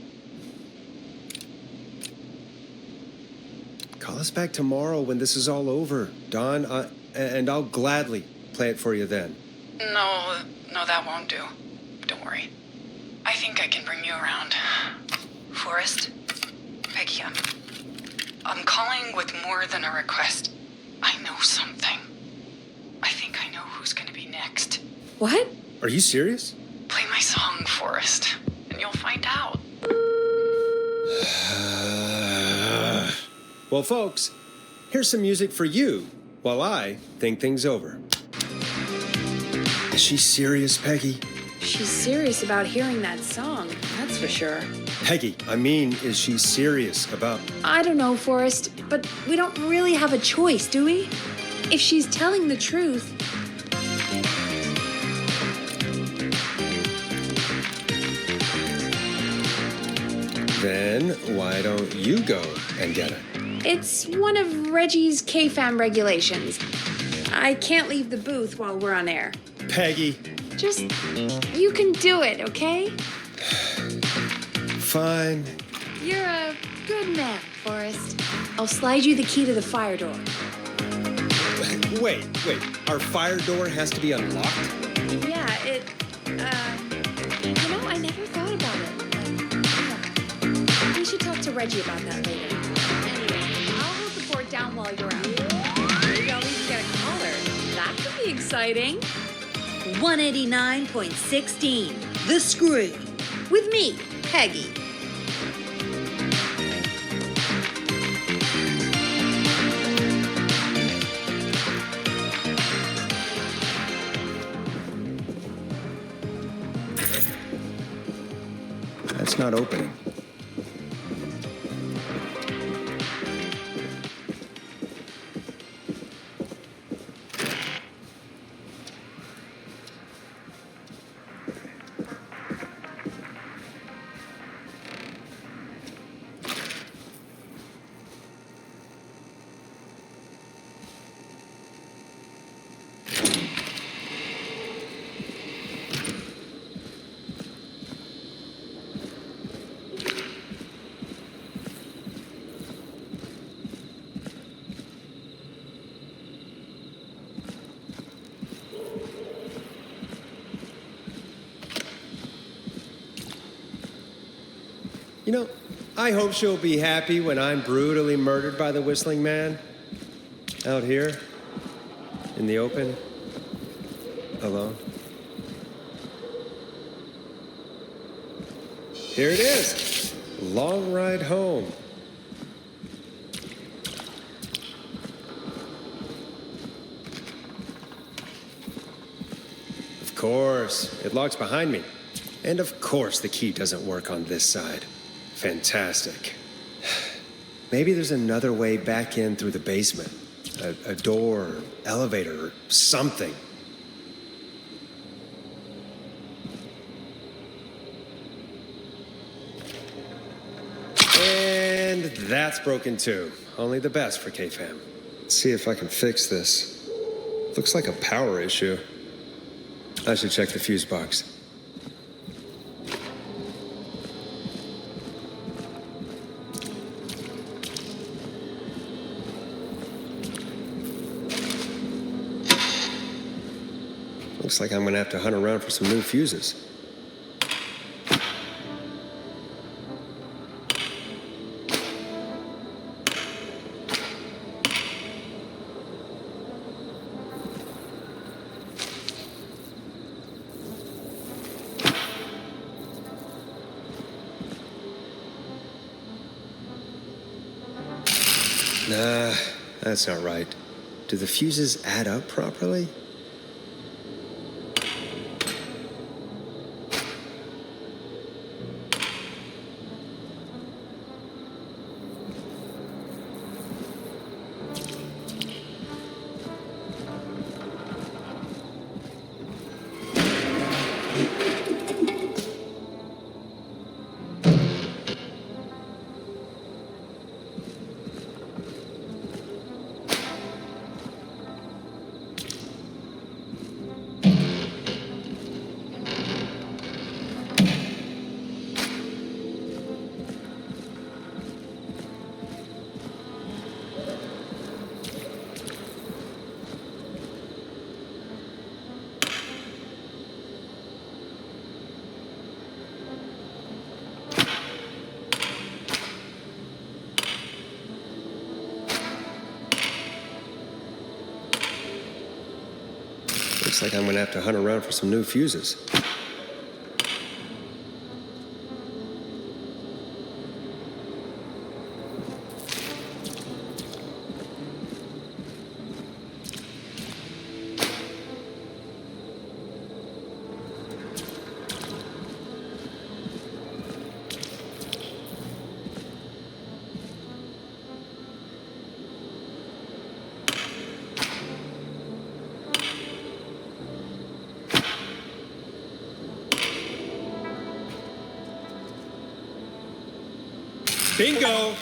Call us back tomorrow when this is all over, Dawn, and I'll gladly play it for you then. No, that won't do. Don't worry. I think I can bring you around. Forrest? Peggy, I'm calling with more than a request. I know something. I think I know who's gonna be next. What? Are you serious? Play my song, Forrest, and you'll find out. Well, folks, here's some music for you while I think things over. Is she serious, Peggy? She's serious about hearing that song, that's for sure. Peggy, I mean, is she serious about... I don't know, Forrest, but we don't really have a choice, do we? If she's telling the truth... Then why don't you go and get it? It's one of Reggie's K-Fam regulations. I can't leave the booth while we're on air. Peggy. Just, you can do it, okay? Fine. You're a good man, Forrest. I'll slide you the key to the fire door. Wait. Our fire door has to be unlocked? Yeah, you know, I never thought about it. Yeah. We should talk to Reggie about that later. Anyway, I'll hold the fort down while you're out. Maybe I'll even get a caller. That could be exciting. 189.16, The Scream. With me, Peggy. That's not opening. You know, I hope she'll be happy when I'm brutally murdered by the Whistling Man. Out here, in the open, alone. Here it is. Long ride home. Of course, it locks behind me. And of course the key doesn't work on this side. Fantastic. Maybe there's another way back in through the basement. A door, or elevator, or something. And that's broken too. Only the best for K-Fam. Let's see if I can fix this. Looks like a power issue. I should check the fuse box. Looks like I'm gonna have to hunt around for some new fuses. Nah, that's not right. Do the fuses add up properly? Looks like I'm gonna have to hunt around for some new fuses. Bingo!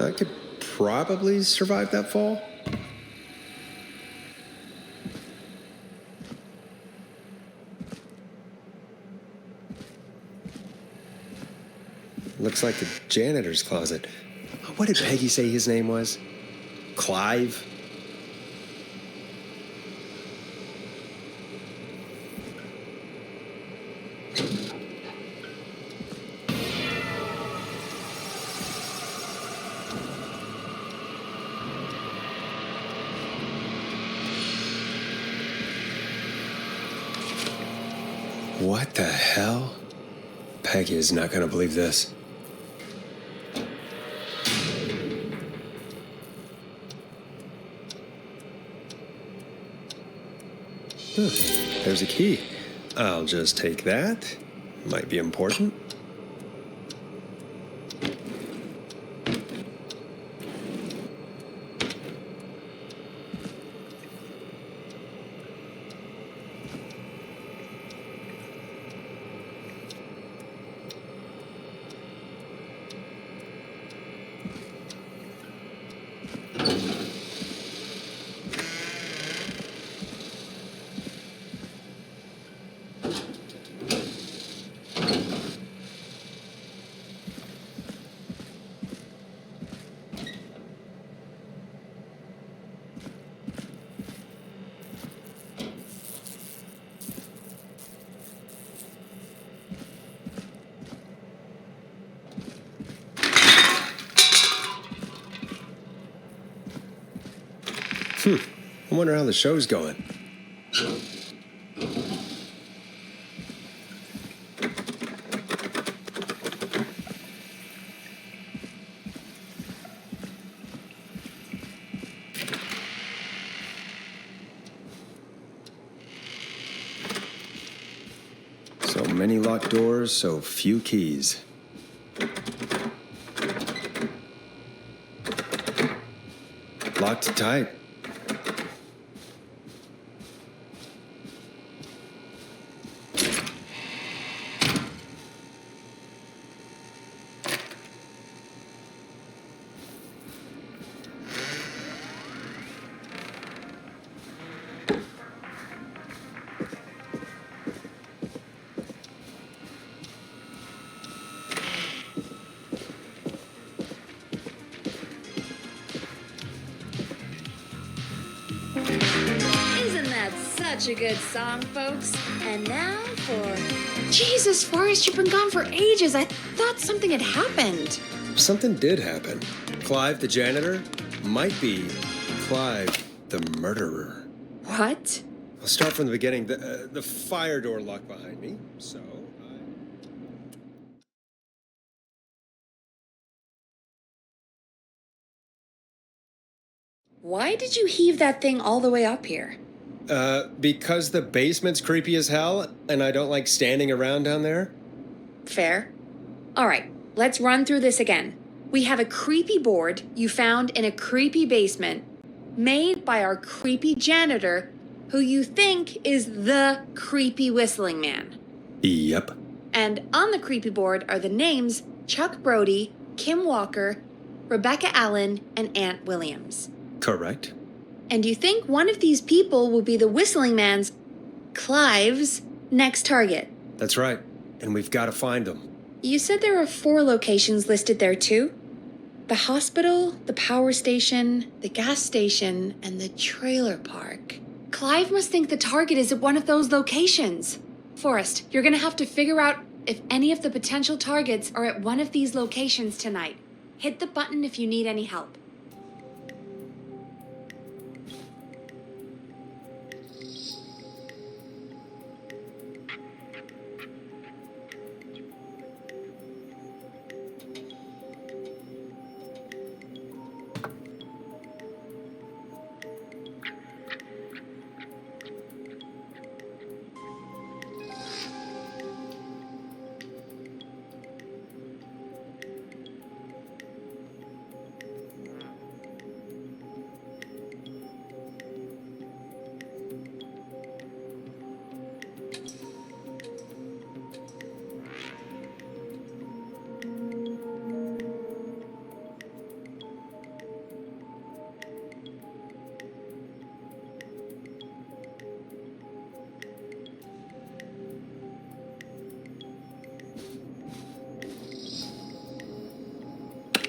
I could probably survive that fall. Looks like the janitor's closet. What did Peggy say his name was? Clive? What the hell? Peggy is not going to believe this. There's a key. I'll just take that. Might be important. I wonder how the show's going. So many locked doors, so few keys. Locked tight. Such a good song, folks. And now for... Jesus, Forrest, you've been gone for ages. I thought something had happened. Something did happen. Clive, the janitor, might be Clive, the murderer. What? I'll start from the beginning. The fire door locked behind me, so... Why did you heave that thing all the way up here? Because the basement's creepy as hell, and I don't like standing around down there. Fair. All right, let's run through this again. We have a creepy board you found in a creepy basement, made by our creepy janitor, who you think is the creepy whistling man. Yep. And on the creepy board are the names Chuck Brody, Kim Walker, Rebecca Allen, and Aunt Williams. Correct. And you think one of these people will be the whistling man's, Clive's, next target. That's right. And we've got to find them. You said there are 4 locations listed there too? The hospital, the power station, the gas station, and the trailer park. Clive must think the target is at one of those locations. Forrest, you're gonna have to figure out if any of the potential targets are at one of these locations tonight. Hit the button if you need any help.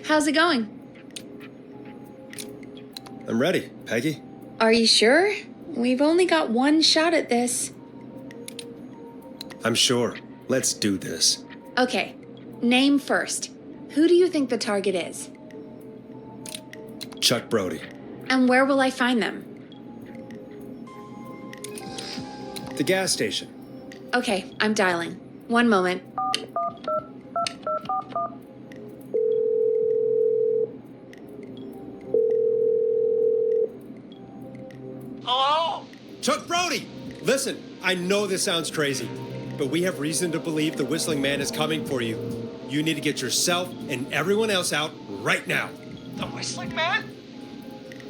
How's it going? I'm ready, Peggy. Are you sure? We've only got one shot at this. I'm sure. Let's do this. Okay, name first. Who do you think the target is? Chuck Brody. And where will I find them? The gas station. Okay, I'm dialing. One moment. Hello? Chuck Brody! Listen, I know this sounds crazy, but we have reason to believe the Whistling Man is coming for you. You need to get yourself and everyone else out right now. The Whistling Man?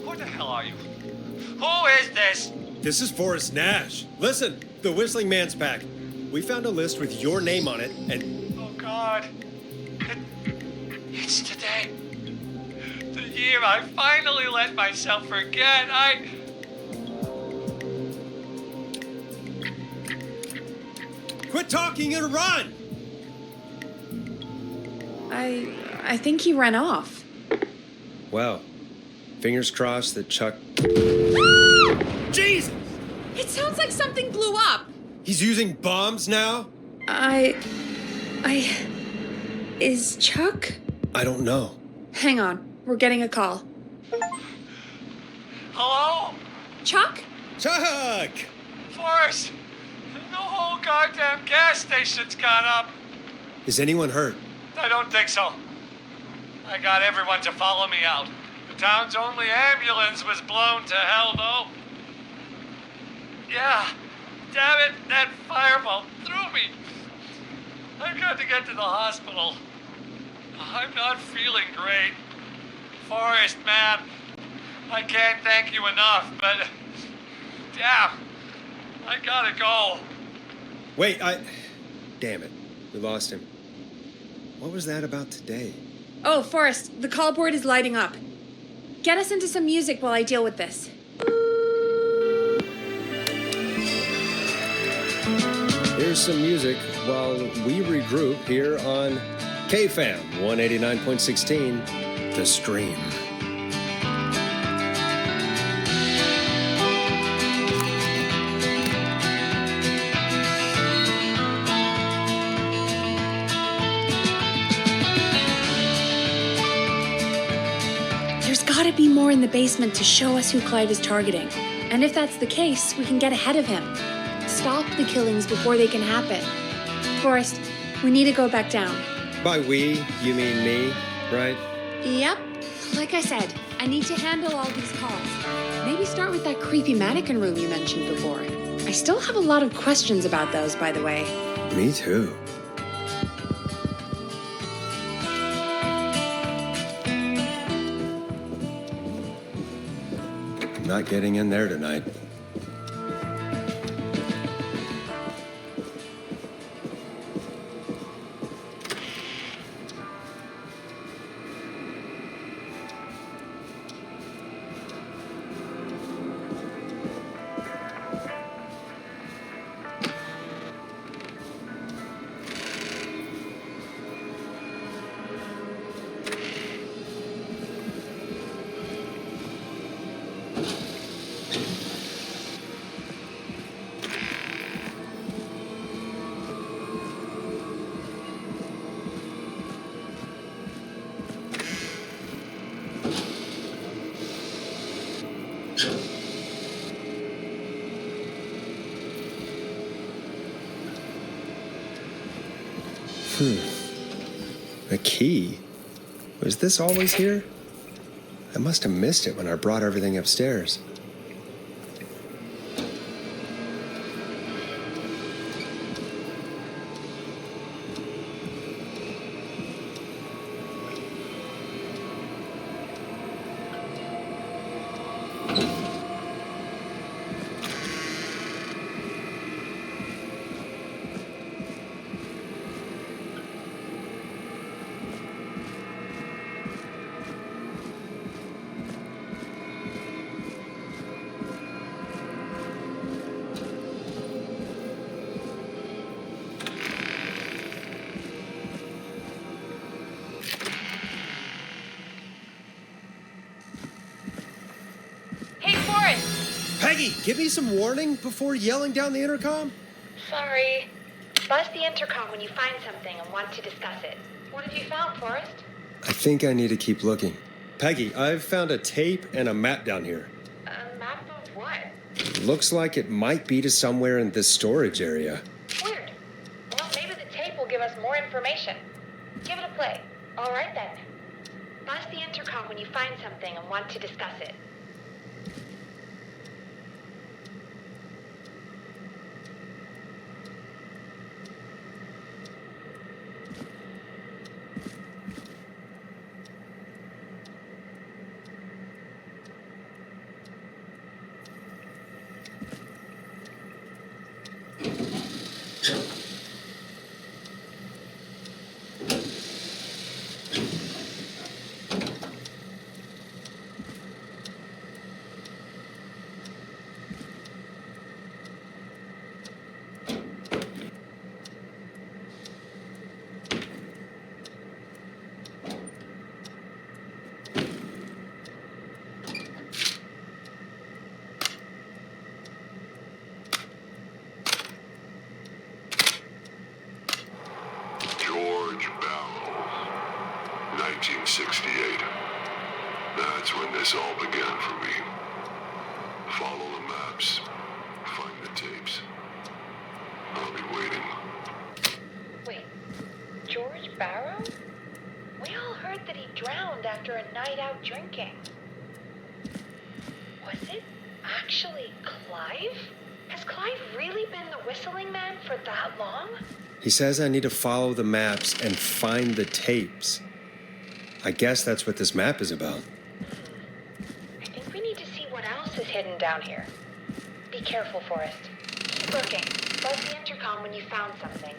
Who the hell are you? Who is this? This is Forrest Nash. Listen, the Whistling Man's back. We found a list with your name on it, and... Oh, God. It's today. The year I finally let myself forget. Quit talking and run! I think he ran off. Well, fingers crossed that Chuck... Jesus! It sounds like something blew up. He's using bombs now? Is Chuck? I don't know. Hang on, we're getting a call. Hello? Chuck? Chuck! Forrest! The whole goddamn gas station's gone up. Is anyone hurt? I don't think so. I got everyone to follow me out. The town's only ambulance was blown to hell, though. Yeah, damn it, that fireball threw me. I've got to get to the hospital. I'm not feeling great. Forrest, man, I can't thank you enough, but damn, I gotta go. Wait, Damn it. We lost him. What was that about today? Oh, Forrest, the call board is lighting up. Get us into some music while I deal with this. Here's some music while we regroup here on KFAM 189.16, The Stream. There's gotta be more in the basement to show us who Clive is targeting. And if that's the case, we can get ahead of him. Stop the killings before they can happen. Forrest, we need to go back down. By we, you mean me, right? Yep. Like I said, I need to handle all these calls. Maybe start with that creepy mannequin room you mentioned before. I still have a lot of questions about those, by the way. Me too. Not getting in there tonight. A key? Was this always here? I must have missed it when I brought everything upstairs. Peggy, give me some warning before yelling down the intercom. Sorry. Buzz the intercom when you find something and want to discuss it. What have you found, Forrest? I think I need to keep looking. Peggy, I've found a tape and a map down here. A map of what? Looks like it might be to somewhere in this storage area. Weird. Well, maybe the tape will give us more information. Give it a play. All right, then. Buzz the intercom when you find something and want to discuss it. Follow the maps. Find the tapes. I'll be waiting. Wait, George Barrow? We all heard that he drowned after a night out drinking. Was it actually Clive? Has Clive really been the whistling man for that long? He says I need to follow the maps and find the tapes. I guess that's what this map is about. I think we need to see what else is hidden down here. Be careful, Forrest. Keep looking. Buzz the intercom when you found something.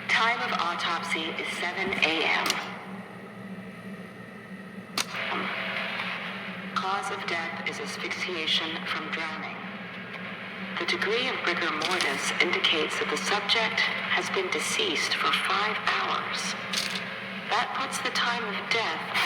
Time of autopsy is 7 a.m. Cause of death is asphyxiation from drowning. The degree of rigor mortis indicates that the subject has been deceased for 5 hours. That puts the time of death.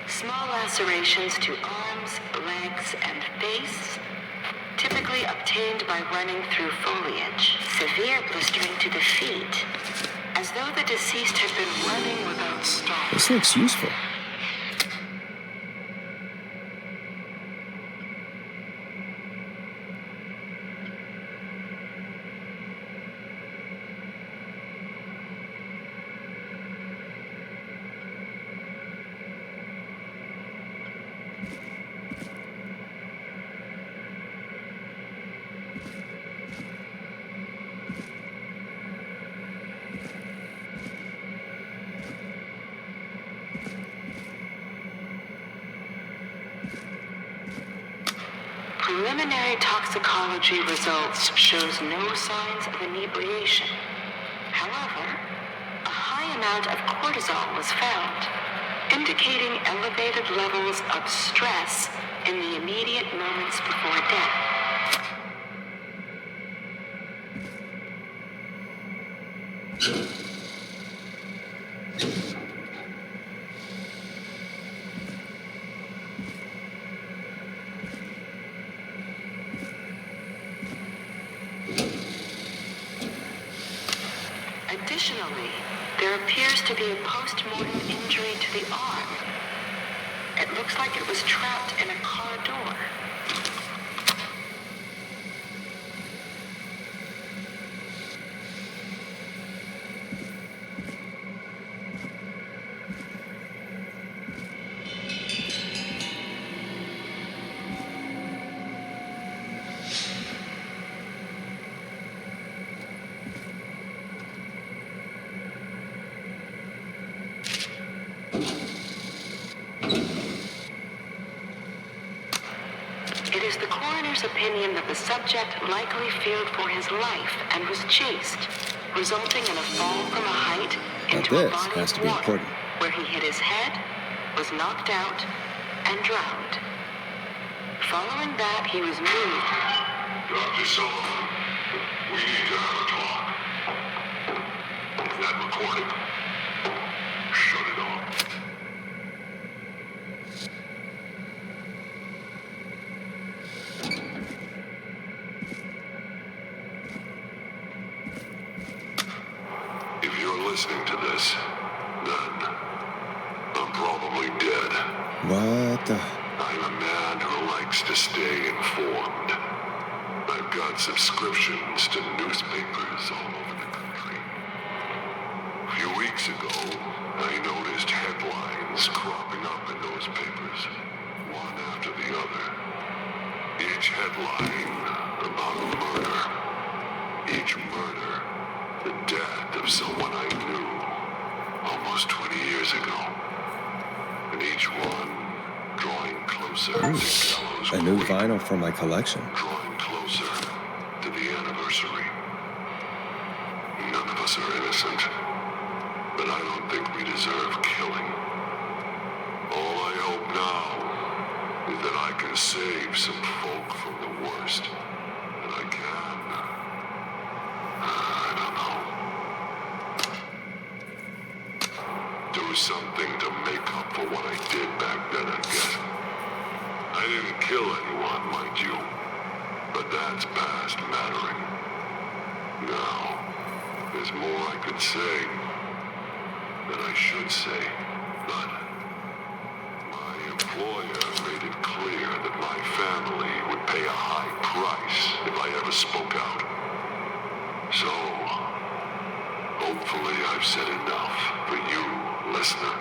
Small lacerations to arms, legs, and face, typically obtained by running through foliage. Severe blistering to the feet, as though the deceased had been running without stop. This looks useful. Preliminary toxicology results shows no signs of inebriation. However, a high amount of cortisol was found, indicating elevated levels of stress in the immediate moments before death. Additionally, there appears to be a post-mortem injury to the arm. It looks like it was trapped in a car door. It is the coroner's opinion that the subject likely feared for his life and was chased, resulting in a fall from a height into a This body has to of be water, important. where he hit his head, was knocked out, and drowned. Following that, he was moved. Dr. Sullivan, we need to have a talk. Is that recorded? Shut it off. If you're listening to this, then I'm probably dead. What the? I'm a man who likes to stay informed. I've got subscriptions to newspapers all over the country. A few weeks ago, I noticed headlines cropping up in those papers, one after the other. Each headline about a murder. Each murder, the death of someone I knew almost 20 years ago. And each one Drawing closer to Gallows A new Creek. vinyl for my collection. Drawing closer to the anniversary. None of us are innocent, but I don't think we deserve killing. All I hope now is that I can save some folk from the worst. And I can. I don't know. Do something to make up for what I did back then, I guess. I didn't kill anyone, mind you, but that's past mattering. Now, there's more I could say than I should say, but my employer made it clear that my family would pay a high price if I ever spoke out. So, hopefully I've said enough for you, listener,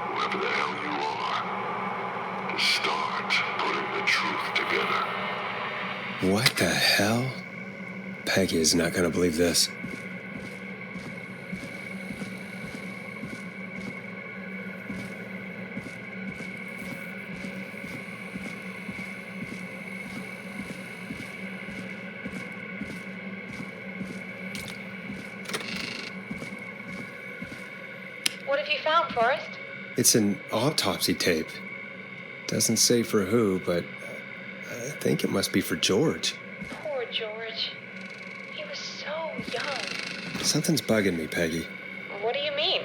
whoever the hell you are, to start putting the truth together. What the hell? Peggy is not going to believe this. What have you found, Forrest? It's an autopsy tape. Doesn't say for who, but I think it must be for George. Poor George. He was so young. Something's bugging me, Peggy. What do you mean?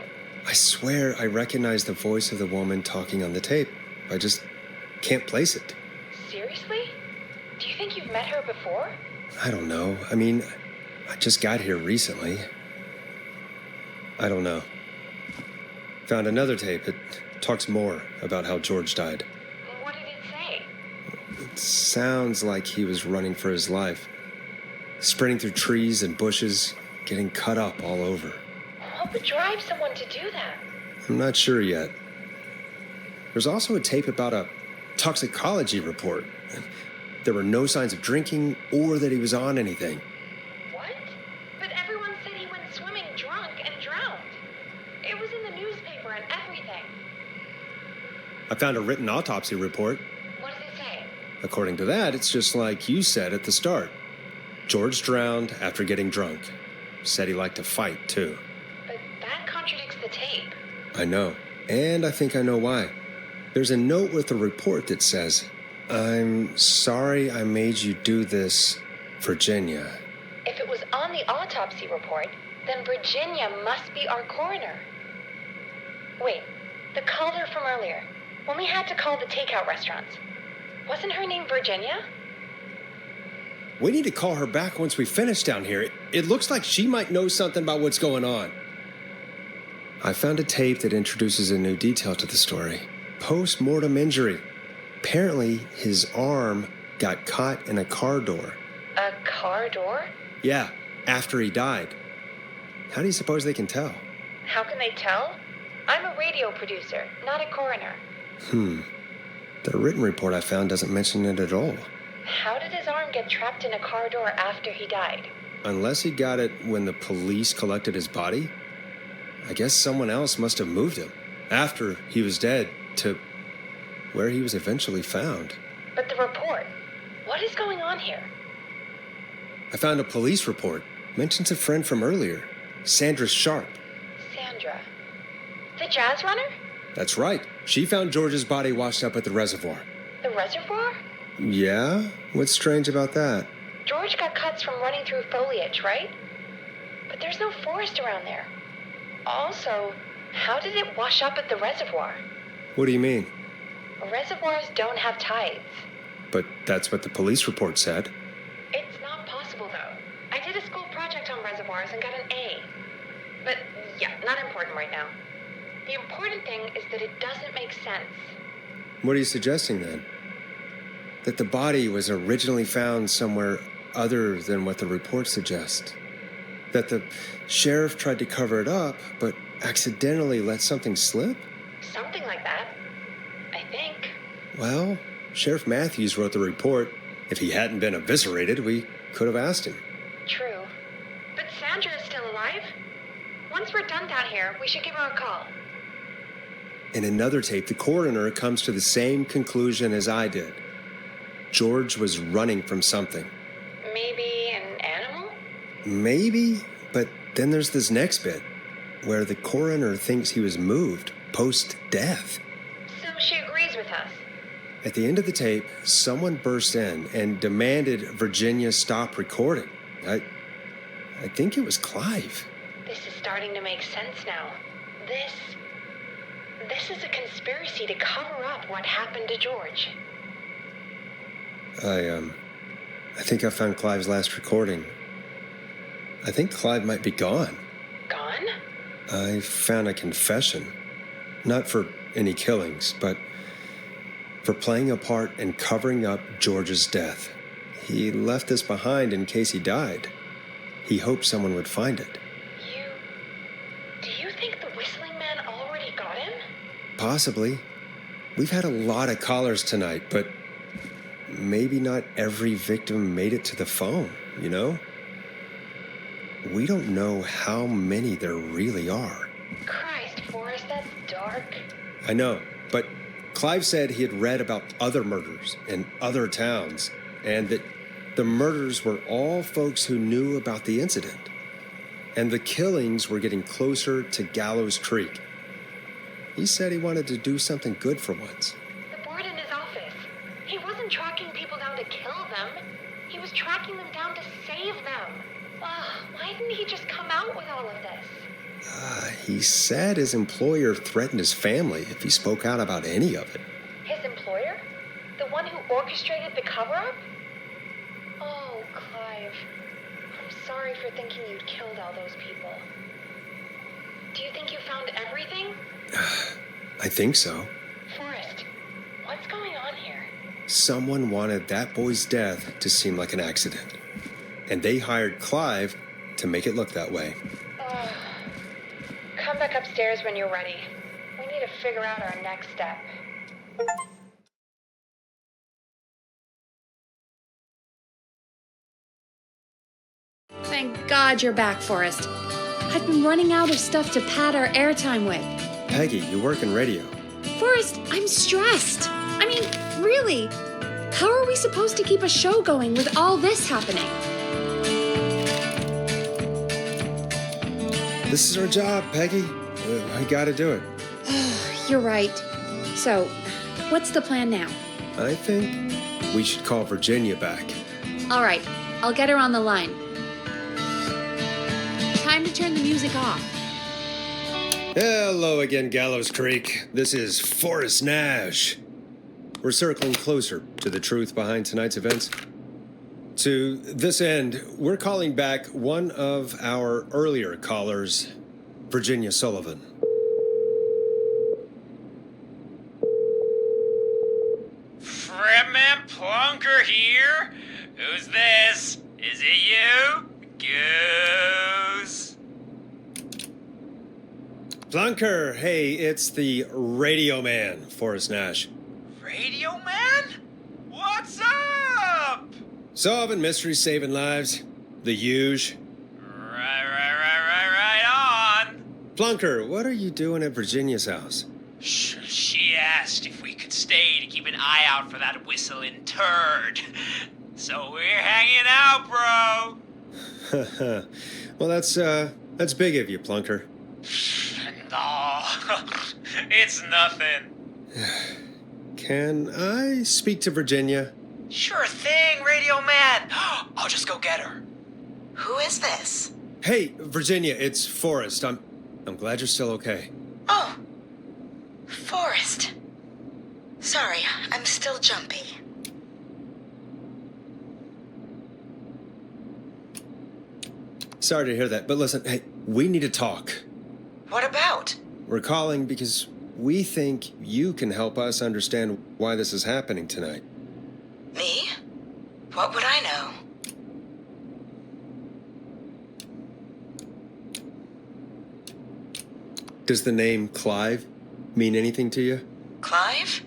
I swear I recognize the voice of the woman talking on the tape. I just can't place it. Seriously? Do you think you've met her before? I don't know. I mean, I just got here recently. I don't know. Found another tape. It talks more about how George died. What did it say? It sounds like he was running for his life. Sprinting through trees and bushes, getting cut up all over. What would drive someone to do that? I'm not sure yet. There's also a tape about a toxicology report. There were no signs of drinking or that he was on anything. What? But everyone said he went swimming drunk and drowned. It was in the newspaper and everything. I found a written autopsy report. What does it say? According to that, it's just like you said at the start. George drowned after getting drunk. Said he liked to fight, too. But that contradicts the tape. I know. And I think I know why. There's a note with the report that says, "I'm sorry I made you do this, Virginia." If it was on the autopsy report, then Virginia must be our coroner. Wait, the caller from earlier, when we had to call the takeout restaurants, wasn't her name Virginia? We need to call her back once we finish down here. It looks like she might know something about what's going on. I found a tape that introduces a new detail to the story. Post-mortem injury. Apparently, his arm got caught in a car door. A car door? Yeah, after he died. How do you suppose they can tell? How can they tell? I'm a radio producer, not a coroner. The written report I found doesn't mention it at all. How did his arm get trapped in a car door after he died? Unless he got it when the police collected his body, I guess someone else must have moved him after he was dead to where he was eventually found. But the report, what is going on here? I found a police report. Mentions a friend from earlier, Sandra Sharp. Sandra. The jazz runner? That's right. She found George's body washed up at the reservoir. The reservoir? Yeah? What's strange about that? George got cuts from running through foliage, right? But there's no forest around there. Also, how did it wash up at the reservoir? What do you mean? Reservoirs don't have tides. But that's what the police report said. It's not possible, though. I did a school project on reservoirs and got an A. But, yeah, not important right now. The important thing is that it doesn't make sense. What are you suggesting, then? That the body was originally found somewhere other than what the report suggests? That the sheriff tried to cover it up, but accidentally let something slip? Something like that. I think. Well, Sheriff Matthews wrote the report. If he hadn't been eviscerated, we could have asked him. True. But Sandra is still alive. Once we're done down here, we should give her a call. In another tape, the coroner comes to the same conclusion as I did. George was running from something. Maybe an animal? Maybe, but then there's this next bit where the coroner thinks he was moved post-death. So she agrees with us. At the end of the tape, someone burst in and demanded Virginia stop recording. I think it was Clive. This is starting to make sense now. This is a conspiracy to cover up what happened to George. I think I found Clive's last recording. I think Clive might be gone. Gone? I found a confession. Not for any killings, but for playing a part in covering up George's death. He left this behind in case he died. He hoped someone would find it. Do you think the whistling man already got him? Possibly. We've had a lot of callers tonight, but maybe not every victim made it to the phone, you know? We don't know how many there really are. Christ, Forrest, that's dark. I know, but Clive said he had read about other murders in other towns, and that the murders were all folks who knew about the incident. And the killings were getting closer to Gallows Creek. He said he wanted to do something good for once. The board in his office. He wasn't tracking people down to kill them. He was tracking them down to save them. Why didn't he just come out with all of this? He said his employer threatened his family if he spoke out about any of it. His employer? The one who orchestrated the cover-up? Oh, Clive. I'm sorry for thinking you'd killed all those people. Do you think you found everything? I think so. Forrest, what's going on here? Someone wanted that boy's death to seem like an accident. And they hired Clive to make it look that way. Come back upstairs when you're ready. We need to figure out our next step. Thank God you're back, Forrest. I've been running out of stuff to pad our airtime with. Peggy, you work in radio. Forrest, I'm stressed. I mean, really, how are we supposed to keep a show going with all this happening? This is our job, Peggy. We gotta do it. You're right. So, what's the plan now? I think we should call Virginia back. All right, I'll get her on the line. Time to turn the music off. Hello again, Gallows Creek. This is Forrest Nash. We're circling closer to the truth behind tonight's events. To this end, we're calling back one of our earlier callers, Virginia Sullivan. Fretman Plunker here? Who's this? Is it you? Goose? Plunker, hey, it's the Radio Man, Forrest Nash. Radio Man? What's up? Solving mysteries, saving lives. The huge. Right on. Plunker, what are you doing at Virginia's house? She asked if we could stay to keep an eye out for that whistling turd. So we're hanging out, bro. Well, that's big of you, Plunker. No, it's nothing. Can I speak to Virginia? Sure thing, Radio Man. I'll just go get her. Who is this? Hey, Virginia, it's Forrest. I'm glad you're still okay. Oh, Forrest. Sorry, I'm still jumpy. Sorry to hear that, but listen, hey, we need to talk. What about? We're calling because we think you can help us understand why this is happening tonight. Me? What would I know? Does the name Clive mean anything to you? Clive?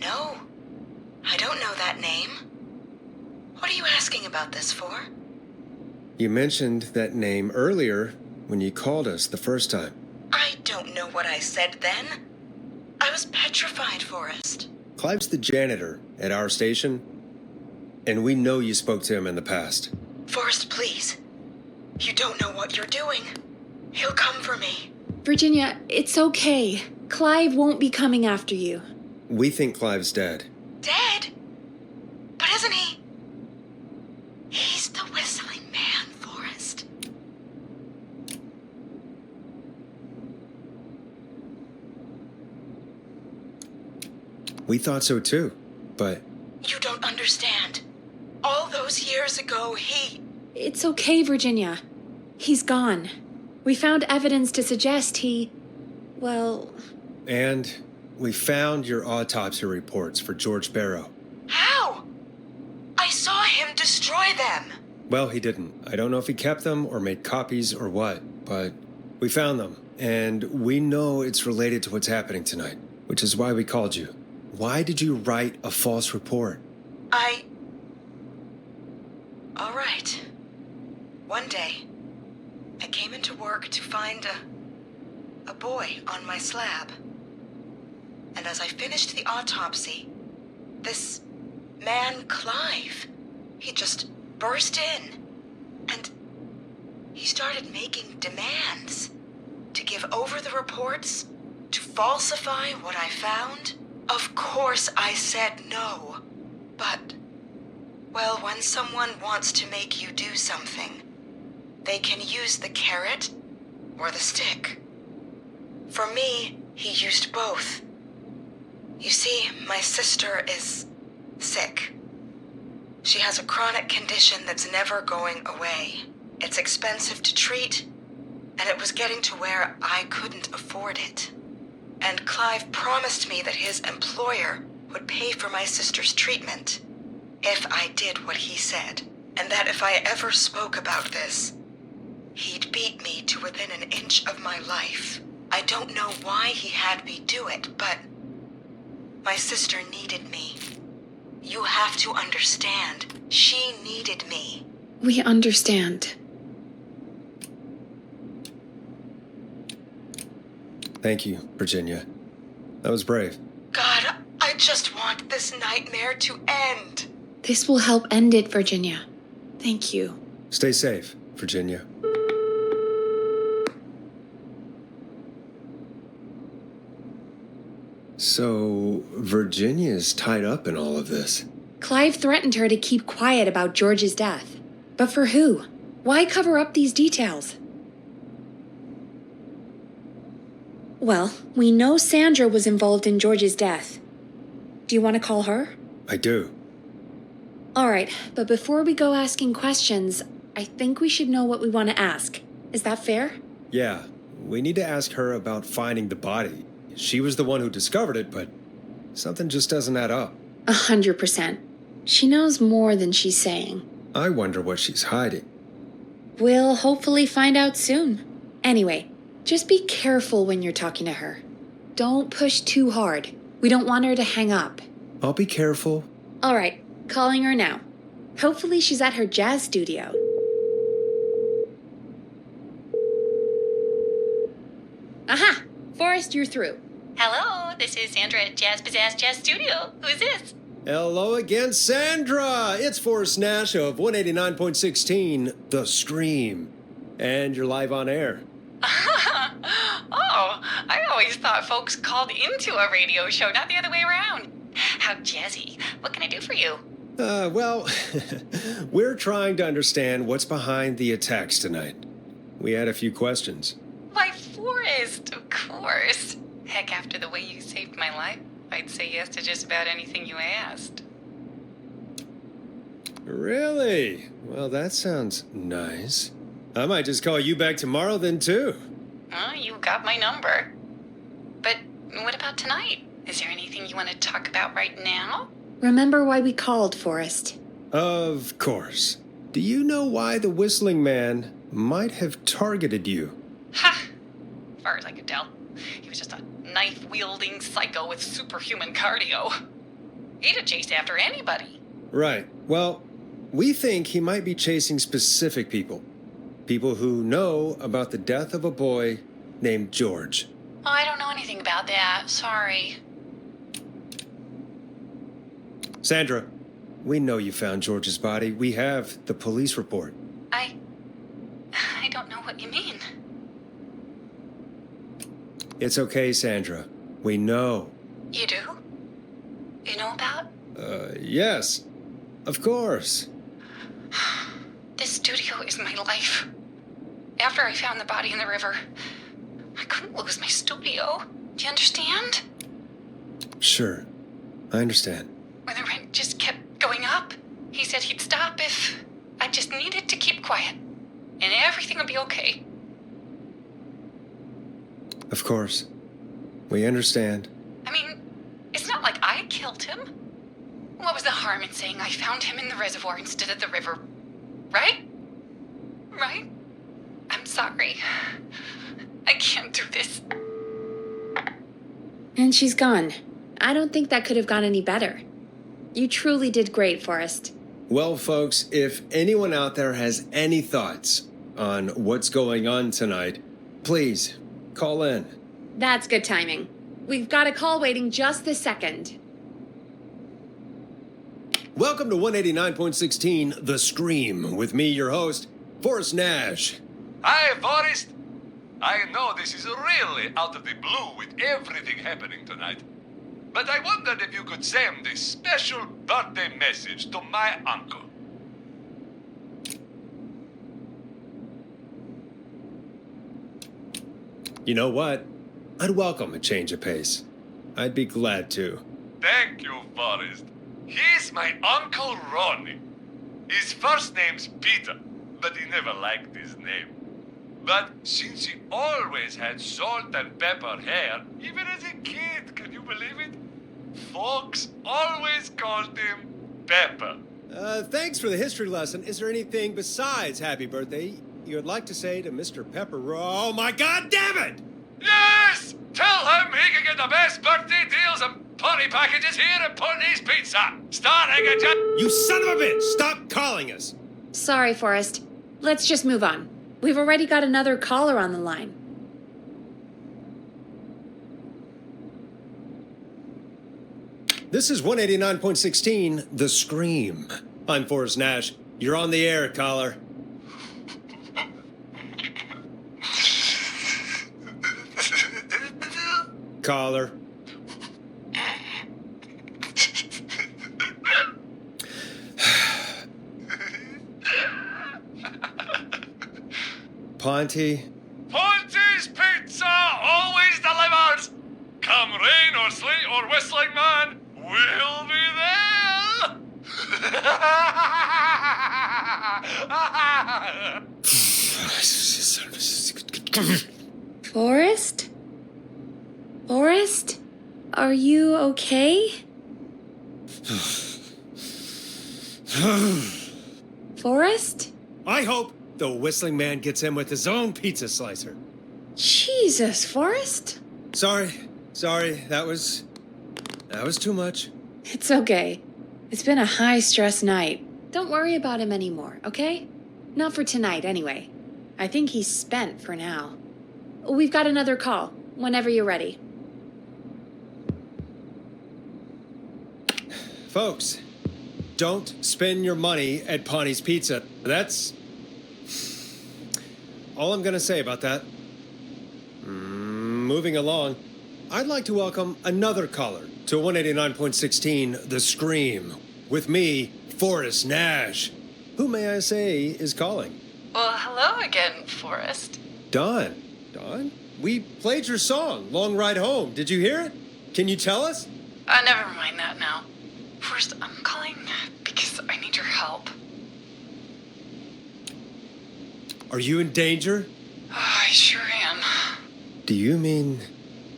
No. I don't know that name. What are you asking about this for? You mentioned that name earlier when you called us the first time. I don't know what I said then. I was petrified, Forrest. Clive's the janitor at our station, and we know you spoke to him in the past. Forrest, please. You don't know what you're doing. He'll come for me. Virginia, it's okay. Clive won't be coming after you. We think Clive's dead. Dead? But isn't he? He's the whistling man, Forrest. We thought so too, but... You don't understand. All those years ago, he... It's okay, Virginia. He's gone. We found evidence to suggest he... well... And we found your autopsy reports for George Barrow. How? I saw him destroy them. Well, he didn't. I don't know if he kept them or made copies or what, but we found them. And we know it's related to what's happening tonight, which is why we called you. Why did you write a false report? All right. One day, I came into work to find a boy on my slab. And as I finished the autopsy, this man, Clive, he just burst in. And he started making demands to give over the reports, to falsify what I found. Of course I said no. But, well, when someone wants to make you do something, they can use the carrot or the stick. For me, he used both. You see, my sister is sick. She has a chronic condition that's never going away. It's expensive to treat, and it was getting to where I couldn't afford it. And Clive promised me that his employer would pay for my sister's treatment if I did what he said, and that if I ever spoke about this, he'd beat me to within an inch of my life. I don't know why he had me do it, but my sister needed me. You have to understand, she needed me. We understand. Thank you, Virginia. That was brave. God, I just want this nightmare to end. This will help end it, Virginia. Thank you. Stay safe, Virginia. So, Virginia's tied up in all of this. Clive threatened her to keep quiet about George's death. But for who? Why cover up these details? Well, we know Sandra was involved in George's death. Do you want to call her? I do. All right, but before we go asking questions, I think we should know what we want to ask. Is that fair? Yeah, we need to ask her about finding the body. She was the one who discovered it, but something just doesn't add up. 100%. She knows more than she's saying. I wonder what she's hiding. We'll hopefully find out soon. Anyway, just be careful when you're talking to her. Don't push too hard. We don't want her to hang up. I'll be careful. All right, calling her now. Hopefully she's at her jazz studio. Aha! Forrest, you're through. Hello, this is Sandra at Jazz Pizzazz Jazz Studio. Who is this? Hello again, Sandra! It's Forrest Nash of 189.16, The Scream. And you're live on air. Oh, I always thought folks called into a radio show, not the other way around. How jazzy. What can I do for you? Well, we're trying to understand what's behind the attacks tonight. We had a few questions. Why, Forrest, of course. Heck, after the way you saved my life, I'd say yes to just about anything you asked. Really? Well, that sounds nice. I might just call you back tomorrow then, too. Well, you got my number. But what about tonight? Is there anything you want to talk about right now? Remember why we called, Forrest. Of course. Do you know why the Whistling Man might have targeted you? Ha! As far as I could tell, he was just a knife-wielding psycho with superhuman cardio. He'd have chased after anybody. Right. Well, we think he might be chasing specific people. People who know about the death of a boy named George. Oh, I don't know anything anything about that. Sorry. Sandra, we know you found George's body. We have the police report. I don't know what you mean. It's okay, Sandra. We know. You do? You know about? Yes. Of course. This studio is my life. After I found the body in the river, I couldn't lose my studio. Do you understand? Sure. I understand. When the rent just kept going up, he said he'd stop if I just needed to keep quiet. And everything would be okay. Of course. We understand. I mean, it's not like I killed him. What was the harm in saying I found him in the reservoir instead of the river? Right? Right? I'm sorry. I can't do this. And she's gone. I don't think that could have gone any better. You truly did great, Forrest. Well, folks, if anyone out there has any thoughts on what's going on tonight, please call in. That's good timing. We've got a call waiting just this second. Welcome to 189.16 The Scream, with me, your host, Forrest Nash. Hi, Forrest. I know this is really out of the blue with everything happening tonight. But I wondered if you could send a special birthday message to my uncle. You know what? I'd welcome a change of pace. I'd be glad to. Thank you, Forrest. He's my Uncle Ronnie. His first name's Peter, but he never liked his name. But since he always had salt and pepper hair, even as a kid, can you believe it? Folks always called him Pepper. Thanks for the history lesson. Is there anything besides happy birthday you would like to say to Mr. Pepper? Oh my God, damn it! Yes! Tell him he can get the best birthday deals and party packages here at Putney's Pizza. Starting at You son of a bitch! Stop calling us! Sorry, Forrest. Let's just move on. We've already got another caller on the line. This is 189.16 The Scream. I'm Forrest Nash. You're on the air, caller. Caller. Ponty. Ponty's Pizza always delivers. Come rain or sleet or whistling man, we'll be there. Forrest? Forrest? Are you okay? Forrest? I hope the whistling man gets in with his own pizza slicer. Jesus, Forrest? Sorry. That was too much. It's okay. It's been a high-stress night. Don't worry about him anymore, okay? Not for tonight, anyway. I think he's spent for now. We've got another call, whenever you're ready. Folks, don't spend your money at Ponty's Pizza. That's all I'm going to say about that. Moving along, I'd like to welcome another caller to 189.16 The Scream, with me, Forrest Nash. Who, may I say, is calling? Well, hello again, Forrest. Dawn. We played your song, Long Ride Home. Did you hear it? Can you tell us? Never mind that now. First, I'm calling because I need your help. Are you in danger? I sure am. Do you mean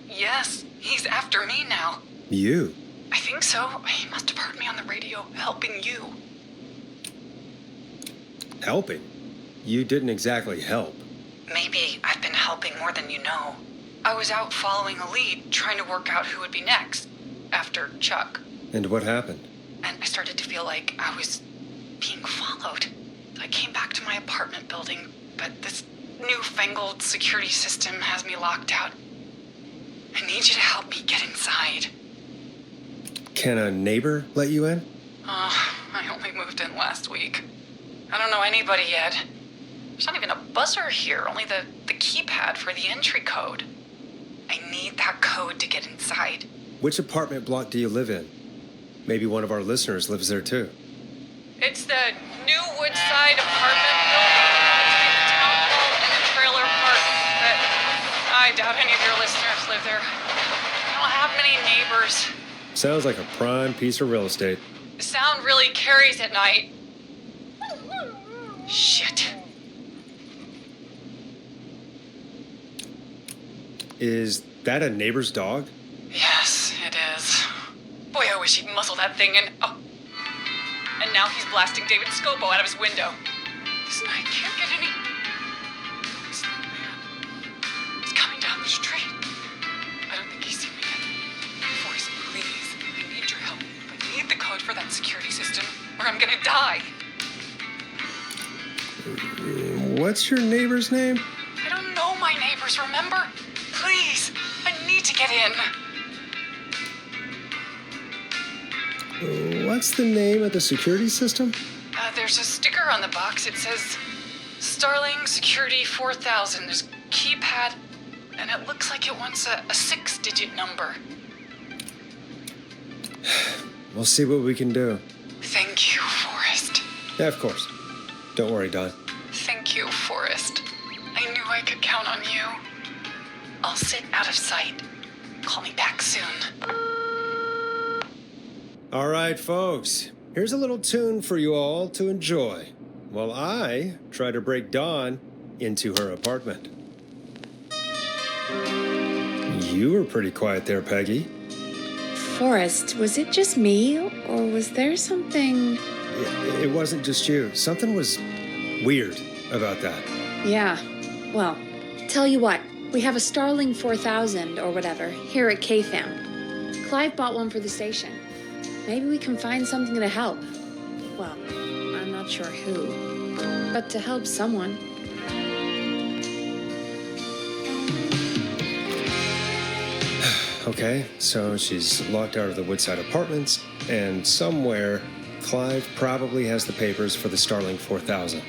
Yes, he's after me now. you? I think so. He must have heard me on the radio helping you. Helping? You didn't exactly help. Maybe I've been helping more than you know. I was out following a lead, trying to work out who would be next, after Chuck. And what happened? And I started to feel like I was being followed. I came back to my apartment building, but this newfangled security system has me locked out. I need you to help me get inside. Can a neighbor let you in? I only moved in last week. I don't know anybody yet. There's not even a buzzer here, only the keypad for the entry code. I need that code to get inside. Which apartment block do you live in? Maybe one of our listeners lives there too. It's the new Woodside apartment building between the town hall and the trailer park. But I doubt any of your listeners live there. I don't have many neighbors. Sounds like a prime piece of real estate. The sound really carries at night. Shit. Is that a neighbor's dog? Yes, it is. Boy, I wish he'd muzzle that thing and... Oh. And now he's blasting David Scopo out of his window. This night can't get any... It's that man. He's coming down the street. I don't think he's seen me yet. Forrest, please. I need your help. I need the code for that security system, or I'm gonna die. What's your neighbor's name? I don't know my neighbors, remember? Please, I need to get in. What's the name of the security system? There's a sticker on the box. It says Starling Security 4000. There's a keypad, and it looks like it wants a 6-digit number. We'll see what we can do. Thank you, Forrest. Yeah, of course. Don't worry, Don. Thank you, Forrest. I knew I could count on you. I'll sit out of sight. Call me back soon. All right, folks. Here's a little tune for you all to enjoy while I try to break Dawn into her apartment. You were pretty quiet there, Peggy. Forrest, was it just me, or was there something... It wasn't just you. Something was weird about that. Yeah. Well, tell you what. We have a Starling 4000 or whatever here at KFAM. Clive bought one for the station. Maybe we can find something to help. Well, I'm not sure who, but to help someone. Okay, so she's locked out of the Woodside Apartments, and somewhere Clive probably has the papers for the Starling 4000.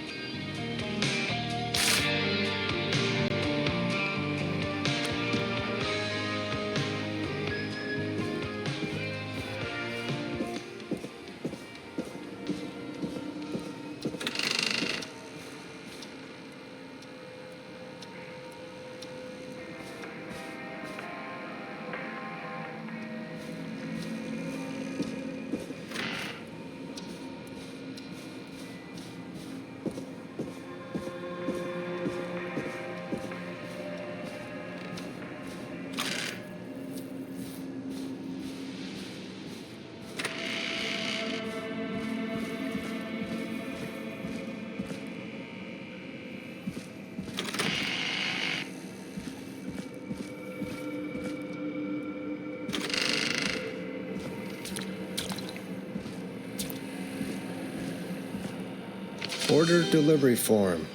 Order delivery form.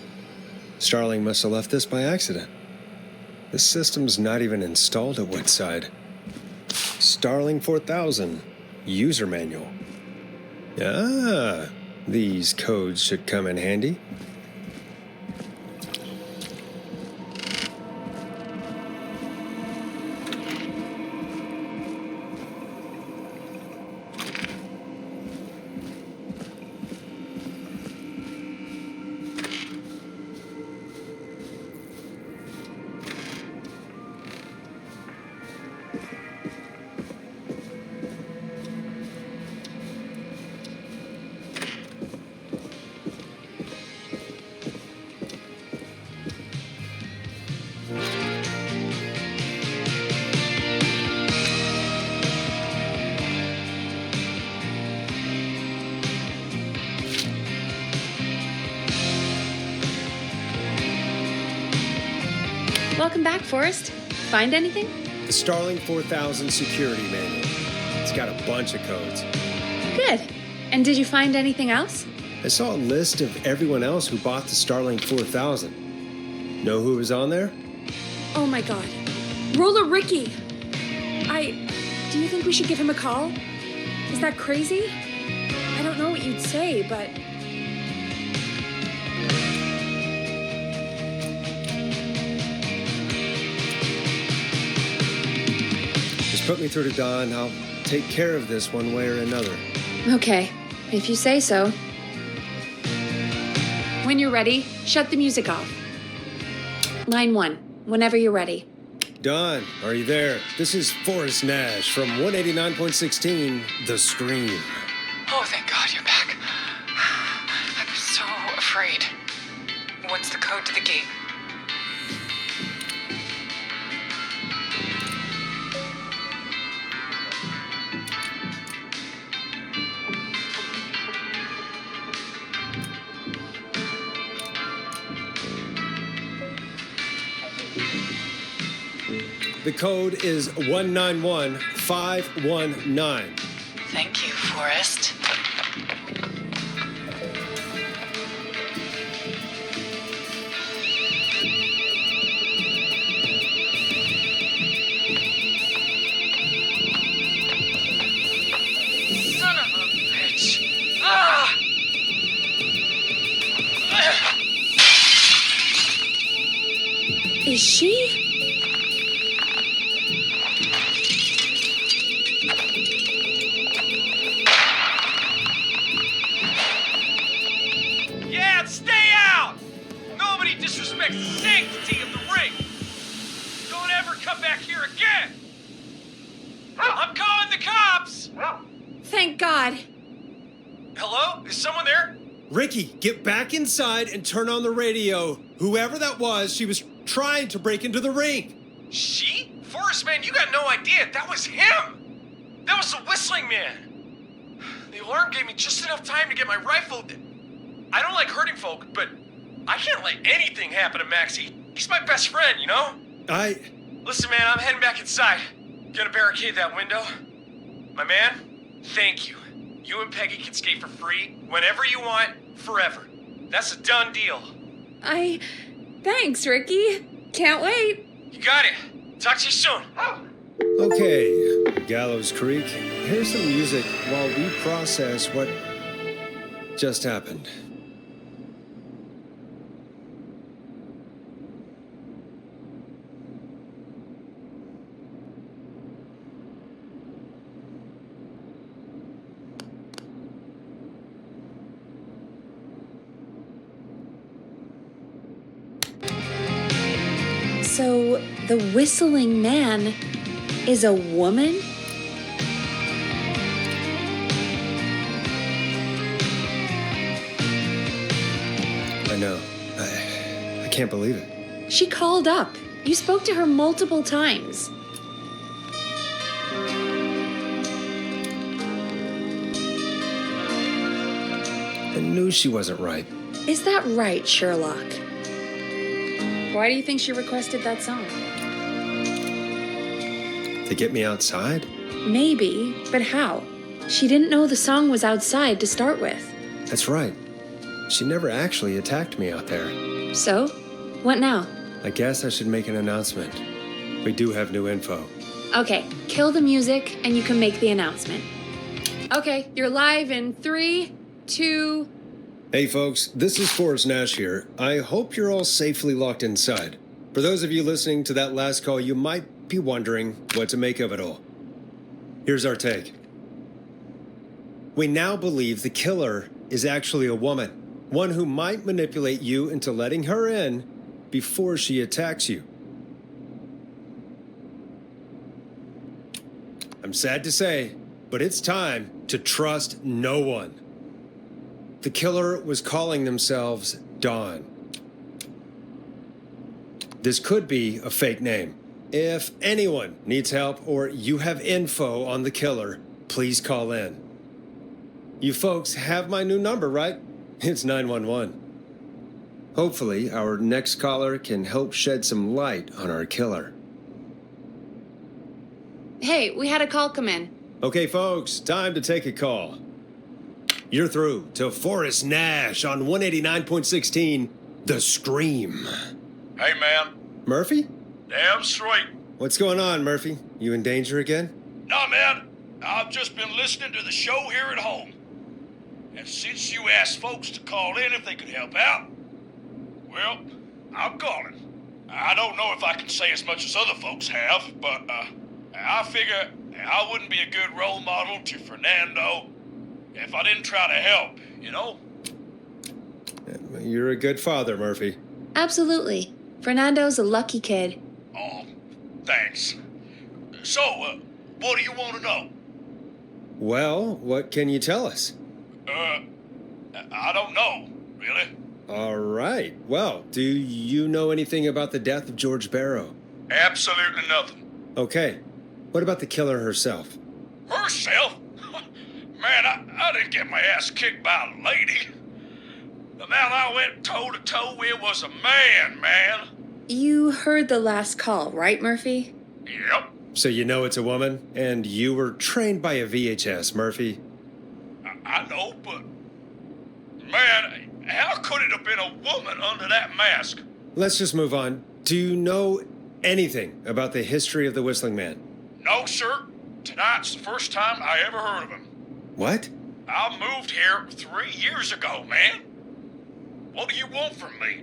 Starling must have left this by accident. This system's not even installed at Woodside. Starling 4000. User manual. Ah, these codes should come in handy. Welcome back, Forrest. Find anything? The Starling 4000 security manual. It's got a bunch of codes. Good. And did you find anything else? I saw a list of everyone else who bought the Starling 4000. Know who was on there? Oh my god. Roller Ricky. Do you think we should give him a call? Is that crazy? I don't know what you'd say, but... Just put me through to Don. I'll take care of this one way or another. Okay, if you say so. When you're ready, shut the music off. Line 1, whenever you're ready. Don, are you there? This is Forrest Nash from 189.16, The Scream. Oh, thank God you're back. I was so afraid. What's the code to the gate? The code is 191519. Thank you, Forrest. Son of a bitch. Ah! Is she? Yeah, stay out! Nobody disrespects the sanctity of the ring. Don't ever come back here again. I'm calling the cops. Thank God. Hello? Is someone there? Ricky, get back inside and turn on the radio. Whoever that was, she was trying to break into the ring. She? Forrest, man, you got no idea. That was him. That was the whistling man. The alarm gave me just enough time to get my rifle. I don't like hurting folk, but I can't let anything happen to Maxy. He's my best friend, you know? Listen, man, I'm heading back inside. Gonna barricade that window. My man, thank you. You and Peggy can skate for free whenever you want, forever. That's a done deal. Thanks, Ricky. Can't wait. You got it. Talk to you soon. Okay, Gallows Creek, here's some music while we process what just happened. So, the whistling man is a woman? I know. I can't believe it. She called up. You spoke to her multiple times. I knew she wasn't right. Is that right, Sherlock? Why do you think she requested that song? To get me outside? Maybe, but how? She didn't know the song was outside to start with. That's right. She never actually attacked me out there. So? What now? I guess I should make an announcement. We do have new info. Okay, kill the music and you can make the announcement. Okay, you're live in 3, 2... Hey folks, this is Forrest Nash here. I hope you're all safely locked inside. For those of you listening to that last call, you might be wondering what to make of it all. Here's our take. We now believe the killer is actually a woman. One who might manipulate you into letting her in before she attacks you. I'm sad to say, but it's time to trust no one. The killer was calling themselves Dawn. This could be a fake name. If anyone needs help or you have info on the killer, please call in. You folks have my new number, right? It's 911. Hopefully, our next caller can help shed some light on our killer. Hey, we had a call come in. Okay, folks, time to take a call. You're through to Forrest Nash on 189.16, The Scream. Hey, man. Murphy? Damn straight. What's going on, Murphy? You in danger again? Nah, man. I've just been listening to the show here at home. And since you asked folks to call in if they could help out, well, I'm calling. I don't know if I can say as much as other folks have, but I figure I wouldn't be a good role model to Fernando if I didn't try to help, you know? You're a good father, Murphy. Absolutely. Fernando's a lucky kid. Oh, thanks. So, what do you want to know? Well, what can you tell us? I don't know, really. All right. Well, do you know anything about the death of George Barrow? Absolutely nothing. Okay. What about the killer herself? Herself? Man, I didn't get my ass kicked by a lady. The man I went toe-to-toe with was a man. You heard the last call, right, Murphy? Yep. So you know it's a woman, and you were trained by a VHS, Murphy. I know, but... Man, how could it have been a woman under that mask? Let's just move on. Do you know anything about the history of the Whistling Man? No, sir. Tonight's the first time I ever heard of him. What? I moved here 3 years ago, man. What do you want from me?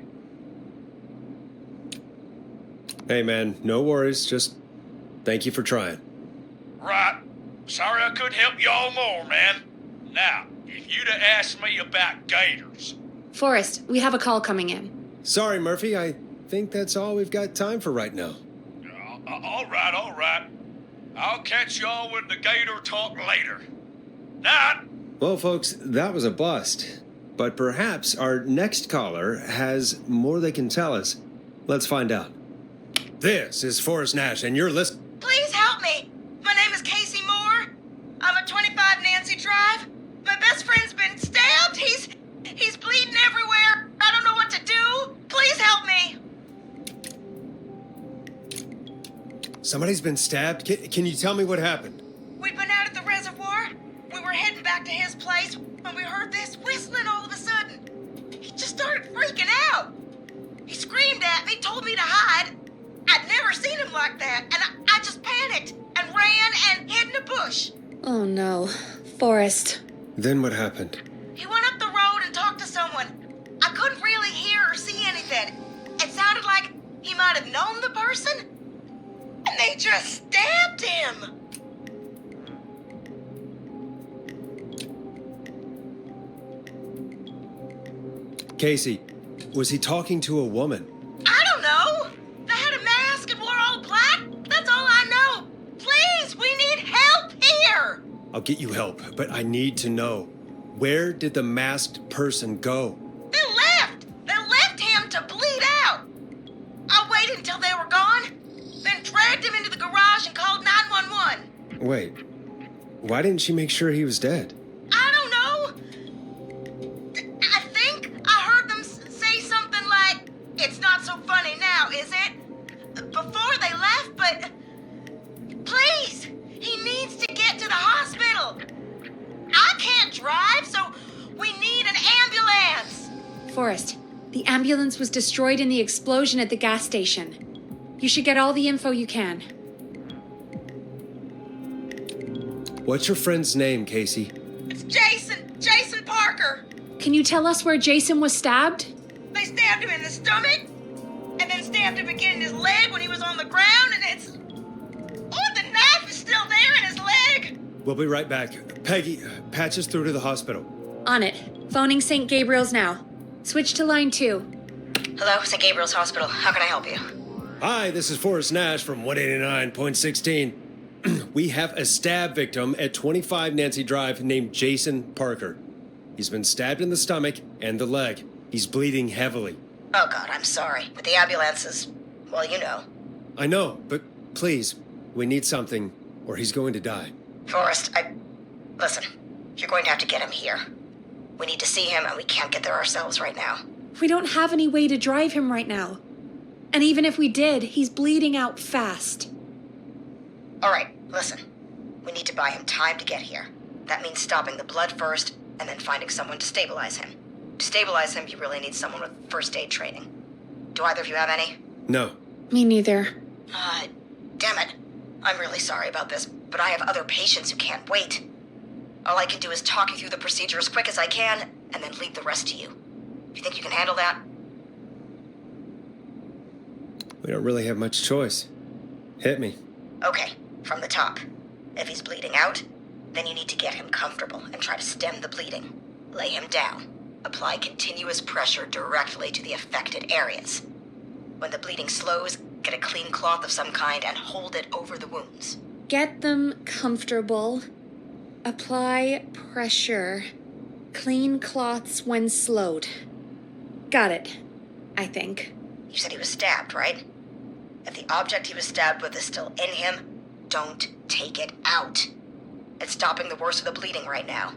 Hey, man, no worries. Just thank you for trying. Right. Sorry I couldn't help y'all more, man. Now, if you'd have asked me about gators... Forrest, we have a call coming in. Sorry, Murphy. I think that's all we've got time for right now. All right. I'll catch y'all with the gator talk later. Night. Well, folks, that was a bust. But perhaps our next caller has more they can tell us. Let's find out. This is Forrest Nash, and you're listening. Please help me. My name is Casey Moore. I'm at 25 Nancy Drive. My best friend's been stabbed. He's bleeding everywhere. I don't know what to do. Please help me. Somebody's been stabbed? Can you tell me what happened? We'd been out at the reservoir. We were heading back to his place when we heard this whistling all of a sudden. He just started freaking out. He screamed at me, told me to hide. I'd never seen him like that, and I just panicked and ran and hid in a bush. Oh no. Forrest. Then what happened? He went up the road and talked to someone. I couldn't really hear or see anything. It sounded like he might have known the person, and they just stabbed him. Casey, was he talking to a woman? I don't know. They had a mask and wore all black. That's all I know. Please, we need help here. I'll get you help, but I need to know. Where did the masked person go? They left. They left him to bleed out. I waited until they were gone, then dragged him into the garage and called 911. Wait, why didn't she make sure he was dead? I don't know. I think I heard them say something like, "It's not so funny now, is it?" Before they left, but please, he needs to get to the hospital. I can't drive, so we need an ambulance. Forrest, the ambulance was destroyed in the explosion at the gas station. You should get all the info you can. What's your friend's name, Casey? It's Jason Parker. Can you tell us where Jason was stabbed? They stabbed him in the stomach, and then stabbed him again in his leg when he was on the ground, and it's... Oh, the knife is still there in his leg. We'll be right back. Peggy, patch us through to the hospital. On it. Phoning St. Gabriel's now. Switch to line 2. Hello, St. Gabriel's Hospital. How can I help you? Hi, this is Forrest Nash from 189.16. We have a stab victim at 25 Nancy Drive named Jason Parker. He's been stabbed in the stomach and the leg. He's bleeding heavily. Oh, God, I'm sorry. But the ambulances, well, you know. I know, but please, we need something, or he's going to die. Forrest, Listen, you're going to have to get him here. We need to see him, and we can't get there ourselves right now. We don't have any way to drive him right now. And even if we did, he's bleeding out fast. All right, listen. We need to buy him time to get here. That means stopping the blood first, and then finding someone to stabilize him. To stabilize him, you really need someone with first aid training. Do either of you have any? No. Me neither. Damn it. I'm really sorry about this, but I have other patients who can't wait. All I can do is talk you through the procedure as quick as I can, and then leave the rest to you. Do you think you can handle that? We don't really have much choice. Hit me. Okay, from the top. If he's bleeding out, then you need to get him comfortable and try to stem the bleeding. Lay him down. Apply continuous pressure directly to the affected areas. When the bleeding slows, get a clean cloth of some kind and hold it over the wounds. Get them comfortable. Apply pressure. Clean cloths when slowed. Got it, I think. You said he was stabbed, right? If the object he was stabbed with is still in him, don't take it out. It's stopping the worst of the bleeding right now.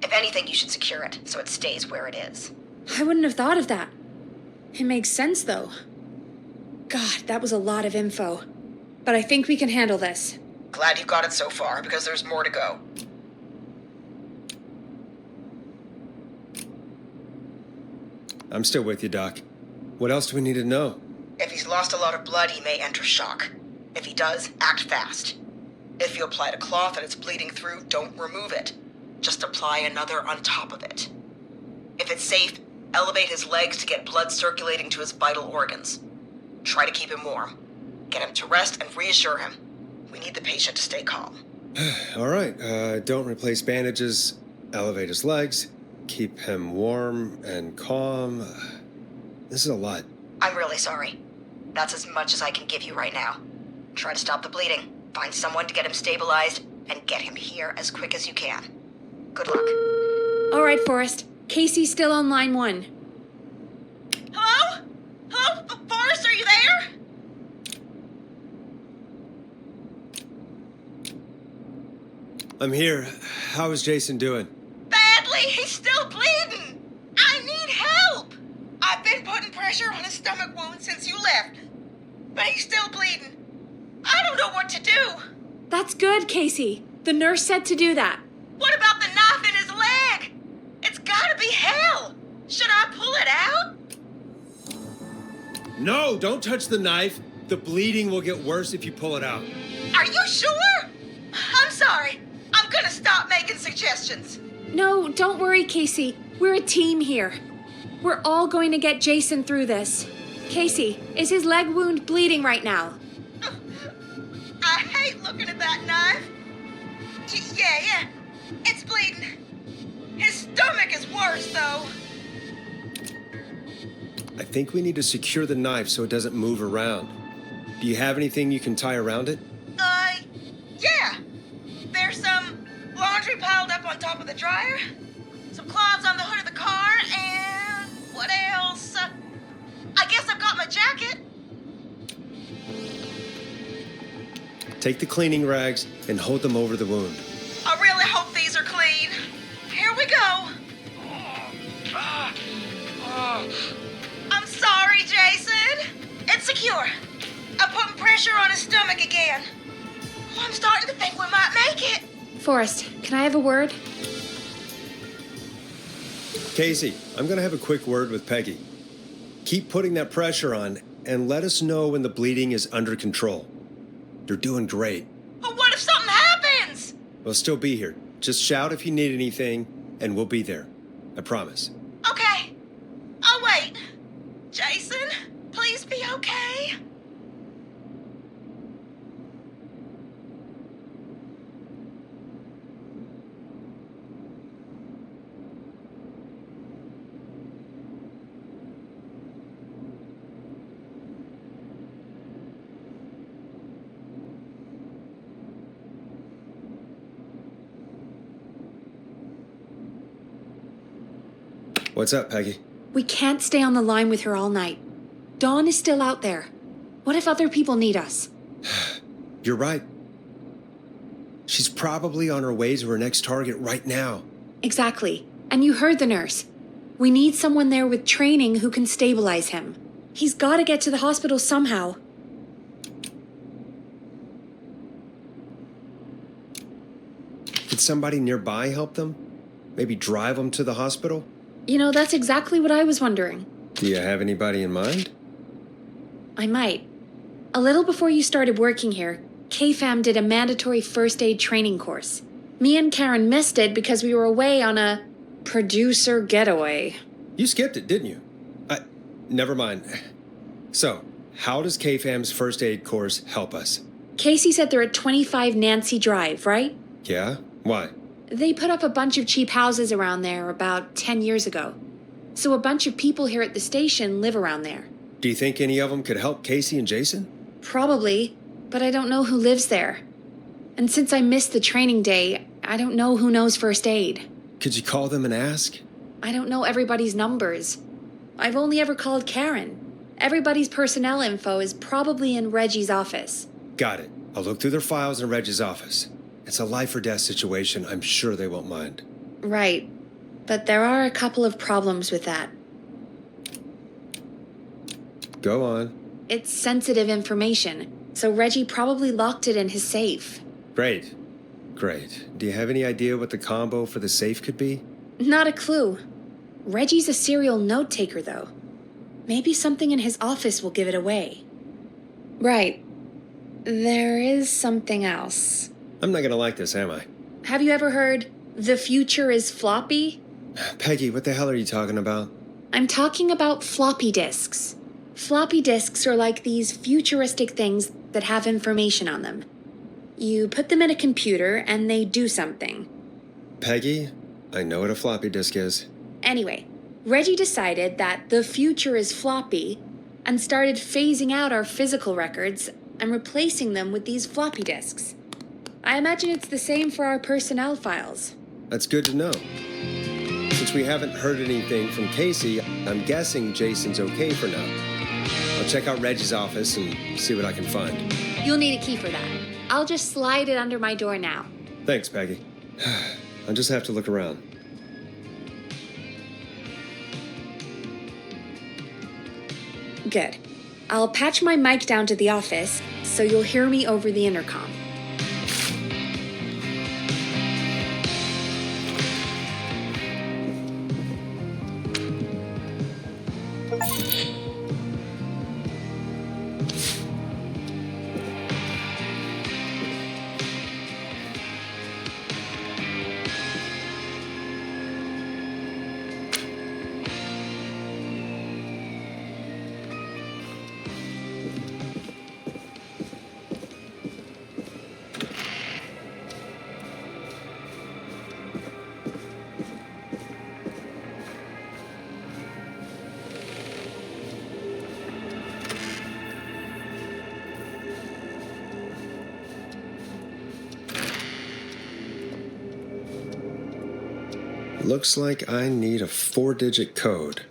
If anything, you should secure it so it stays where it is. I wouldn't have thought of that. It makes sense, though. God, that was a lot of info. But I think we can handle this. Glad you got it so far, because there's more to go. I'm still with you, Doc. What else do we need to know? If he's lost a lot of blood, he may enter shock. If he does, act fast. If you applied a cloth and it's bleeding through, don't remove it. Just apply another on top of it. If it's safe, elevate his legs to get blood circulating to his vital organs. Try to keep him warm. Get him to rest and reassure him. We need the patient to stay calm. All right, don't replace bandages. Elevate his legs. Keep him warm and calm. This is a lot. I'm really sorry. That's as much as I can give you right now. Try to stop the bleeding. Find someone to get him stabilized and get him here as quick as you can. Good luck. All right, Forrest. Casey's still on line 1. Hello? Hello? Forrest, are you there? I'm here. How is Jason doing? Badly. He's still bleeding. I need help. I've been putting pressure on his stomach wound since you left. But he's still bleeding. I don't know what to do. That's good, Casey. The nurse said to do that. What about the knife in his leg? It's gotta be hell. Should I pull it out? No, don't touch the knife. The bleeding will get worse if you pull it out. Are you sure? I'm sorry. I'm gonna stop making suggestions. No, don't worry, Casey. We're a team here. We're all going to get Jason through this. Casey, is his leg wound bleeding right now? I hate looking at that knife. Yeah. It's bleeding. His stomach is worse, though. I think we need to secure the knife so it doesn't move around. Do you have anything you can tie around it? Yeah. There's some laundry piled up on top of the dryer, some cloths on the hood of the car, and what else? I guess I've got my jacket. Take the cleaning rags and hold them over the wound. I really hope these are clean. Here we go. I'm sorry, Jason. It's secure. I'm putting pressure on his stomach again. I'm starting to think we might make it. Forrest, can I have a word? Casey, I'm going to have a quick word with Peggy. Keep putting that pressure on and let us know when the bleeding is under control. You're doing great. But what if something happens? We'll still be here. Just shout if you need anything, and we'll be there. I promise. Okay. I'll wait. Jason, please be okay. What's up, Peggy? We can't stay on the line with her all night. Dawn is still out there. What if other people need us? You're right. She's probably on her way to her next target right now. Exactly. And you heard the nurse. We need someone there with training who can stabilize him. He's got to get to the hospital somehow. Could somebody nearby help them? Maybe drive them to the hospital? You know, that's exactly what I was wondering. Do you have anybody in mind? I might. A little before you started working here, KFAM did a mandatory first aid training course. Me and Karen missed it because we were away on a producer getaway. You skipped it, didn't you? Never mind. So, how does KFAM's first aid course help us? Casey said they're at 25 Nancy Drive, right? Yeah? Why? They put up a bunch of cheap houses around there about 10 years ago. So a bunch of people here at the station live around there. Do you think any of them could help Casey and Jason? Probably, but I don't know who lives there. And since I missed the training day, I don't know who knows first aid. Could you call them and ask? I don't know everybody's numbers. I've only ever called Karen. Everybody's personnel info is probably in Reggie's office. Got it. I'll look through their files in Reggie's office. It's a life or death situation. I'm sure they won't mind. Right. But there are a couple of problems with that. Go on. It's sensitive information, so Reggie probably locked it in his safe. Great. Great. Do you have any idea what the combo for the safe could be? Not a clue. Reggie's a serial note-taker, though. Maybe something in his office will give it away. Right. There is something else. I'm not gonna like this, am I? Have you ever heard, "The future is floppy"? Peggy, what the hell are you talking about? I'm talking about floppy disks. Floppy disks are like these futuristic things that have information on them. You put them in a computer and they do something. Peggy, I know what a floppy disk is. Anyway, Reggie decided that the future is floppy and started phasing out our physical records and replacing them with these floppy disks. I imagine it's the same for our personnel files. That's good to know. Since we haven't heard anything from Casey, I'm guessing Jason's okay for now. I'll check out Reggie's office and see what I can find. You'll need a key for that. I'll just slide it under my door now. Thanks, Peggy. I'll just have to look around. Good. I'll patch my mic down to the office, so you'll hear me over the intercom. Looks like I need a 4-digit code.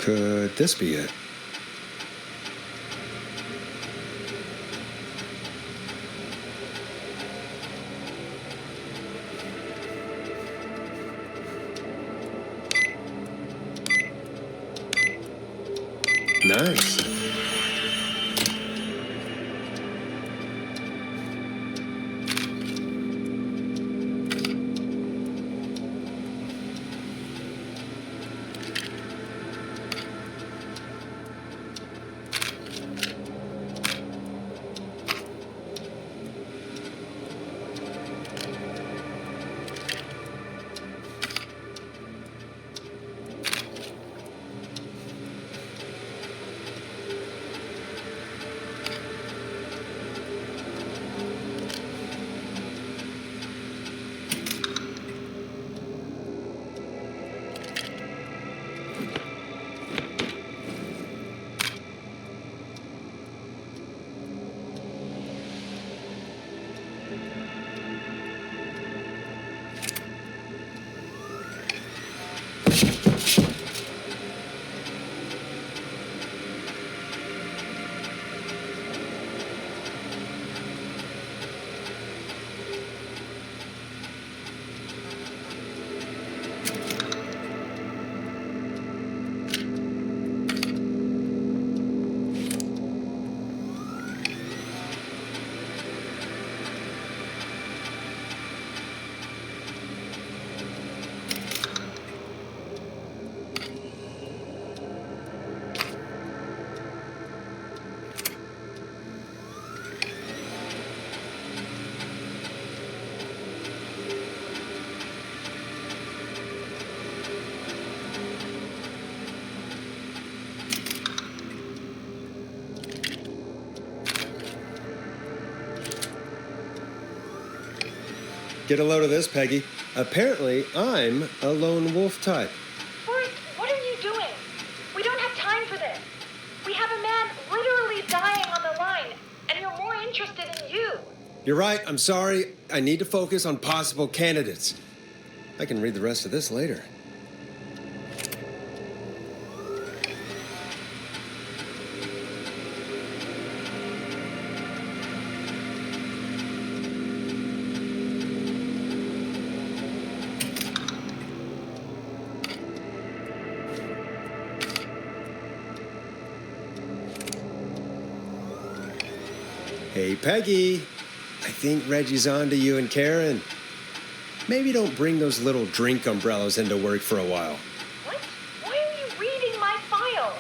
Could this be it? Nice. Get a load of this, Peggy. Apparently, I'm a lone wolf type. Forrest, what are you doing? We don't have time for this. We have a man literally dying on the line, and you're more interested in you. You're right. I'm sorry. I need to focus on possible candidates. I can read the rest of this later. Hey, Peggy. I think Reggie's on to you and Karen. Maybe don't bring those little drink umbrellas into work for a while. What? Why are you reading my file?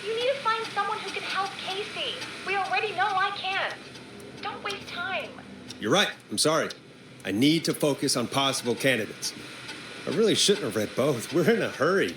You need to find someone who can help Casey. We already know I can't. Don't waste time. You're right. I'm sorry. I need to focus on possible candidates. I really shouldn't have read both. We're in a hurry.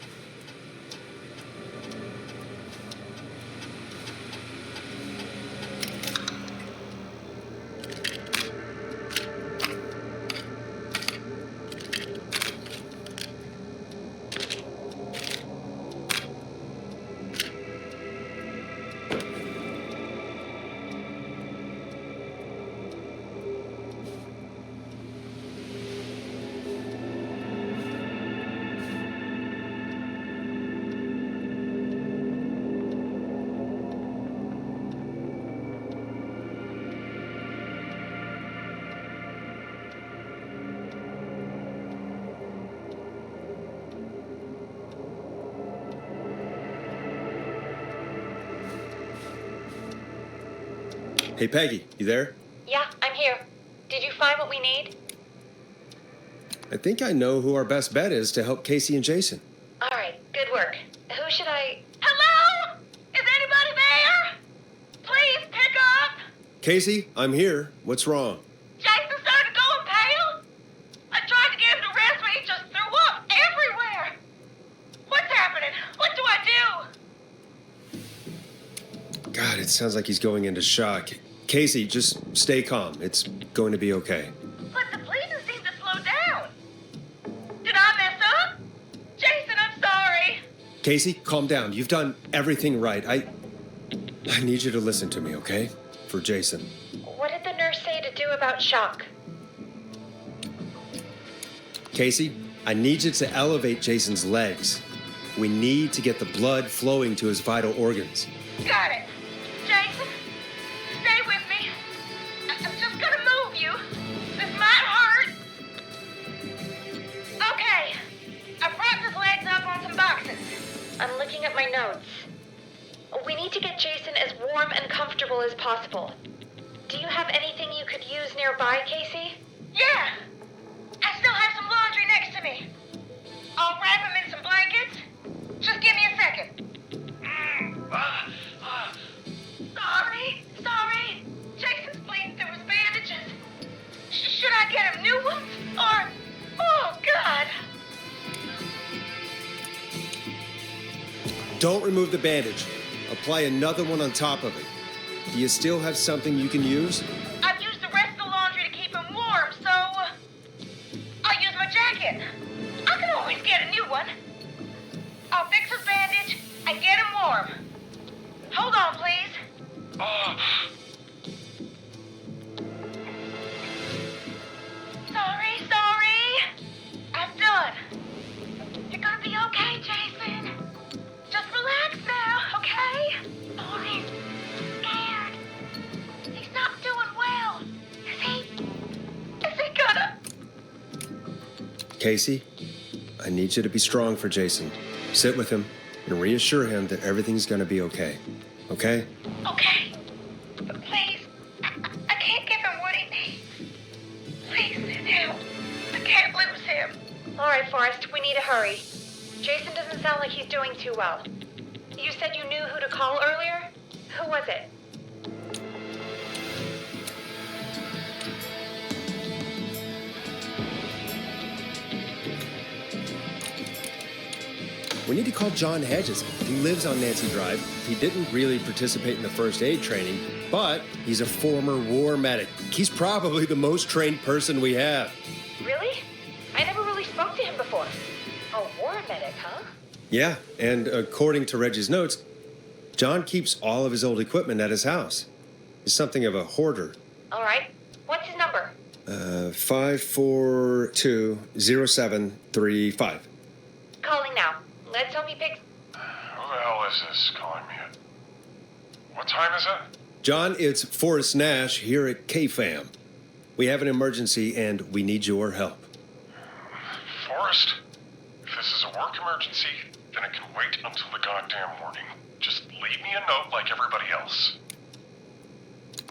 Hey, Peggy, you there? Yeah, I'm here. Did you find what we need? I think I know who our best bet is to help Casey and Jason. All right, good work. Who should I... Hello? Is anybody there? Please pick up. Casey, I'm here. What's wrong? Jason started going pale. I tried to get him to rest, but he just threw up everywhere. What's happening? What do I do? God, it sounds like he's going into shock. Casey, just stay calm. It's going to be okay. But the bleeding seemed to slow down. Did I mess up? Jason, I'm sorry. Casey, calm down. You've done everything right. I need you to listen to me, okay? For Jason. What did the nurse say to do about shock? Casey, I need you to elevate Jason's legs. We need to get the blood flowing to his vital organs. Got it. Jason, stay with me. I'm just gonna move you. This might hurt. Okay. I propped his legs up on some boxes. I'm looking at my notes. We need to get Jason as warm and comfortable as possible. Do you have anything you could use nearby, Casey? Yeah. I still have some laundry next to me. I'll wrap him in some blankets. Just give me a second. Sorry. Jason's bleeding through his bandages. Should I get him new ones? Or... Oh, God. Don't remove the bandage. Apply another one on top of it. Do you still have something you can use? I've used the rest of the laundry to keep him warm, so... I'll use my jacket. I can always get a new one. I'll fix his bandage and get him warm. Hold on, please. Sorry. I'm done. You're gonna be okay, Jason. Just relax now, okay? Oh, he's scared. He's not doing well. Is he gonna... Casey, I need you to be strong for Jason. Sit with him and reassure him that everything's going to be okay. Okay? Okay. But please, I can't give him what he needs. Please sit down. I can't lose him. All right, Forrest, we need to hurry. Jason doesn't sound like he's doing too well. You said you knew who to call earlier? Who was it? We need to call John Hedges. He lives on Nancy Drive. He didn't really participate in the first aid training, but he's a former war medic. He's probably the most trained person we have. Really? I never really spoke to him before. A war medic, huh? Yeah, and according to Reggie's notes, John keeps all of his old equipment at his house. He's something of a hoarder. All right. What's his number? 5420735. Calling now. Let's hope he picks. Who the hell is this calling me at? What time is it? John, it's Forrest Nash here at KFAM. We have an emergency and we need your help. Forrest, if this is a work emergency, then it can wait until the goddamn morning. Just leave me a note like everybody else.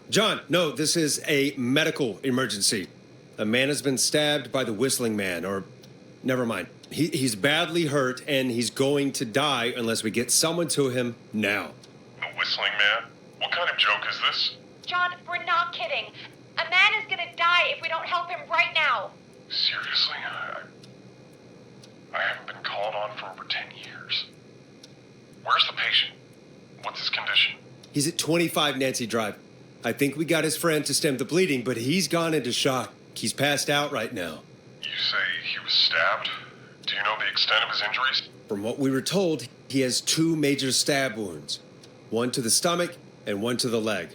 John, no, this is a medical emergency. A man has been stabbed by the Whistling Man, or never mind. He's badly hurt and he's going to die unless we get someone to him now. The Whistling Man? What kind of joke is this? John, we're not kidding. A man is gonna die if we don't help him right now. Seriously? I haven't been called on for over 10 years. Where's the patient? What's his condition? He's at 25 Nancy Drive. I think we got his friend to stem the bleeding, but he's gone into shock. He's passed out right now. You say he was stabbed? Do you know the extent of his injuries? From what we were told, he has 2 major stab wounds. One to the stomach and one to the leg.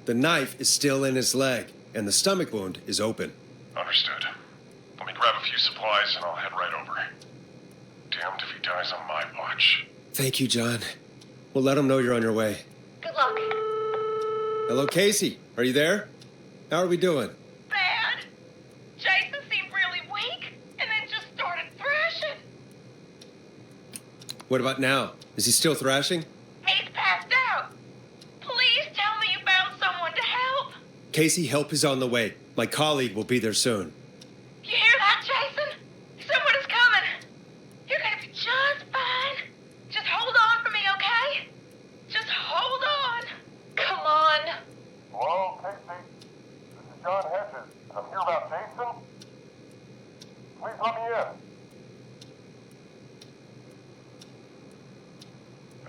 The knife is still in his leg, and the stomach wound is open. Understood. Let me grab a few supplies and I'll head right over. Damned if he dies on my watch. Thank you, John. We'll let him know you're on your way. Good luck. Hello, Casey. Are you there? How are we doing? Bad. Jason seemed really weak and then just started thrashing. What about now? Is he still thrashing? He's passed out. Please tell me you found someone to help. Casey, help is on the way. My colleague will be there soon. You hear that, Jason? Someone is coming. You're gonna be just fine. Just hold on for me, okay? Just hold on. Come on. Hello, Casey. This is John Hedges. I'm here about Jason. Please let me in.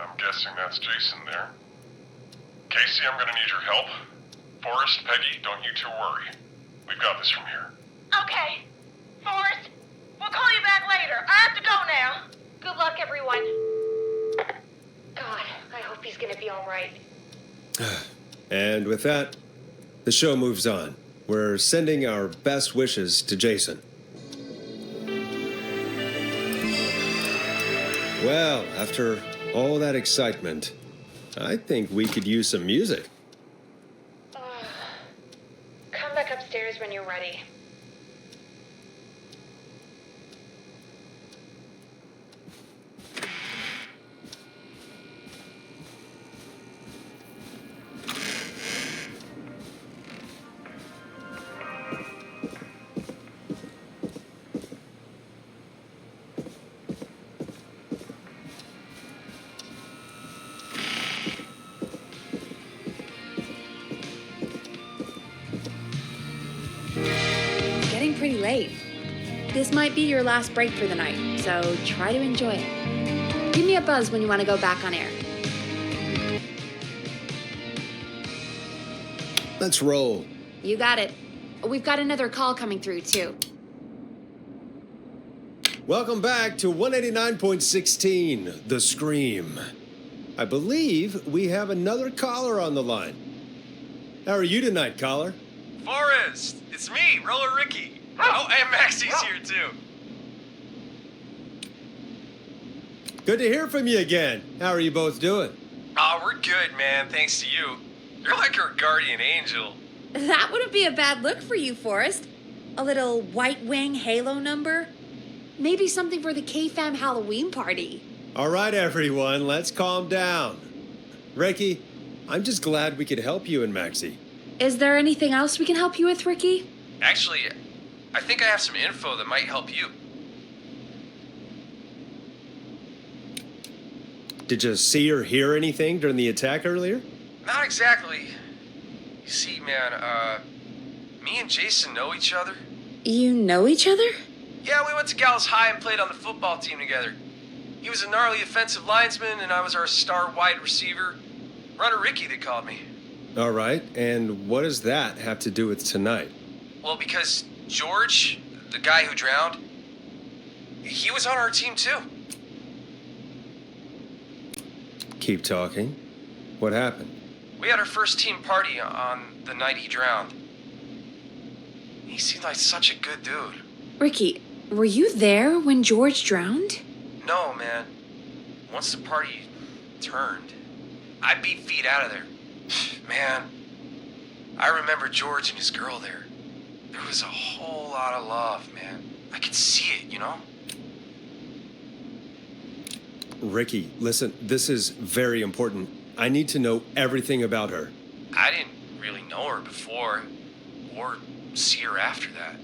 I'm guessing that's Jason there. Casey, I'm gonna need your help. Forrest, Peggy, don't you two worry. We've got this from here. Okay. Forrest, we'll call you back later. I have to go now. Good luck, everyone. God, I hope he's gonna be all right. And with that, the show moves on. We're sending our best wishes to Jason. Well, after all that excitement, I think we could use some music. Come back upstairs when you're ready. Getting pretty late. This might be your last break for the night, so try to enjoy it. Give me a buzz when you want to go back on air. Let's roll. You got it. We've got another call coming through, too. Welcome back to 189.16, The Scream. I believe we have another caller on the line. How are you tonight, caller? Forrest, it's me, Roller Ricky. Oh, and Maxy's here too. Good to hear from you again. How are you both doing? Oh, we're good, man, thanks to you. You're like our guardian angel. That wouldn't be a bad look for you, Forrest. A little White Wing Halo number? Maybe something for the KFAM Halloween party. All right, everyone, let's calm down. Ricky, I'm just glad we could help you and Maxy. Is there anything else we can help you with, Ricky? Actually, I think I have some info that might help you. Did you see or hear anything during the attack earlier? Not exactly. You see, man, me and Jason know each other. You know each other? Yeah, we went to Gallows High and played on the football team together. He was a gnarly offensive linesman, and I was our star wide receiver. Runner Ricky, they called me. All right, and what does that have to do with tonight? Well, because George, the guy who drowned, he was on our team too. Keep talking. What happened? We had our first team party on the night he drowned. He seemed like such a good dude. Ricky, were you there when George drowned? No, man. Once the party turned, I beat feet out of there. Man, I remember George and his girl there. There was a whole lot of love, man. I could see it, you know? Ricky, listen, this is very important. I need to know everything about her. I didn't really know her before, or see her after that.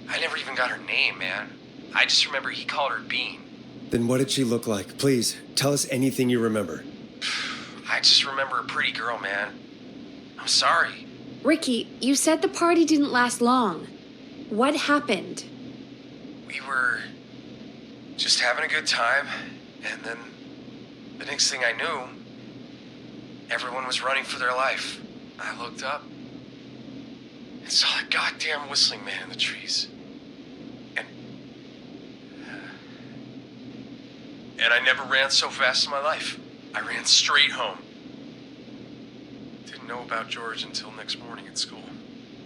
I never even got her name, man. I just remember he called her Bean. Then what did she look like? Please, tell us anything you remember. I just remember a pretty girl, man. I'm sorry. Ricky, you said the party didn't last long. What happened? We were just having a good time, and then the next thing I knew, everyone was running for their life. I looked up and saw that goddamn whistling man in the trees. And I never ran so fast in my life. I ran straight home. Didn't know about George until next morning at school.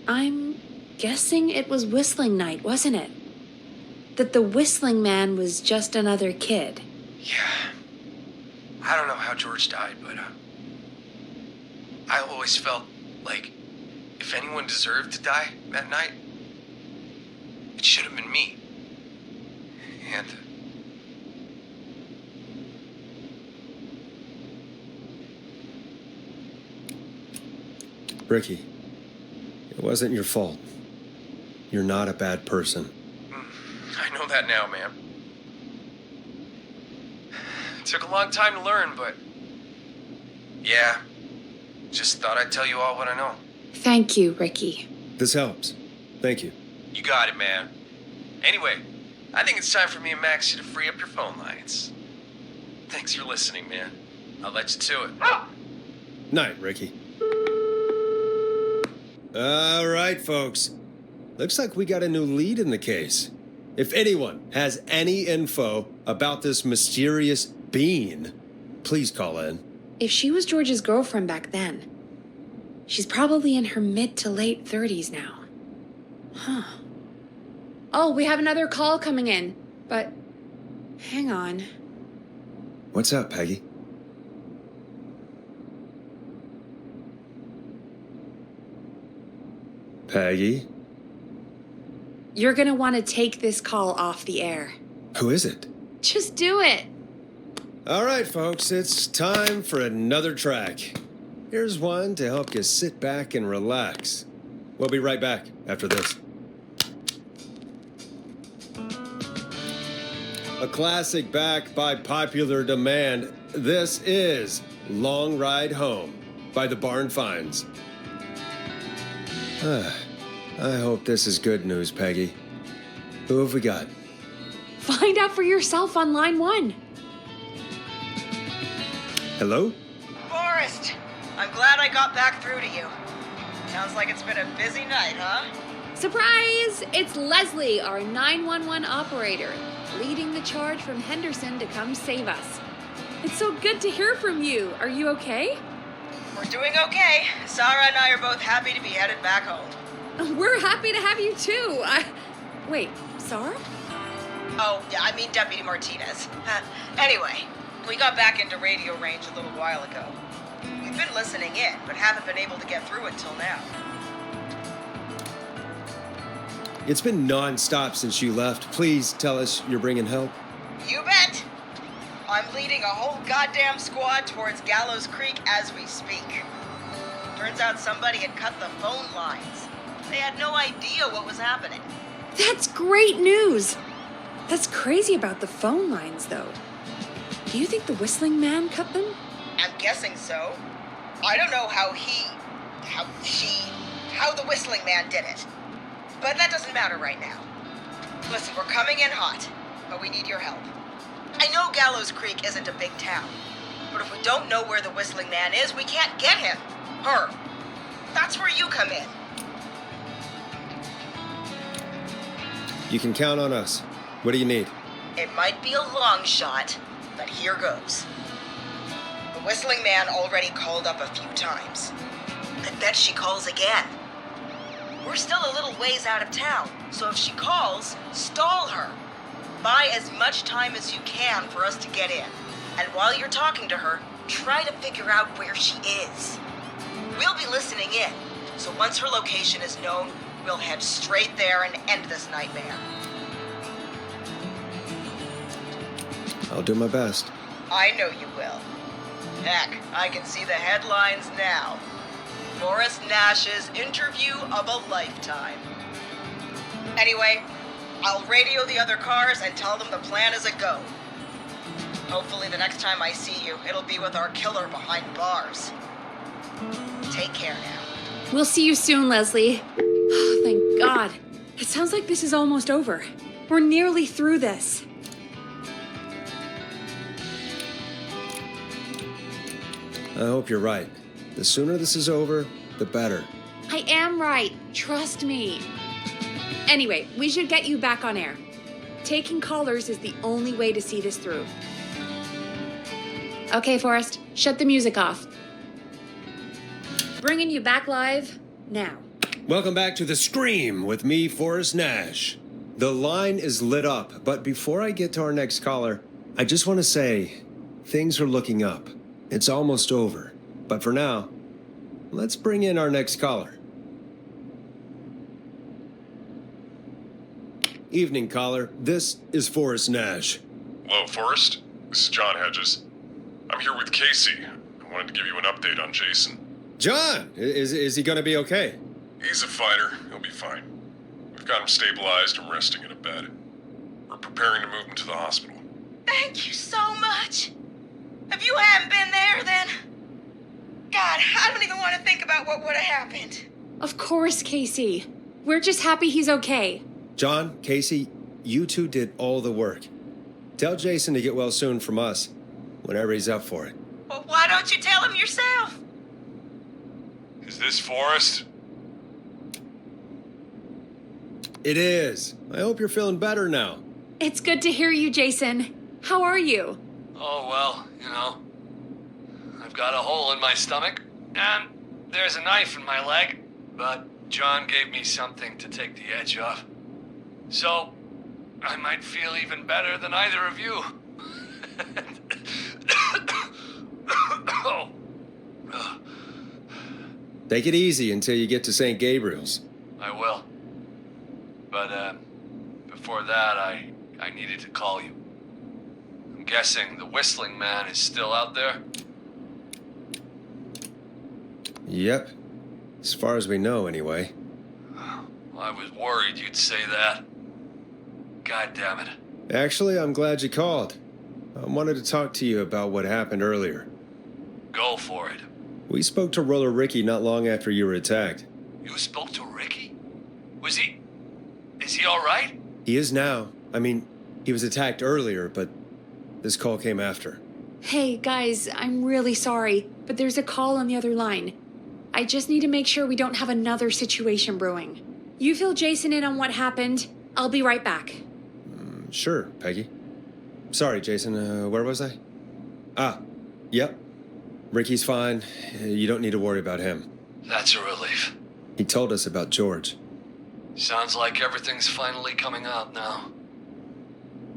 I'm guessing it was whistling night, wasn't it? That the whistling man was just another kid. Yeah. I don't know how George died, but I always felt like if anyone deserved to die that night, it should have been me. And Ricky, it wasn't your fault. You're not a bad person. I know that now, man. It took a long time to learn, but yeah, just thought I'd tell you all what I know. Thank you, Ricky. This helps. Thank you. You got it, man. Anyway, I think it's time for me and Maxy to free up your phone lines. Thanks for listening, man. I'll let you to it. Night, Ricky. All right, folks. Looks like we got a new lead in the case. If anyone has any info about this mysterious being, please call in. If she was George's girlfriend back then, she's probably in her mid to late 30s now. Huh. Oh, we have another call coming in, but hang on. What's up, Peggy? Peggy? You're gonna want to take this call off the air. Who is it? Just do it. All right, folks, it's time for another track. Here's one to help you sit back and relax. We'll be right back after this. A classic back by popular demand. This is Long Ride Home by the Barn Finds. I hope this is good news, Peggy. Who have we got? Find out for yourself on line 1. Hello? Forrest, I'm glad I got back through to you. Sounds like it's been a busy night, huh? Surprise! It's Leslie, our 911 operator, leading the charge from Henderson to come save us. It's so good to hear from you. Are you okay? We're doing okay. Sarah and I are both happy to be headed back home. We're happy to have you too. Wait, Sarah? Oh, yeah, I mean Deputy Martinez. Anyway, we got back into radio range a little while ago. We've been listening in, but haven't been able to get through until now. It's been non-stop since you left. Please tell us you're bringing help. You bet! I'm leading a whole goddamn squad towards Gallows Creek as we speak. Turns out somebody had cut the phone lines. They had no idea what was happening. That's great news. That's crazy about the phone lines, though. Do you think the whistling man cut them? I'm guessing so. I don't know how the whistling man did it. But that doesn't matter right now. Listen, we're coming in hot, but we need your help. I know Gallows Creek isn't a big town, but if we don't know where the Whistling Man is, we can't get him. Her. That's where you come in. You can count on us. What do you need? It might be a long shot, but here goes. The Whistling Man already called up a few times. I bet she calls again. We're still a little ways out of town, so if she calls, stall her. Buy as much time as you can for us to get in. And while you're talking to her, try to figure out where she is. We'll be listening in, so once her location is known, we'll head straight there and end this nightmare. I'll do my best. I know you will. Heck, I can see the headlines now. Forrest Nash's interview of a lifetime. Anyway, I'll radio the other cars and tell them the plan is a go. Hopefully the next time I see you, it'll be with our killer behind bars. Take care now. We'll see you soon, Leslie. Oh, thank God. It sounds like this is almost over. We're nearly through this. I hope you're right. The sooner this is over, the better. I am right. Trust me. Anyway, we should get you back on air. Taking callers is the only way to see this through. Okay, Forrest, shut the music off. Bringing you back live now. Welcome back to The Scream with me, Forrest Nash. The line is lit up, but before I get to our next caller, I just want to say things are looking up. It's almost over. But for now, let's bring in our next caller. Evening, caller. This is Forrest Nash. Hello, Forrest. This is John Hedges. I'm here with Casey. I wanted to give you an update on Jason. John! Is he going to be okay? He's a fighter. He'll be fine. We've got him stabilized and resting in a bed. We're preparing to move him to the hospital. Thank you so much. If you hadn't been there, then... God, I don't even want to think about what would have happened. Of course, Casey. We're just happy he's okay. John, Casey, you two did all the work. Tell Jason to get well soon from us, whenever he's up for it. Well, why don't you tell him yourself? Is this Forrest? It is. I hope you're feeling better now. It's good to hear you, Jason. How are you? Oh, well, you know, I've got a hole in my stomach, and there's a knife in my leg, but John gave me something to take the edge off. So, I might feel even better than either of you. Oh. Take it easy until you get to St. Gabriel's. I will. But, before that, I needed to call you. I'm guessing the Whistling Man is still out there? Yep. As far as we know, anyway. I was worried you'd say that. God damn it. Actually, I'm glad you called. I wanted to talk to you about what happened earlier. Go for it. We spoke to Roller Ricky not long after you were attacked. You spoke to Ricky? Is he all right? He is now. I mean, he was attacked earlier, but this call came after. Hey, guys, I'm really sorry, but there's a call on the other line. I just need to make sure we don't have another situation brewing. You fill Jason in on what happened. I'll be right back. Sure, Peggy. Sorry, Jason, where was I? Yep. Ricky's fine. You don't need to worry about him. That's a relief. He told us about George. Sounds like everything's finally coming out now.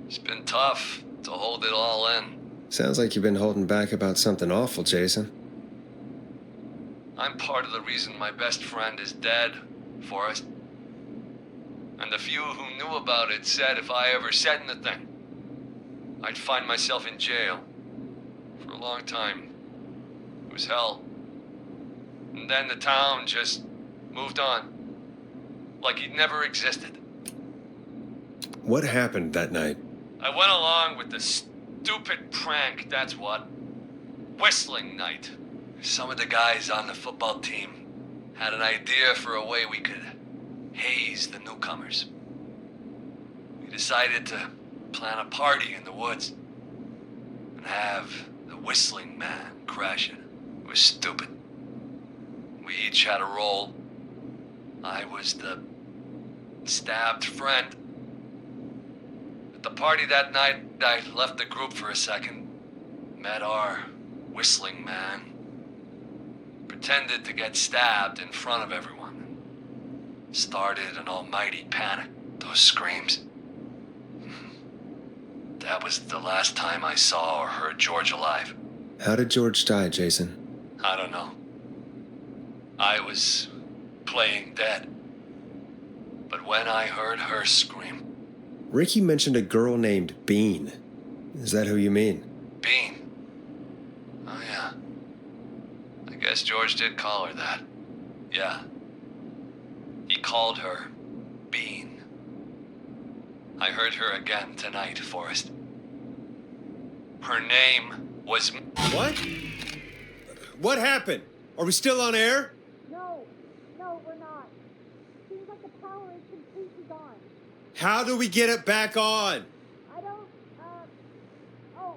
It's been tough to hold it all in. Sounds like you've been holding back about something awful, Jason. I'm part of the reason my best friend is dead, Forrest. And the few who knew about it said if I ever said anything, I'd find myself in jail. For a long time. It was hell. And then the town just moved on. Like he'd never existed. What happened that night? I went along with the stupid prank, that's what. Whistling night. Some of the guys on the football team had an idea for a way we could haze the newcomers. We decided to plan a party in the woods. have the whistling man crashing. It was stupid. We each had a role. I was the stabbed friend. At the party that night, I left the group for a second. Met our whistling man. Pretended to get stabbed in front of everyone. Started an almighty panic. Those screams. That was the last time I saw or heard George alive. How did George die, Jason? I don't know. I was playing dead. But when I heard her scream... Ricky mentioned a girl named Bean. Is that who you mean? Bean. Oh, yeah. I guess George did call her that. Yeah. He called her Bean. I heard her again tonight, Forrest. Her name was... What? What happened? Are we still on air? No, we're not. Seems like the power is completely gone. How do we get it back on? I don't,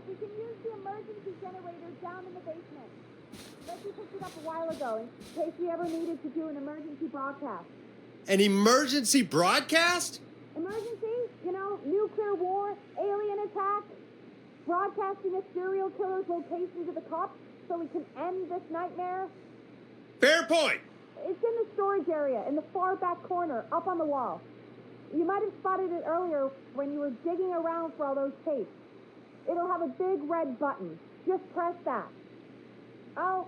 we can use the emergency generator down in the basement. Becky picked it up a while ago in case we ever needed to do an emergency broadcast. An emergency broadcast? Emergency? You know, nuclear war, alien attack, broadcasting a serial killer's location to the cops so we can end this nightmare. Fair point. It's in the storage area, in the far back corner, up on the wall. You might have spotted it earlier when you were digging around for all those tapes. It'll have a big red button. Just press that. I'll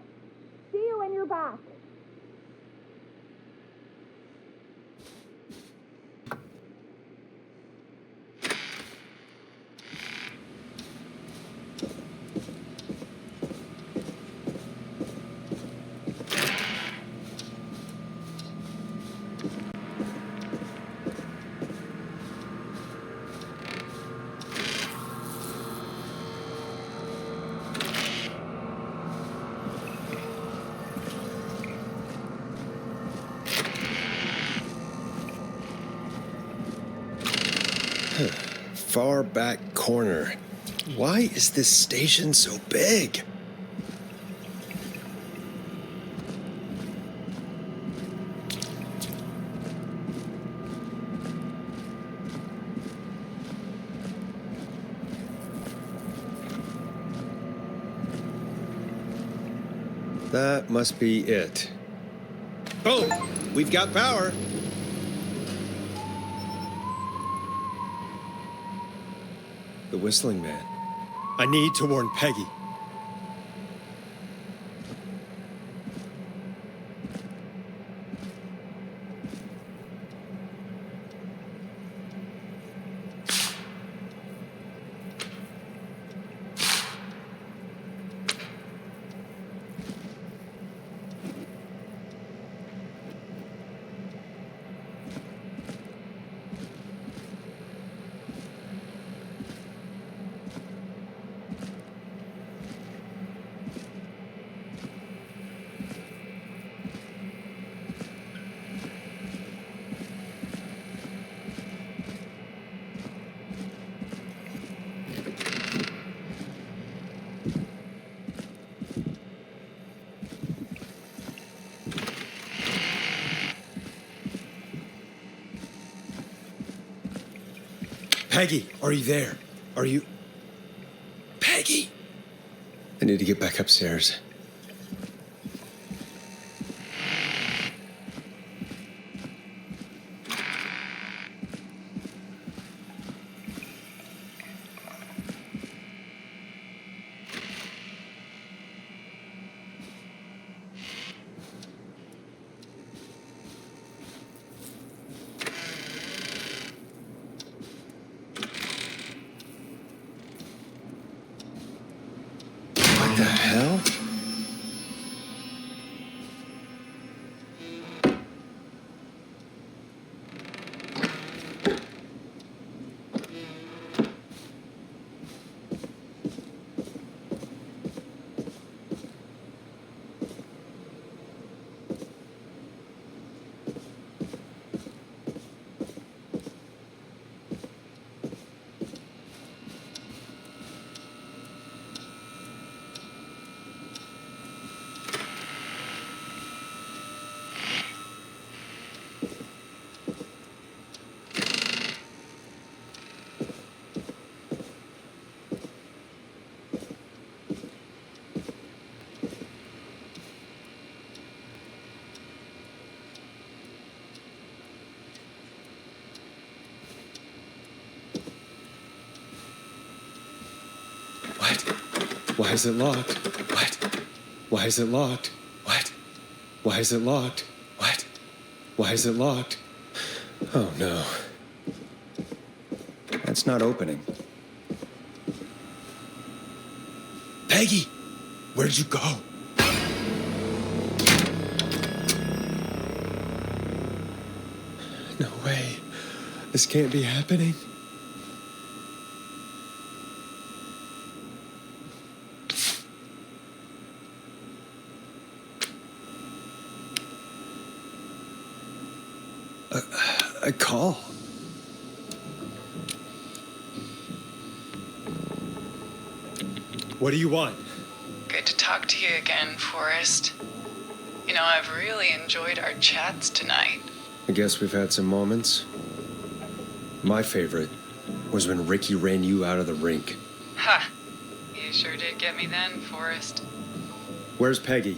see you when you're back. Far back corner. Why is this station so big? That must be it. Boom! We've got power. The whistling man. I need to warn Peggy. Peggy, are you there? Are you... Peggy? I need to get back upstairs. What the hell? Why is it locked? What? Why is it locked? What? Why is it locked? What? Why is it locked? Oh no. That's not opening. Peggy! Where'd you go? No way. This can't be happening. A call. What do you want? Good to talk to you again, Forrest. You know, I've really enjoyed our chats tonight. I guess we've had some moments. My favorite was when Ricky ran you out of the rink. Ha! You sure did get me then, Forrest. Where's Peggy?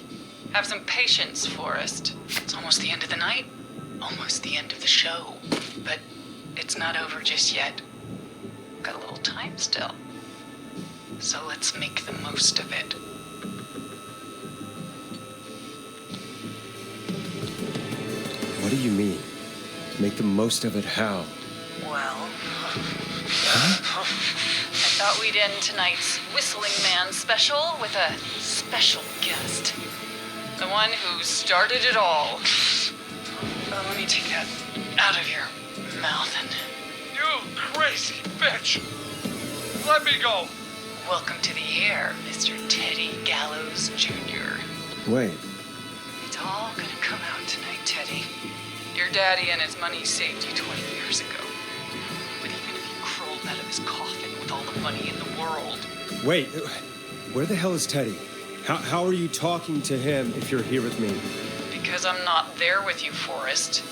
Have some patience, Forrest. It's almost the end of the night. Almost the end of the show. But it's not over just yet. Got a little time still. So let's make the most of it. What do you mean? Make the most of it how? Well, I thought we'd end tonight's Whistling Man special with a special guest. The one who started it all. Let me take that out of your mouth and... You crazy bitch! Let me go! Welcome to the air, Mr. Teddy Gallows Jr. Wait. It's all gonna come out tonight, Teddy. Your daddy and his money saved you 20 years ago. But even if he crawled out of his coffin with all the money in the world... Wait, where the hell is Teddy? How are you talking to him if you're here with me? Because I'm not there with you, Forrest.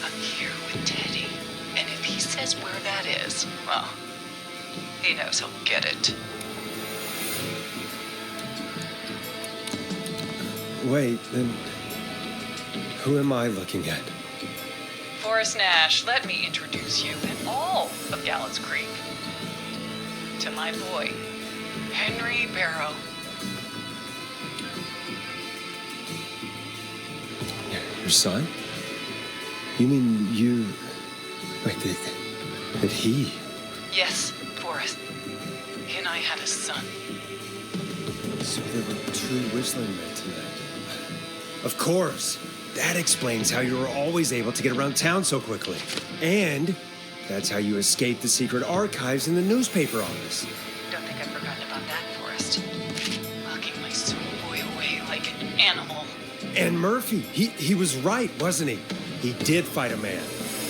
I'm here with Teddy. And if he says where that is, well, he knows he'll get it. Wait, then who am I looking at? Forrest Nash, let me introduce you and all of Gallows Creek to my boy, Henry Barrow. Your son? You mean you... Wait, that he... Yes, Forrest. He and I had a son. So there were two whistling men tonight. Of course. That explains how you were always able to get around town so quickly. And that's how you escaped the secret archives in the newspaper office. Don't think I've forgotten about that, Forrest. Locking my sweet boy away like an animal. And Murphy, he was right, wasn't he? He did fight a man.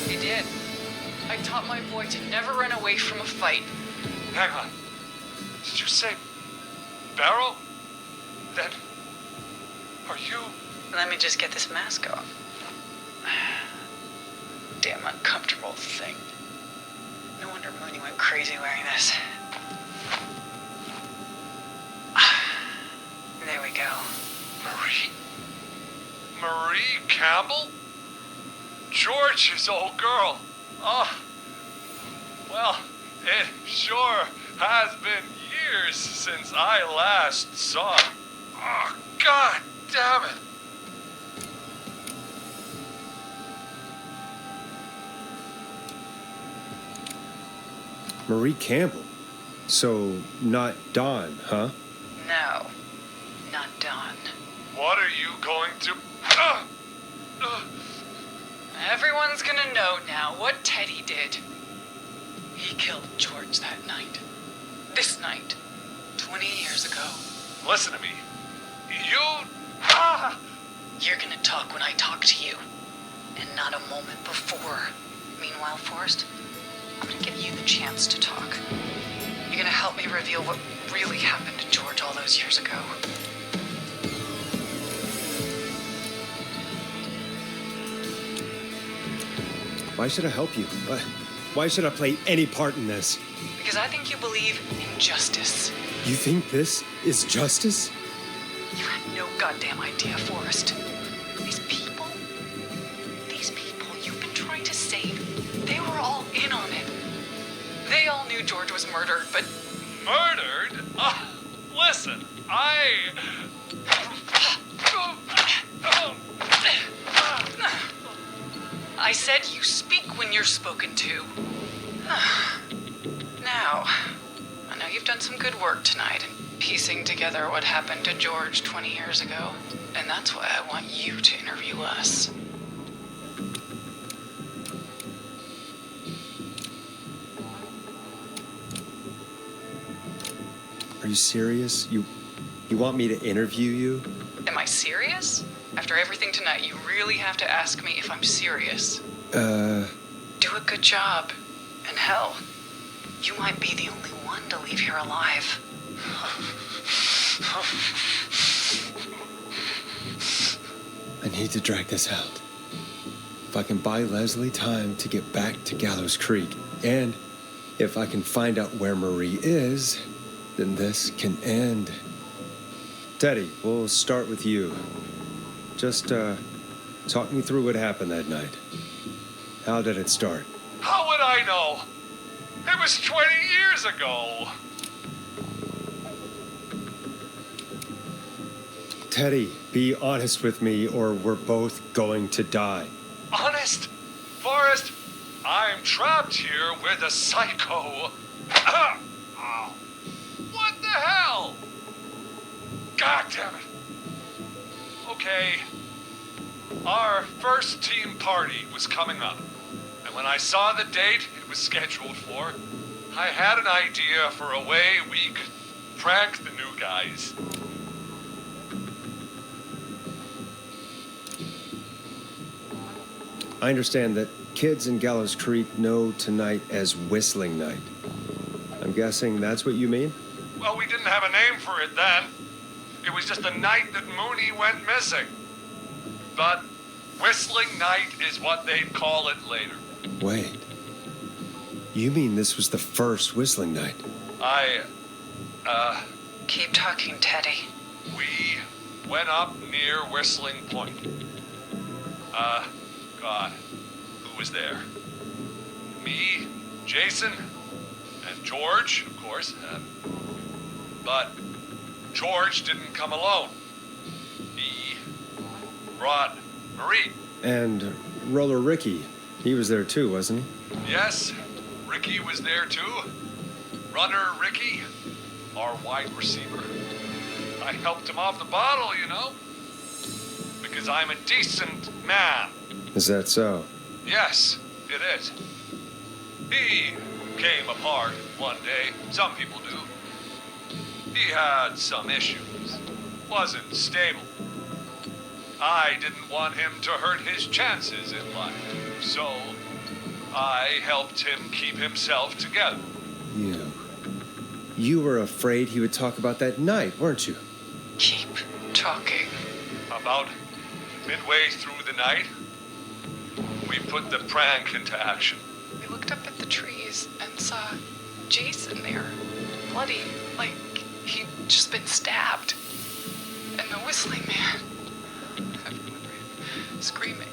He did. I taught my boy to never run away from a fight. Hang on. Did you say Barrow? Then are you... Let me just get this mask off. Damn uncomfortable thing. No wonder Mooney went crazy wearing this. There we go. Marie Campbell? George's old girl. Oh, well, it sure has been years since I last saw her. Oh, God damn it. Marie Campbell. So, not Dawn, huh? No, not Dawn. What are you going to... Everyone's gonna know now what Teddy did. He killed George that night. This night. 20 years ago. Listen to me. You... You're gonna talk when I talk to you. And not a moment before. Meanwhile, Forrest, I'm gonna give you the chance to talk. You're gonna help me reveal what really happened to George all those years ago. Why should I help you? Why should I play any part in this? Because I think you believe in justice. You think this is justice? You had no goddamn idea, Forrest. These people you've been trying to save, they were all in on it. They all knew George was murdered, but... Murdered? Listen, I said you speak when you're spoken to. Now, I know you've done some good work tonight in piecing together what happened to George 20 years ago, and that's why I want you to interview us. Are you serious? You want me to interview you? Am I serious? After everything tonight, you really have to ask me if I'm serious. Do a good job. And hell, you might be the only one to leave here alive. I need to drag this out. If I can buy Leslie time to get back to Gallows Creek, and if I can find out where Marie is, then this can end. Teddy, we'll start with you. Just, talk me through what happened that night. How did it start? how would I know? It was 20 years ago. Teddy, be honest with me or we're both going to die. Honest? Forrest, I'm trapped here with a psycho. What the hell? God damn it. Okay. Our first team party was coming up. And when I saw the date it was scheduled for, I had an idea for a way we could prank the new guys. I understand that kids in Gallows Creek know tonight as Whistling Night. I'm guessing that's what you mean? Well, we didn't have a name for it then. It was just the night that Mooney went missing. But Whistling Night is what they'd call it later. Wait. You mean this was the first Whistling Night? Keep talking, Teddy. We went up near Whistling Point. God, who was there? Me, Jason, and George, of course. But George didn't come alone. He brought Marie. And Roller Ricky, he was there too, wasn't he? Yes, Ricky was there too. Runner Ricky, our wide receiver. I helped him off the bottle, you know. Because I'm a decent man. Is that so? Yes, it is. He came apart one day. Some people do. He had some issues. Wasn't stable. I didn't want him to hurt his chances in life. So, I helped him keep himself together. You were afraid he would talk about that night, weren't you? Keep talking. About midway through the night, we put the prank into action. We looked up at the trees and saw Jason there, bloody, like he'd just been stabbed. And the Whistling Man, screaming.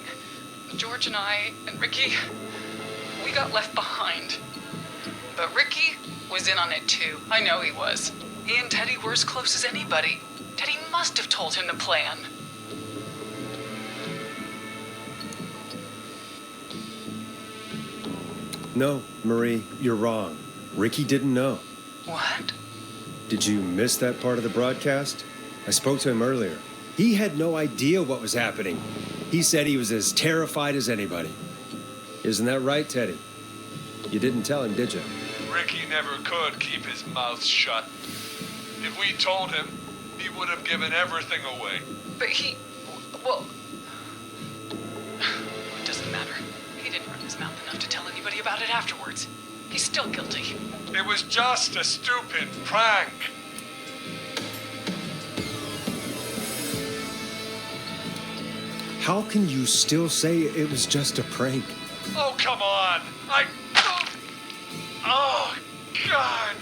George and I and Ricky, we got left behind. But Ricky was in on it too. I know he was. He and Teddy were as close as anybody. Teddy must have told him to plan. No, Marie, you're wrong. Ricky didn't know. What? Did you miss that part of the broadcast? I spoke to him earlier. He had no idea what was happening. He said he was as terrified as anybody. Isn't that right, Teddy? You didn't tell him, did you? Ricky never could keep his mouth shut. If we told him, he would have given everything away. But well, it doesn't matter. He didn't run his mouth enough to tell anybody about it afterwards. He's still guilty. It was just a stupid prank. How can you still say it was just a prank? Oh, come on. Oh, God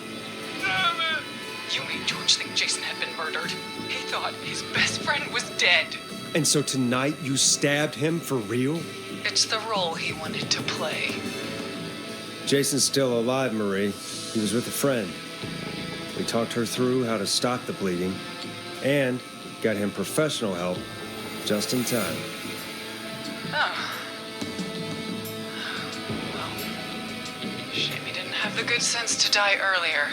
damn it. You made George think Jason had been murdered. He thought his best friend was dead. And so tonight you stabbed him for real? It's the role he wanted to play. Jason's still alive, Marie. He was with a friend. We talked her through how to stop the bleeding and got him professional help just in time. Oh. Well, shame he didn't have the good sense to die earlier.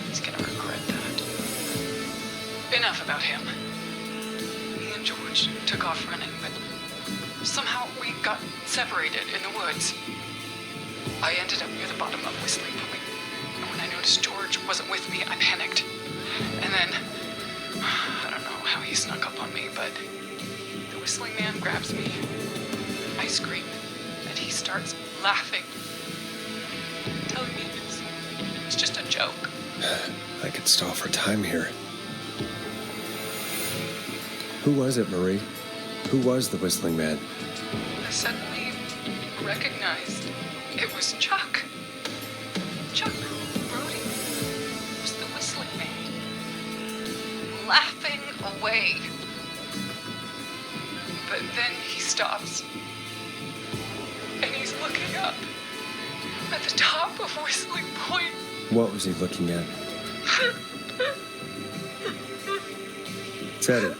He's gonna regret that. Enough about him. Me and George took off running, but somehow we got separated in the woods. I ended up near the bottom of Whistling Point, and when I noticed George wasn't with me, I panicked. And then, I don't know how he snuck up on me, but the Whistling Man grabs me. I scream, and he starts laughing, telling me it's just a joke. I could stall for time here. Who was it, Marie? Who was the Whistling Man? I suddenly recognized it was Chuck. Chuck Brody was the Whistling Man, laughing away. But then he stops, and he's looking up at the top of Whistling Point. What was he looking at? Teddy,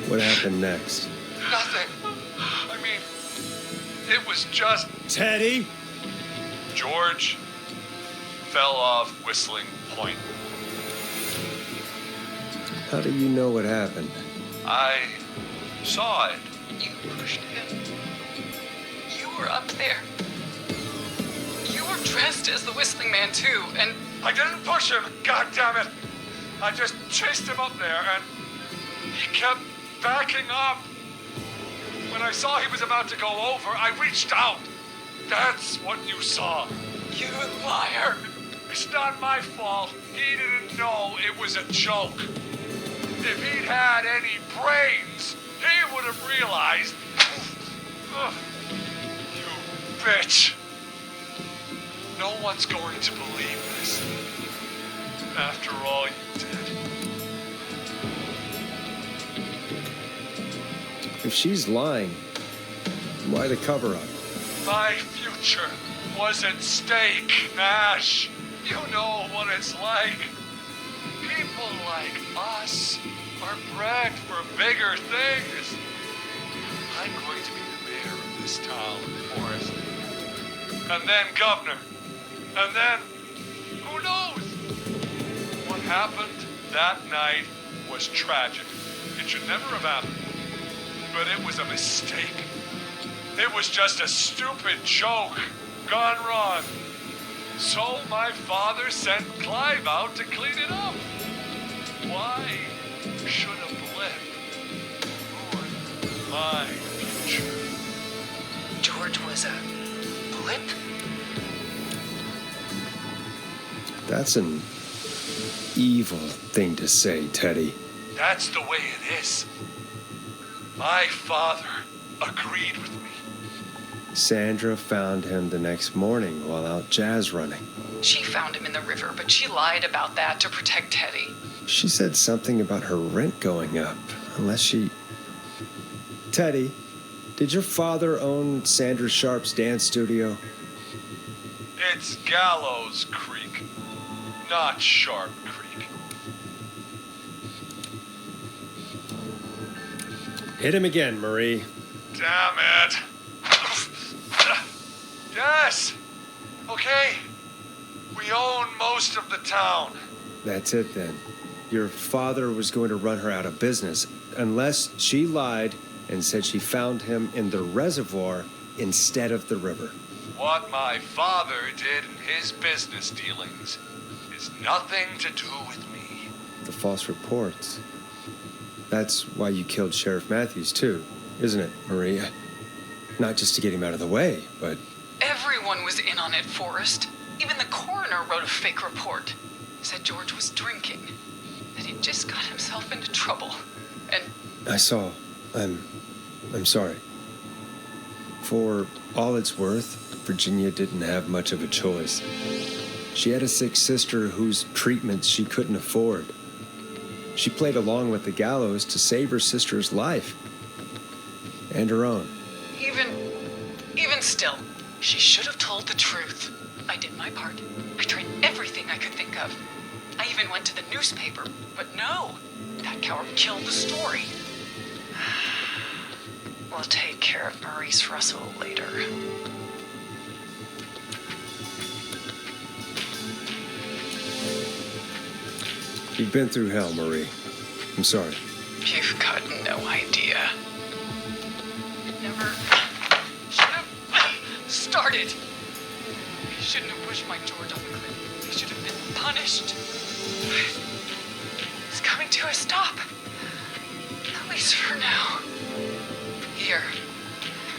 what happened next? Nothing. I mean, it was just... Teddy? George fell off Whistling Point. How do you know what happened? I saw it. You pushed him. You were up there. You were dressed as the Whistling Man, too, and... I didn't push him, goddammit! I just chased him up there, and he kept backing up. When I saw he was about to go over, I reached out. That's what you saw. You liar. It's not my fault. He didn't know it was a joke. If he'd had any brains, he would have realized. Ugh. You bitch. No one's going to believe this. After all you did. If she's lying, why the cover-up? My future was at stake, Nash. You know what it's like. People like us are bred for bigger things. I'm going to be the mayor of this town, Forrest. And then governor. And then, who knows? What happened that night was tragic. It should never have happened. But it was a mistake. It was just a stupid joke gone wrong. So my father sent Clive out to clean it up. Why should a blip ruin my future? George was a blip? That's an evil thing to say, Teddy. That's the way it is. My father agreed with me. Sandra found him the next morning while out jazz running. She found him in the river, but she lied about that to protect Teddy. She said something about her rent going up, unless she... Teddy, did your father own Sandra Sharp's dance studio? It's Gallows Creek, not Sharp Creek. Hit him again, Marie. Damn it. Yes. Okay. We own most of the town. That's it then. Your father was going to run her out of business unless she lied and said she found him in the reservoir instead of the river. What my father did in his business dealings is nothing to do with me. The false reports. That's why you killed Sheriff Matthews too, isn't it, Maria? Not just to get him out of the way, but... Everyone was in on it, Forrest. Even the coroner wrote a fake report. Said George was drinking. That he'd just got himself into trouble. And... I saw. I'm sorry. For all it's worth, Virginia didn't have much of a choice. She had a sick sister whose treatments she couldn't afford. She played along with the gallows to save her sister's life. And her own. Even still, she should have told the truth. I did my part. I tried everything I could think of. I even went to the newspaper, but no, that coward killed the story. We'll take care of Maurice Russell later. You've been through hell, Marie. I'm sorry. You've got no idea. It never should have started. He shouldn't have pushed my George off a cliff. He should have been punished. It's coming to a stop. At least for now. Here,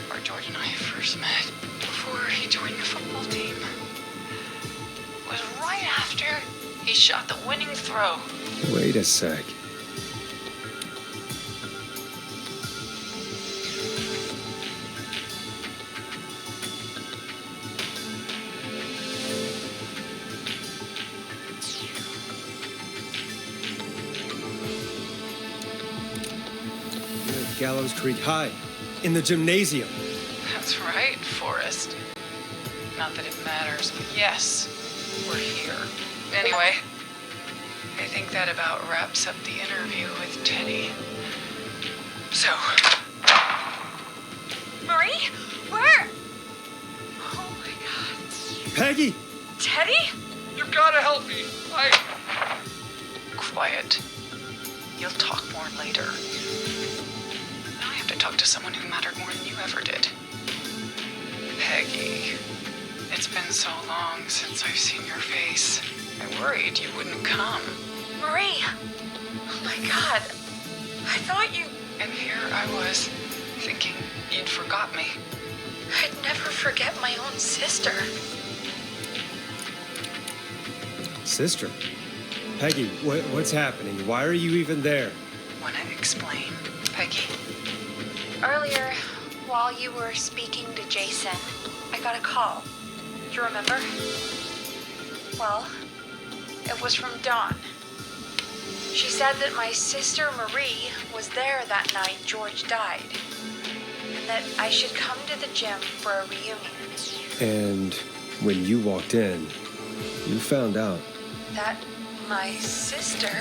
where George and I first met, before he joined the football team, was right after he shot the winning throw. Wait a sec. Gallows Creek High, in the gymnasium. That's right, Forrest. Not that it matters, but yes, we're here. Anyway, I think that about wraps up the interview with Teddy. So... Marie? Where? Oh my god. Peggy! Teddy? You've gotta help me. Quiet. You'll talk more later. Now I have to talk to someone who mattered more than you ever did. Peggy. It's been so long since I've seen your face. I worried you wouldn't come. Marie! Oh my god. I thought you... And here I was, thinking you'd forgot me. I'd never forget my own sister. Sister? Peggy, what's happening? Why are you even there? Wanna explain, Peggy? Earlier, while you were speaking to Jason, I got a call. Do you remember? Well, it was from Dawn. She said that my sister Marie was there that night George died, and that I should come to the gym for a reunion. And when you walked in, you found out. That my sister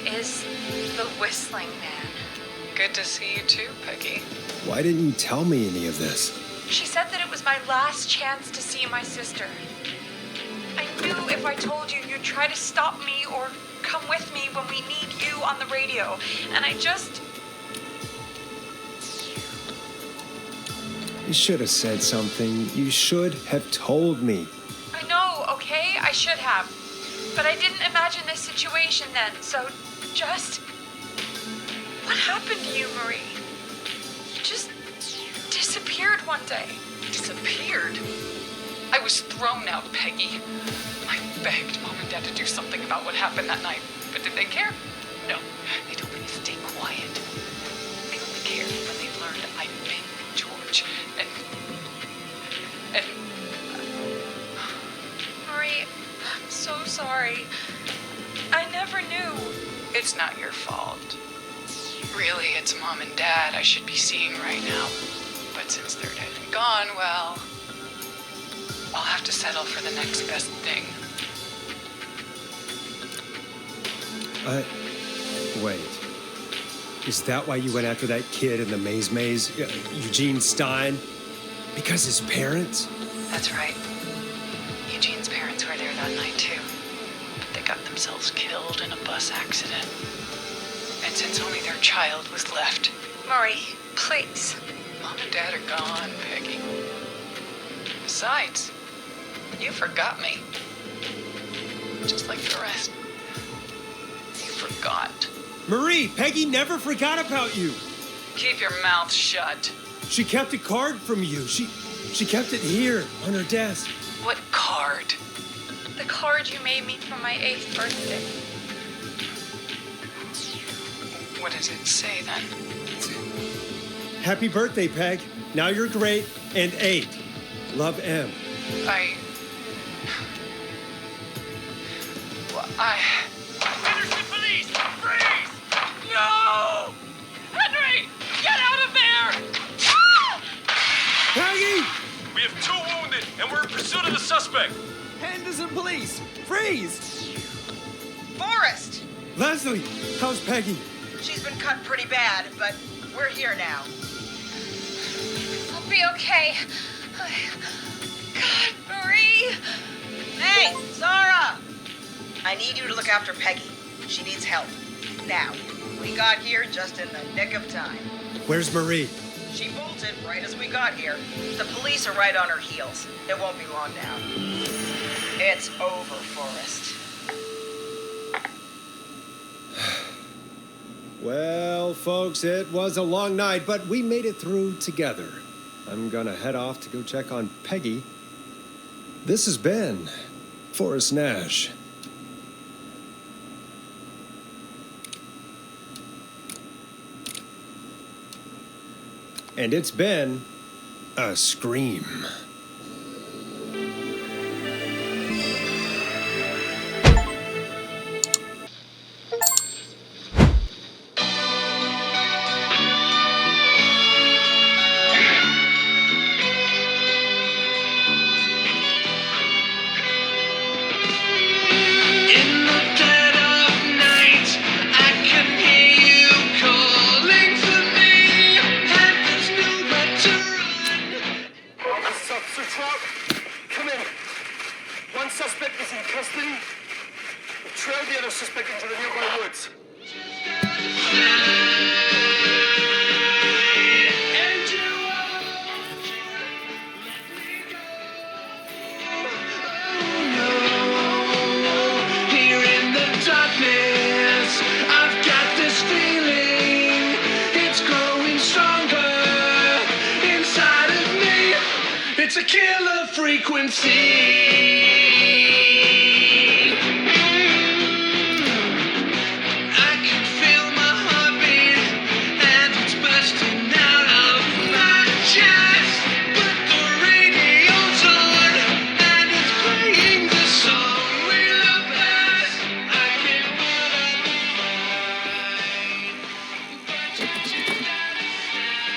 is the Whistling Man. Good to see you too, Peggy. Why didn't you tell me any of this? She said that it was my last chance to see my sister. I knew if I told you, you'd try to stop me or come with me when we need you on the radio. And I just... You should have said something. You should have told me. I know, okay? I should have. But I didn't imagine this situation then, so just... What happened to you, Marie? You just disappeared one day. Disappeared? I was thrown out, Peggy. I begged Mom and Dad to do something about what happened that night, but did they care? No, they told me to stay quiet. They only cared when they learned I'd been with George, and... Marie, I'm so sorry. I never knew. It's not your fault. Really, it's Mom and Dad I should be seeing right now. But since they're dead and gone, well... I'll have to settle for the next best thing. Wait. Is that why you went after that kid in the maze, Eugene Stein? Because his parents? That's right. Eugene's parents were there that night, too. But they got themselves killed in a bus accident. And since only their child was left... Marie, please. Mom and Dad are gone, Peggy. Besides, you forgot me. Just like the rest. You forgot. Marie, Peggy never forgot about you. Keep your mouth shut. She kept a card from you. She kept it here on her desk. What card? The card you made me for my 8th birthday. What does it say then? Happy birthday, Peg. Now you're great and 8. Love, M. Henderson police! Freeze! No! Henry! Get out of there! Ah! Peggy! We have 2 wounded, and we're in pursuit of the suspect. Henderson police! Freeze! Forrest! Leslie, how's Peggy? She's been cut pretty bad, but we're here now. I'll be okay. God, Marie! Hey, Zara! I need you to look after Peggy. She needs help. Now, we got here just in the nick of time. Where's Marie? She bolted right as we got here. The police are right on her heels. It won't be long now. It's over, Forrest. Well, folks, it was a long night, but we made it through together. I'm gonna head off to go check on Peggy. This has been Forrest Nash. And it's been a scream. It's a killer frequency.